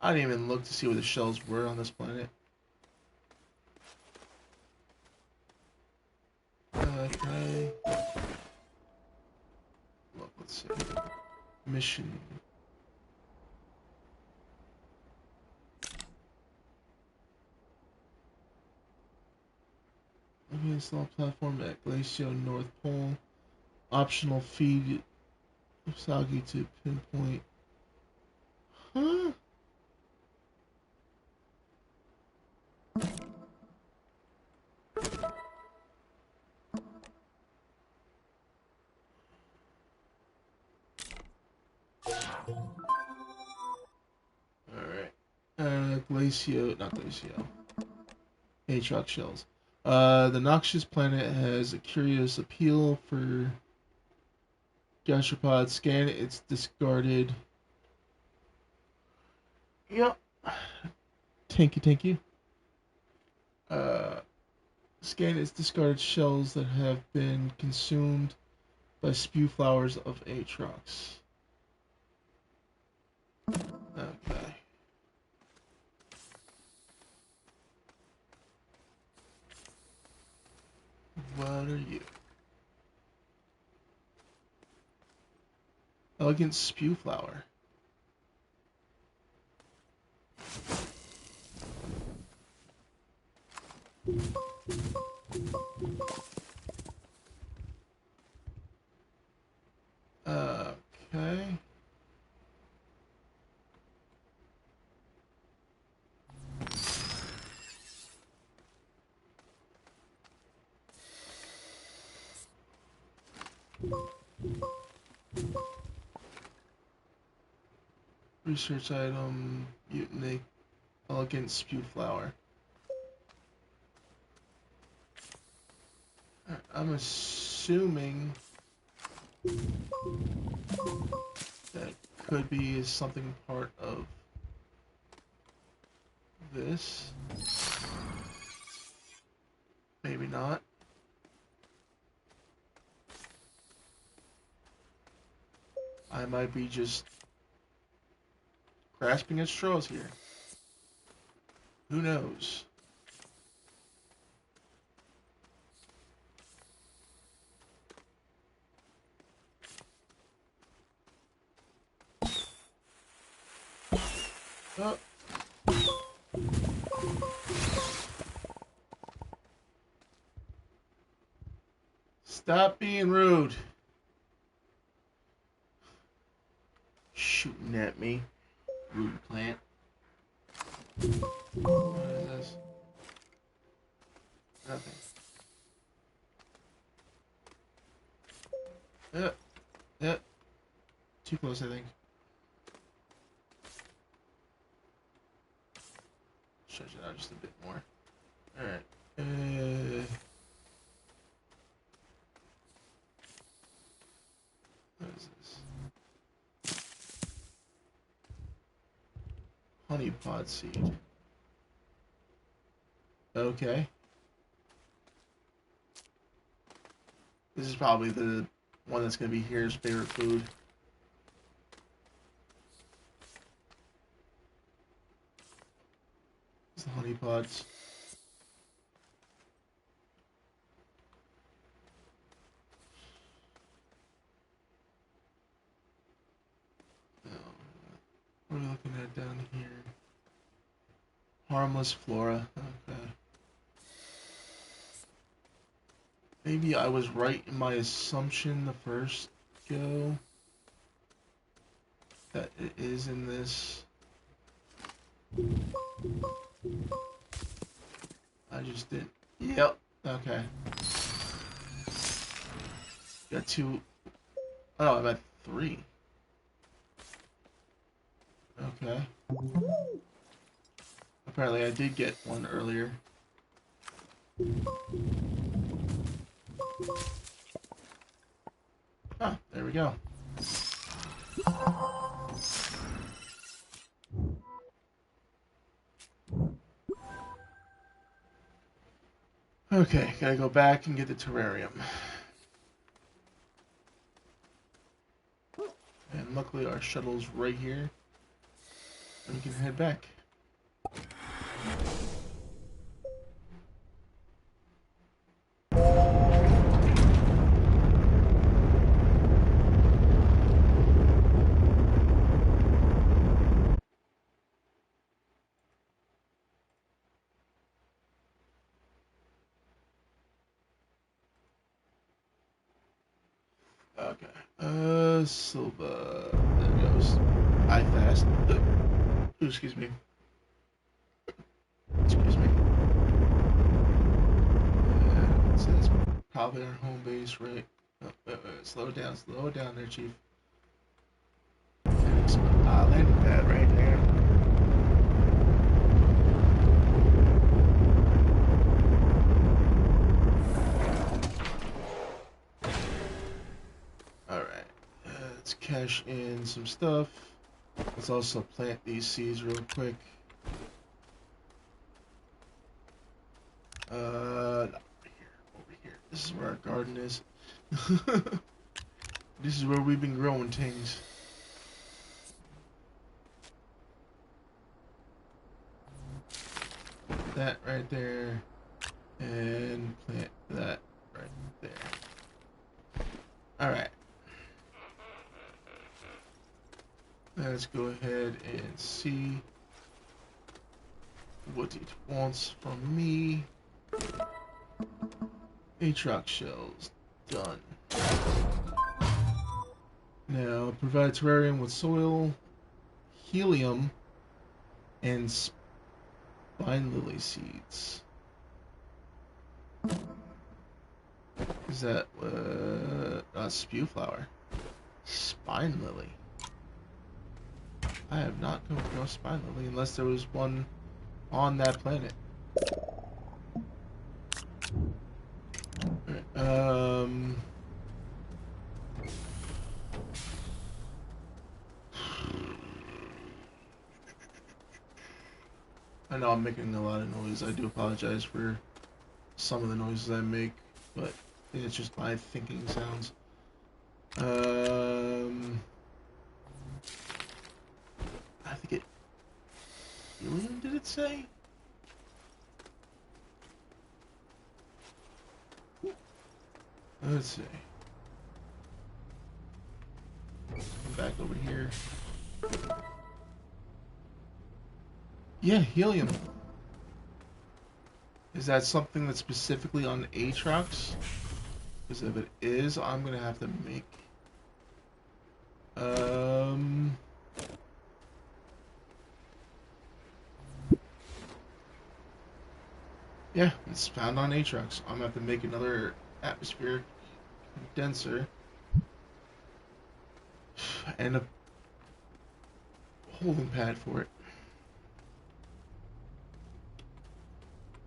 I didn't even look to see where the shells were on this planet. Okay. Look, let's see. Mission. Okay, install platform at Glacio North Pole. Optional feed Usagi to pinpoint. Huh? Alright. Glacio, not Glacio. Aatrox shells. The noxious planet has a curious appeal for gastropods. Scan its discarded. Yep. Thank you. Scan its discarded shells that have been consumed by spew flowers of Aatrox. Okay. What are you? Elegant spew flower. Okay. Research item, mutiny, elegant spew flower. I'm assuming that could be something part of this. Maybe not. I might be just grasping at straws here. Who knows? Oh. Stop being rude. Shooting at me. Rude plant. What is this? Nothing. Yep. Yep. Too close, I think. Stretch it out just a bit more. Alright. What is this? Honey pod seed. Okay. This is probably the one that's going to be here's favorite food. It's the honey pods. What are we looking at down here? Harmless flora. Okay. Maybe I was right in my assumption the first go. that it is in this. I just did. Yep. Okay. Got 2. Oh, I'm at 3. Okay. Apparently I did get one earlier. Ah, there we go. Okay, gotta go back and get the terrarium. And luckily our shuttle's right here. And we can head back. Okay. Silva. There it goes. I fast. Ooh, excuse me. Excuse me. It says probably our home base, right? Oh, slow down there, Chief. Landing pad right there. Alright, let's cash in some stuff. Let's also plant these seeds real quick. Over here. This is where our garden is. This is where we've been growing things. That right there. And plant that right there. Alright. Let's go ahead and see what it wants from me. Aatrox shells. Done. Now, provide a terrarium with soil, helium, and spine lily seeds. Is that, spew flower? Spine lily. I have not come across spine lily unless there was one on that planet. Alright, I know I'm making a lot of noise. I do apologize for some of the noises I make, but it's just my thinking sounds. I think it... Helium, did it say? Let's see. Come back over here. Yeah, helium. Is that something that's specifically on Aatrox? Because if it is, I'm gonna have to make... Yeah, it's found on Aatrox. I'm gonna have to make another atmospheric condenser. And a holding pad for it.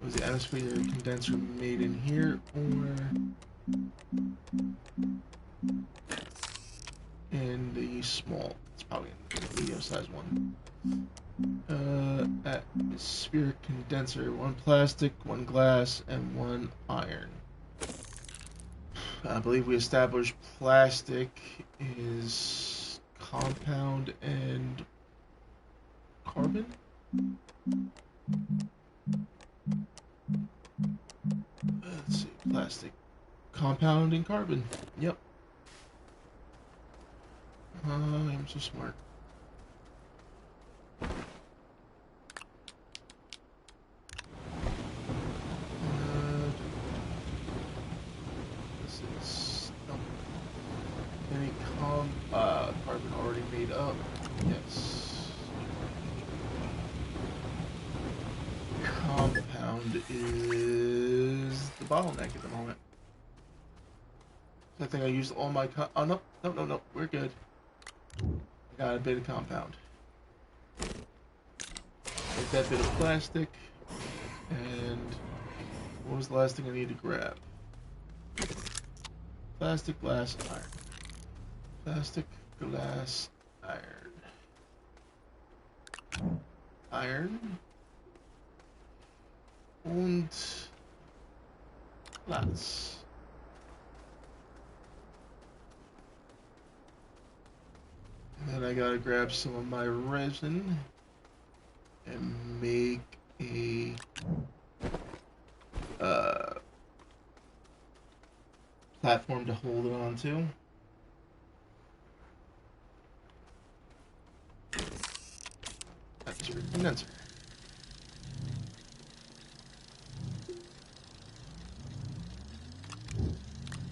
Was the atmospheric condenser made in here or in the small? It's probably in the medium sized one. Atmospheric condenser, 1 plastic, 1 glass, and 1 iron. I believe we established plastic is compound and carbon. Let's see, plastic, compound, and carbon. Yep. I'm so smart. This is any carbon already made up. found is the bottleneck at the moment. I think I used all my oh, no, no, no, no, we're good. I got a bit of compound. Take that bit of plastic, and what was the last thing I need to grab? Plastic, glass, iron. Plastic, glass, iron. Iron. Und Glas. And then I gotta grab some of my resin and make a platform to hold it onto. That's your condenser.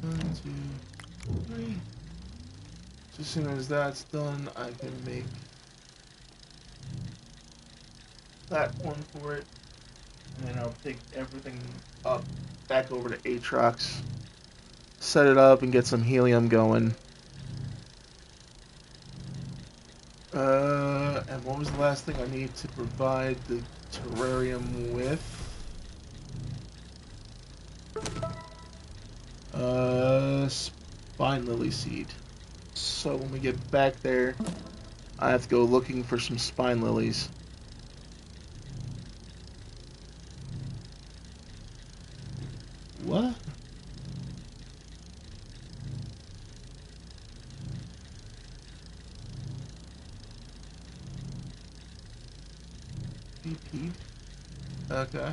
One, two, three. So as soon as that's done, I can make platform for it, and then I'll take everything up back over to Atrox, set it up, and get some helium going. And what was the last thing I need to provide the terrarium with? Spine lily seed. So when we get back there, I have to go looking for some spine lilies. What? BP? Okay.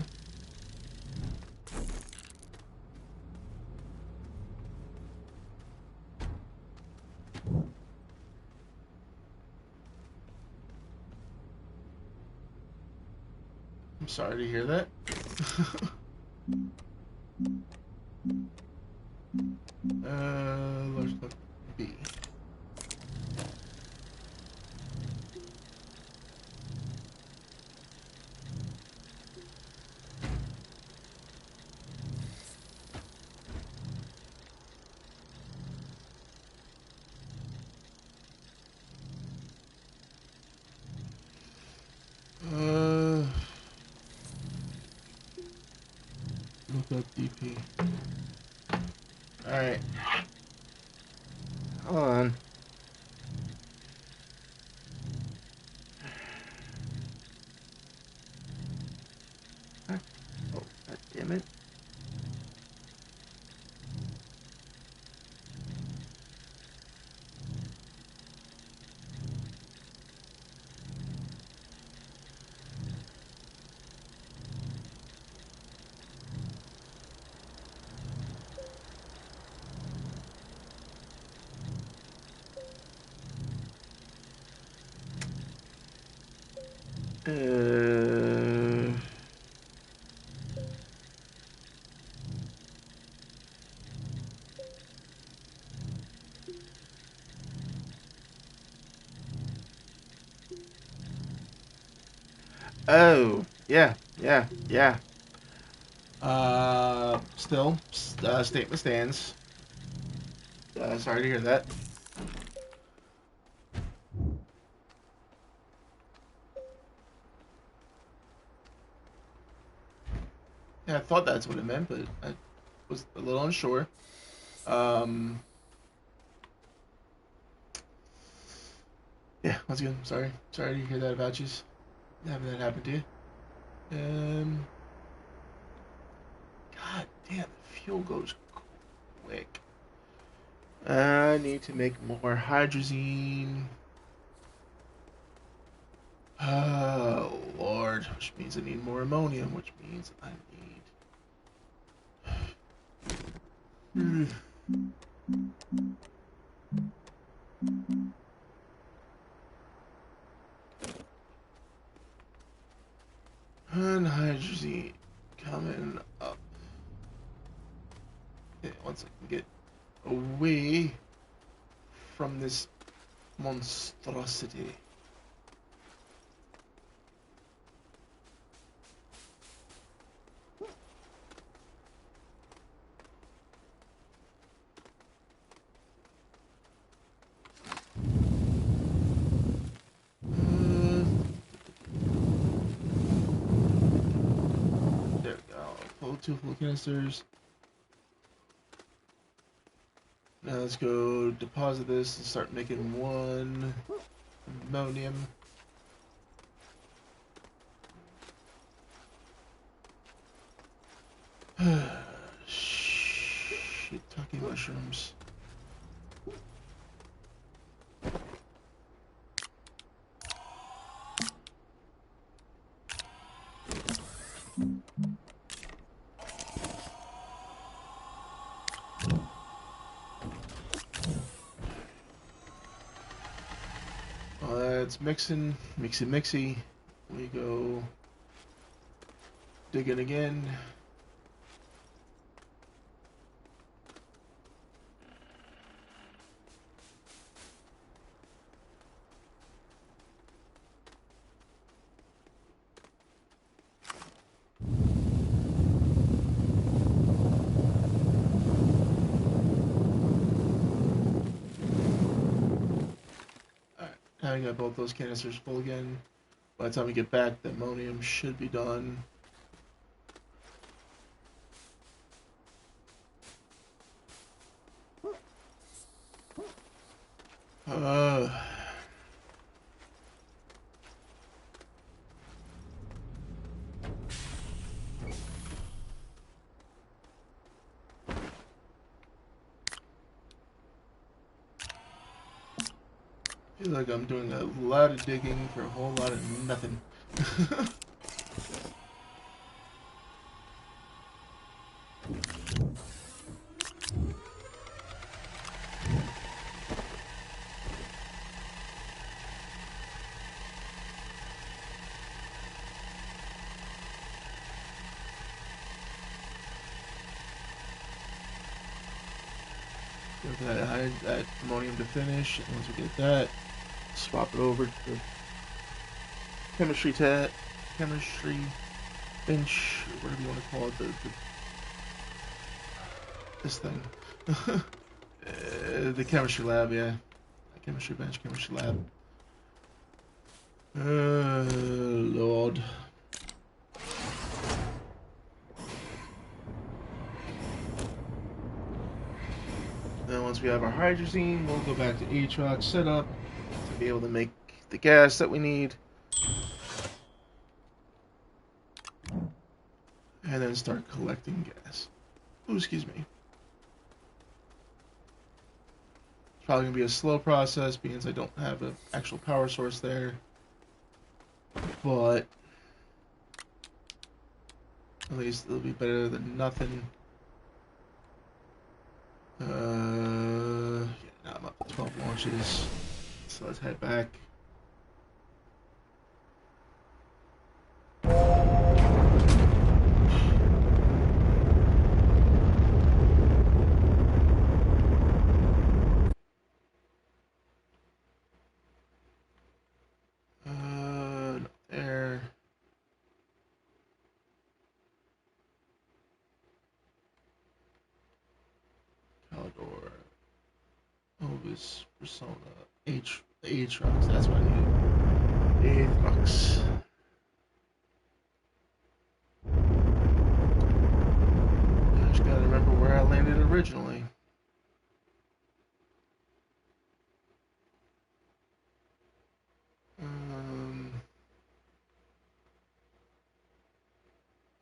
I'm sorry to hear that. Let's look B. Look up DP. Alright. Hold on. Oh, God damn it. Oh, yeah, yeah, yeah. Still, statement stands. Sorry to hear that. Yeah, I thought that's what it meant, but I was a little unsure. Yeah, once again, sorry to hear that about you. Having that happen to you. God damn, the fuel goes quick. I need to make more hydrazine. Oh, Lord. Which means I need more ammonium, which means I need... And hydrazine coming up. Okay, once I can get away from this monstrosity. go. 2 full canisters. Now let's go deposit this and start making 1 ammonium. Shiitake mushrooms. Let's mixy. We go digging again. Now I got both those canisters full again. By the time we get back, the ammonium should be done. I feel like I'm doing a lot of digging for a whole lot of nothing. That ammonium to finish, and once we get that, swap it over to the chemistry bench, or whatever you want to call it, this thing. The chemistry lab, yeah. Chemistry bench, chemistry lab. Lord. Then once we have our hydrazine, we'll go back to Aatrox setup to be able to make the gas that we need. And then start collecting gas. Ooh, excuse me. It's probably going to be a slow process because I don't have an actual power source there. But at least it'll be better than nothing. Yeah, now I'm up to 12 launches. So let's head back. Not there. Calidor. Ovis, Persona. Aatrox, that's what I need. Aatrox. I just gotta remember where I landed originally.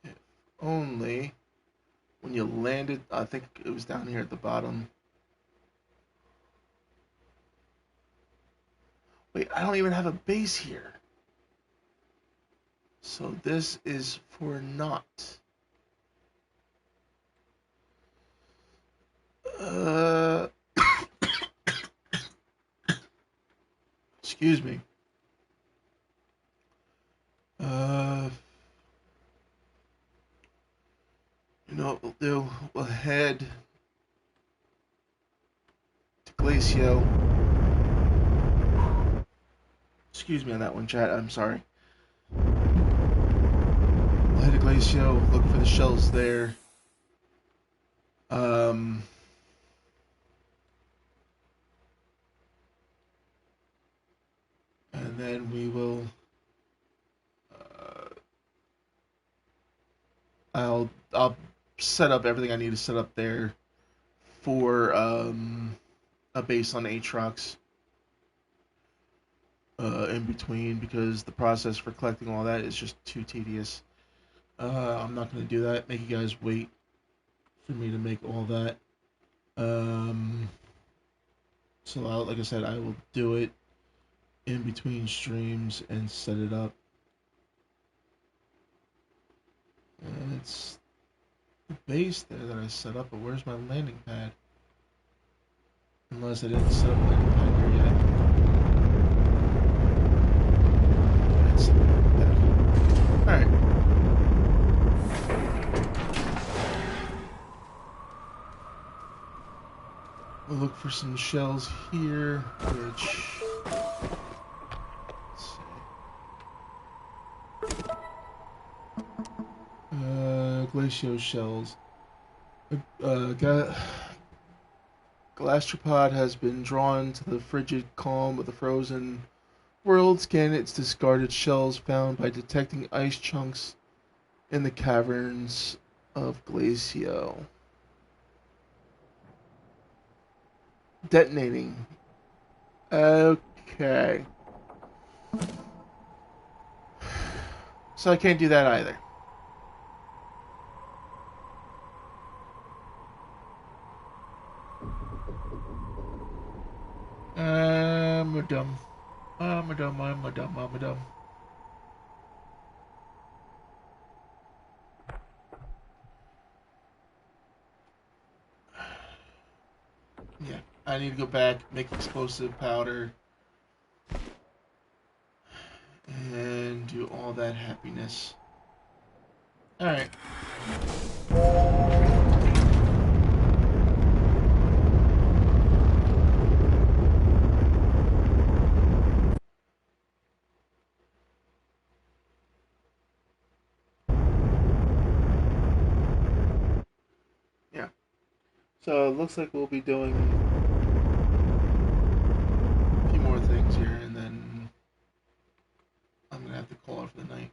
If only when you landed, I think it was down here at the bottom. Wait, I don't even have a base here. So this is for naught. Excuse me. You know what we'll do? We'll head to Glacio. Excuse me on that one, chat. I'm sorry. We'll head to Glacio, look for the shells there. And then we will I'll set up everything I need to set up there for a base on Aatrox in between, because the process for collecting all that is just too tedious. I'm not going to do that. Make you guys wait for me to make all that. So like I said, I will do it in between streams and set it up. And it's the base there that I set up, but where's my landing pad? Unless I didn't set up a landing pad here yet. Let's set up a landing pad. Alright. We'll look for some shells here, which... let's see. Glacio shells. Galastropod has been drawn to the frigid calm of the frozen world. Scan its discarded shells found by detecting ice chunks in the caverns of Glacio. Detonating. Okay. So I can't do that either. I'm a dumb. Yeah, I need to go back, make explosive powder, and do all that happiness. Alright. Yeah. So it looks like we'll be doing a few more things here, and then I'm going to have to call it for the night.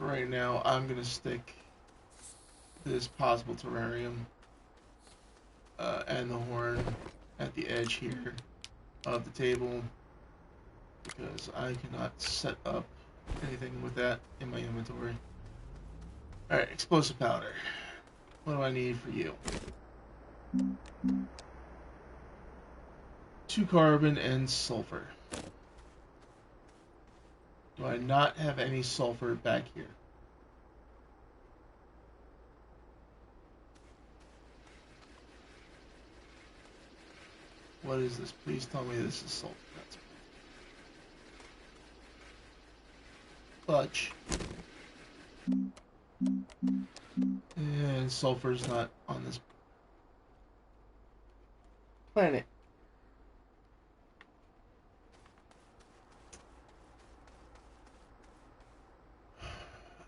Right now, I'm going to stick this possible terrarium and the horn at the edge here of the table, because I cannot set up anything with that in my inventory. Alright, explosive powder. What do I need for you? 2 carbon and sulfur. Do I not have any sulfur back here? What is this? Please tell me this is sulfur. That's fudge. And sulfur's not on this planet.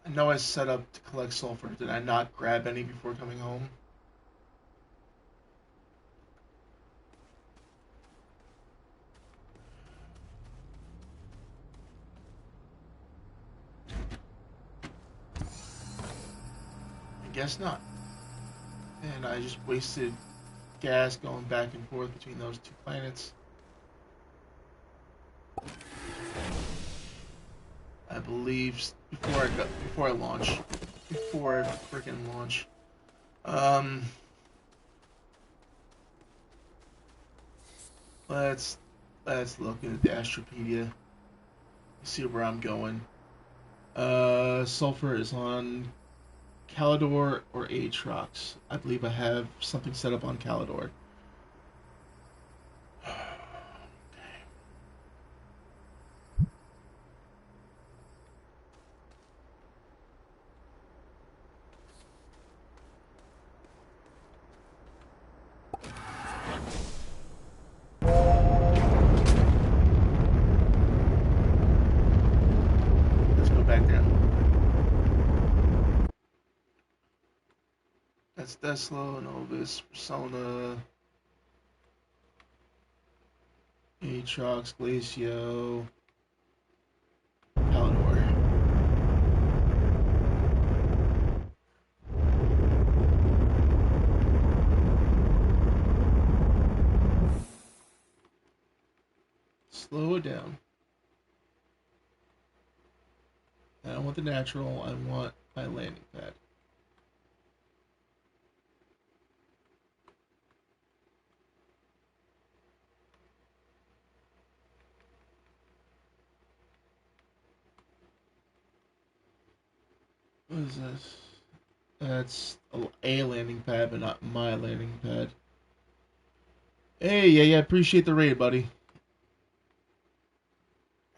I know I set up to collect sulfur. Did I not grab any before coming home? I guess not. And I just wasted gas going back and forth between those 2 planets. I believe before I freaking launch. Let's look at the Astropedia. See where I'm going. Sulfur is on Calidor or Aatrox. I believe I have something set up on Calidor. Deslo, Novus, Persona, Aatrox, Glacio, Palador. Slow it down. I don't want the natural, I want my landing pad. What is this? That's a landing pad, but not my landing pad. Hey, yeah, appreciate the raid, buddy.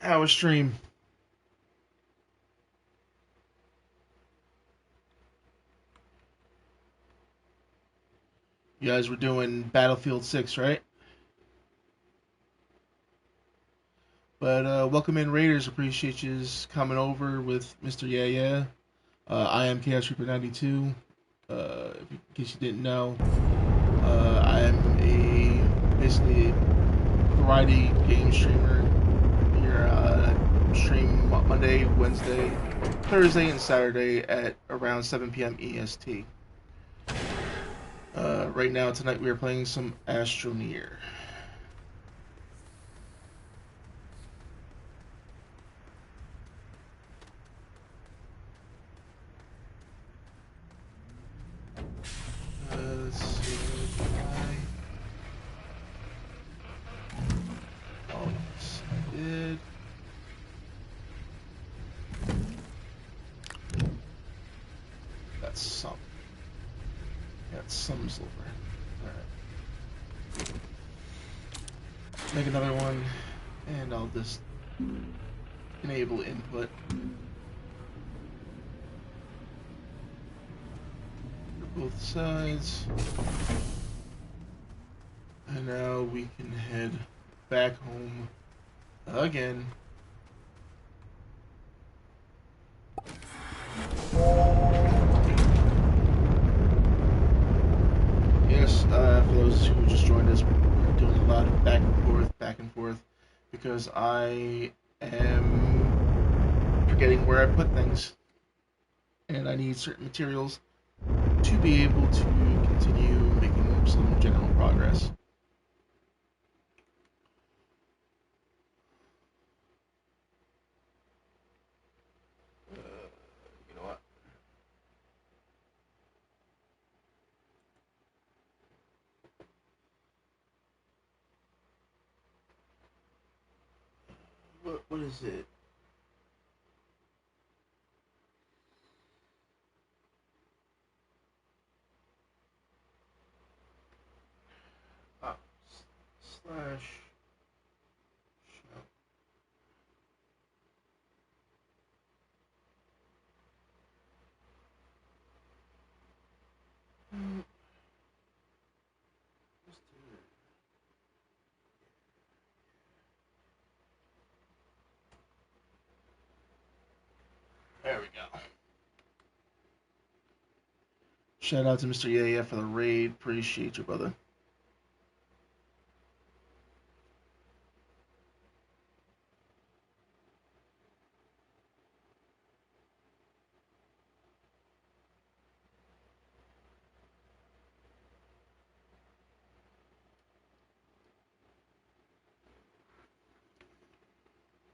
How was stream? You guys were doing Battlefield 6, right? But welcome in, Raiders. Appreciate you coming over with Mr. Yeah. I am Chaos Reaper 92. In case you didn't know, I am basically a variety game streamer. Here, stream Monday, Wednesday, Thursday, and Saturday at around 7 p.m. EST. Right now, tonight, we are playing some Astroneer. Let's see what I... Oh, yes, I did. Got some. Got some silver. Alright. Make another one, and I'll just enable input. For both sides. And now we can head back home again. Yes, for those who just joined us, we're doing a lot of back and forth, because I am forgetting where I put things, and I need certain materials to be able to continue making some general progress. You know what? What is it? Ah, slash show. There we go. Shout out to Mr. Yeah for the raid. Appreciate you, brother.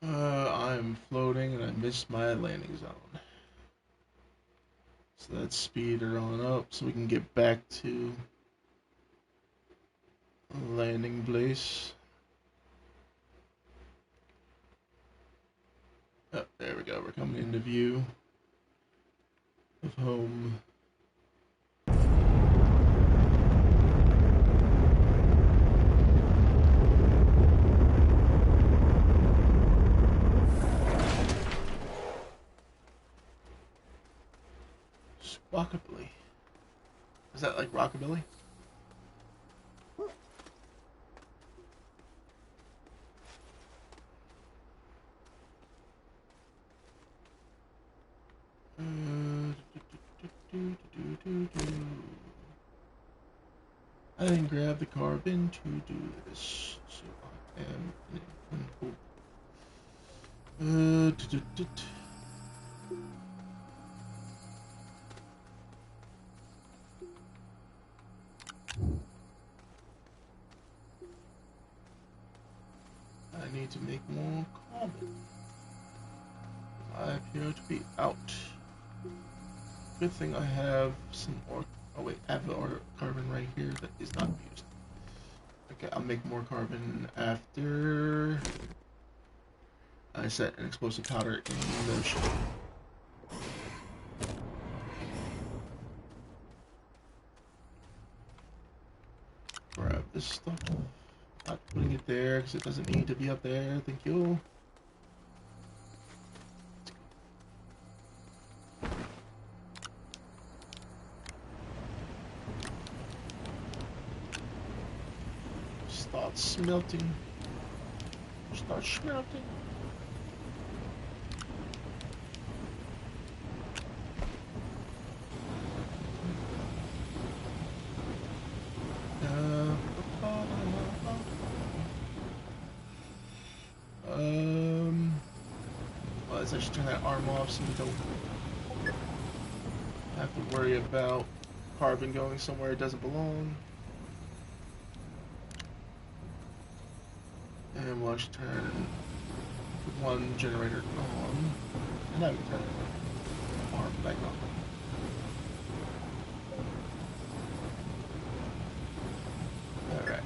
I'm floating and I missed my landing zone. So let's speed her on up so we can get back to landing place. Oh, there we go. We're coming into view of home. Rockabilly. Is that like rockabilly? I didn't grab the carbon to do this, so I am in. I need to make more carbon. I appear to be out. Good thing I have some ore. Oh wait, I have the ore carbon right here that is not used. Okay, I'll make more carbon after I set an explosive powder in motion. Grab this stuff. Not putting it there because it doesn't need to be up there. Thank you. Start smelting. Start smelting. Well, I should turn that arm off so we don't have to worry about carbon going somewhere it doesn't belong. And we'll actually turn one generator on, and now we can turn the arm back on. Alright,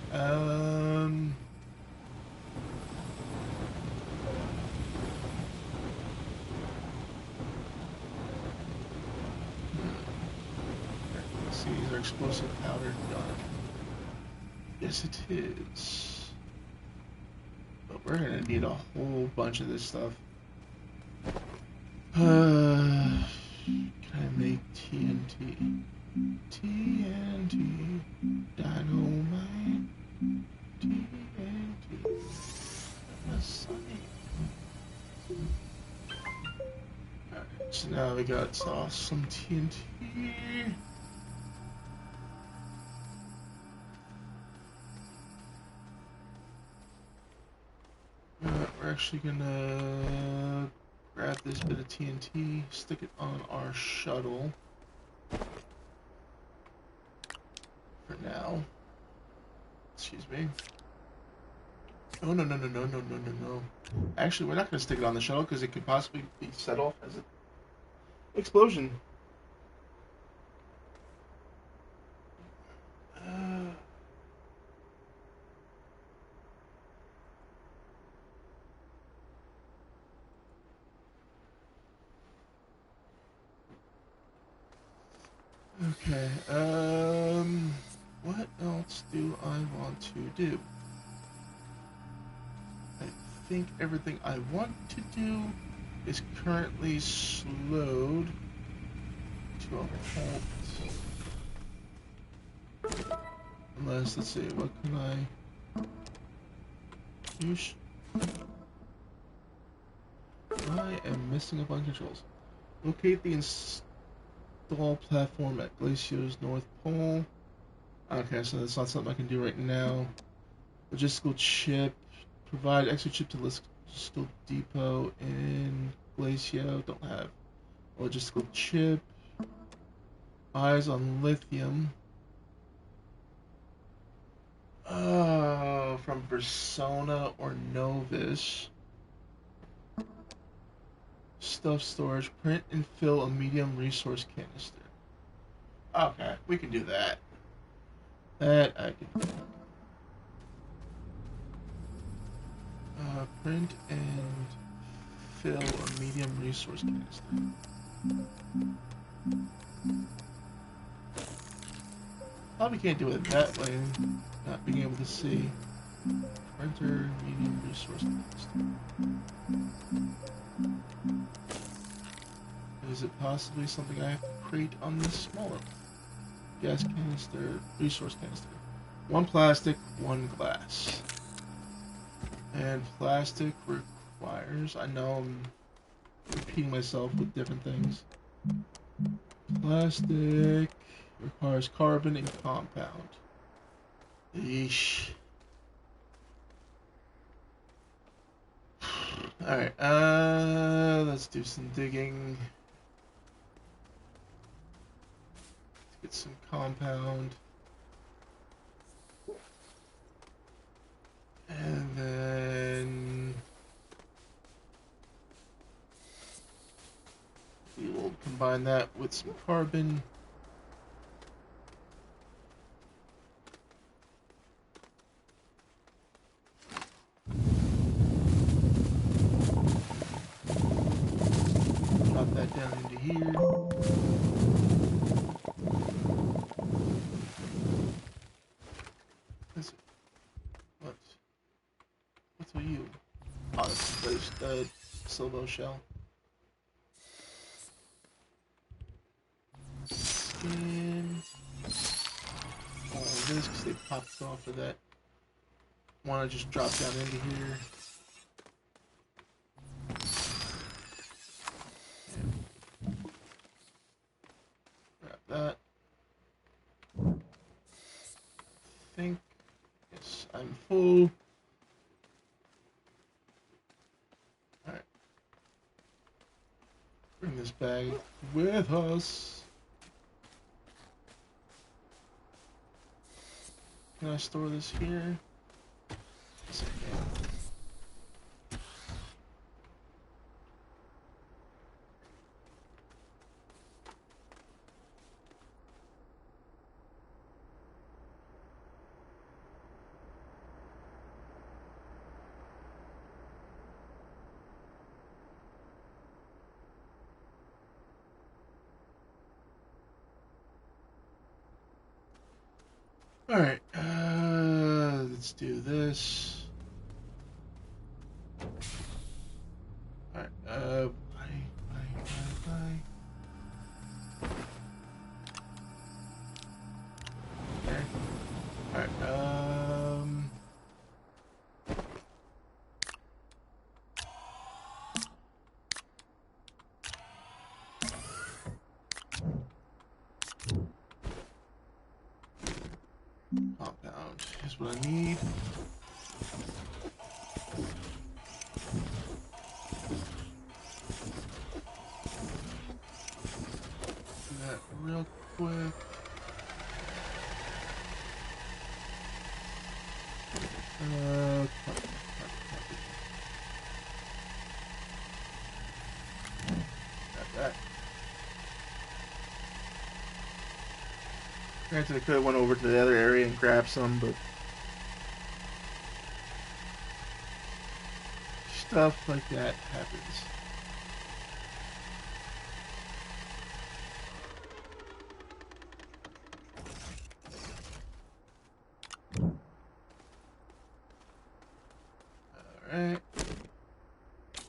let's see, is our explosive powder done? Yes, it is. But we're gonna need a whole bunch of this stuff. Can I make TNT? TNT, dynamite, TNT, Alright, so now we got some TNT. We're actually gonna grab this bit of TNT, stick it on our shuttle. For now. Excuse me. Oh, no, no, no, no, no, no, no, no. Actually, we're not going to stick it on the shuttle because it could possibly be set off as an explosion. Okay, what else do I want to do? I think everything I want to do is currently slowed to a halt. Unless, let's see, what can I use? I am missing a bunch of controls. Locate the install platform at Glacier's North Pole. Okay, so that's not something I can do right now. Logistical chip. Provide extra chip to logistical depot in Glacio. Don't have logistical chip. Eyes on lithium. Oh, from Persona or Novus. Stuff storage. Print and fill a medium resource canister. Okay, we can do that. That I can do. Print and fill a medium resource canister. Probably can't do it that way, not being able to see. Printer, medium resource canister. Is it possibly something I have to create on this smaller gas canister, resource canister? One plastic, one glass. And plastic requires, I know I'm repeating myself with different things. Plastic requires carbon and compound. Yeesh. Alright, let's do some digging. Let's get some compound. And then we will combine that with some carbon. Drop that down into here. What's with you? Oh, that's the Silvo shell. Skin. All of this because they popped off of that. Want to just drop down into here. Grab that. I think. Yes, I'm full. Alright. Bring this bag with us. Can I store this here? Yes, I can. Alright, let's do this. Alright, bye. Okay. Alright, compound is what I need. Do that real quick. Copy. Grab that. Granted, I could have went over to the other area and grabbed some, but stuff like that happens. Alright.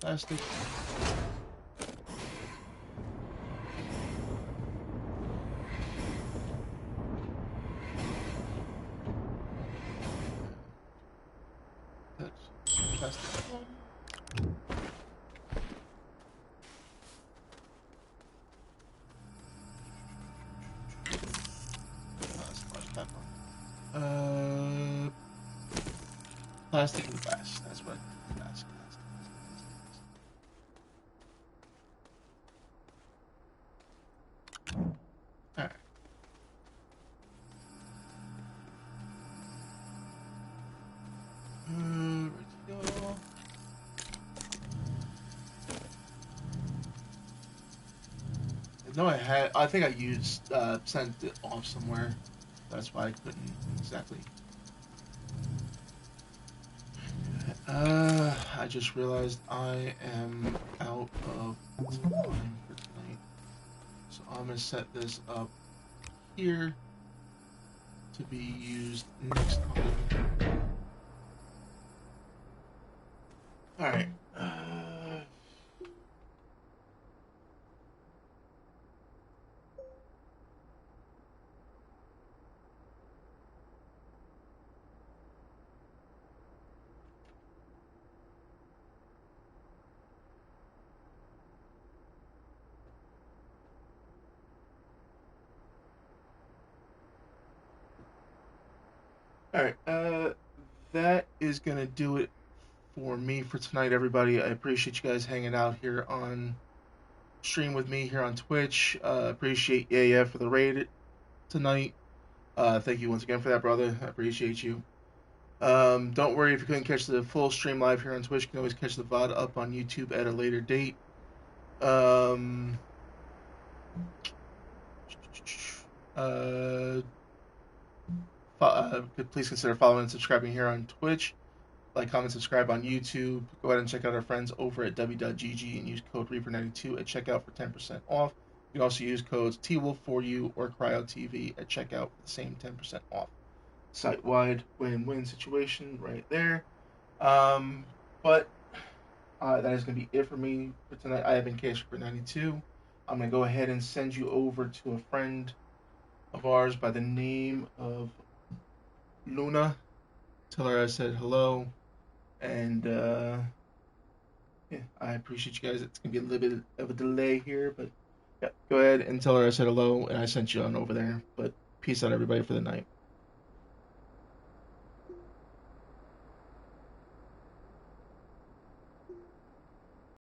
Plastic. That's plastic. Plastic and glass. That's what. Glass. Alright. Ready to go. No, I think I used, sent it off somewhere. That's why I couldn't exactly. I just realized I am out of time for tonight. So I'm gonna set this up here to be used next time. Alright. All right. That is gonna do it for me for tonight, everybody. I appreciate you guys hanging out here on stream with me here on Twitch. Appreciate AF for the raid tonight. Thank you once again for that, brother. I appreciate you. Don't worry if you couldn't catch the full stream live here on Twitch. You can always catch the VOD up on YouTube at a later date. Um, uh, please consider following and subscribing here on Twitch. Like, comment, subscribe on YouTube. Go ahead and check out our friends over at w.gg and use code Reaper92 at checkout for 10% off. You can also use codes TWolf4U or CryoTV at checkout for the same 10% off. Site wide win-win situation right there. Um, but that is going to be it for me for tonight. I have been Case for 92. I'm going to go ahead and send you over to a friend of ours by the name of Luna. Tell her I said hello. And yeah, I appreciate you guys. It's going to be a little bit of a delay here, but yeah, go ahead and tell her I said hello and I sent you on over there. But peace out, everybody, for the night.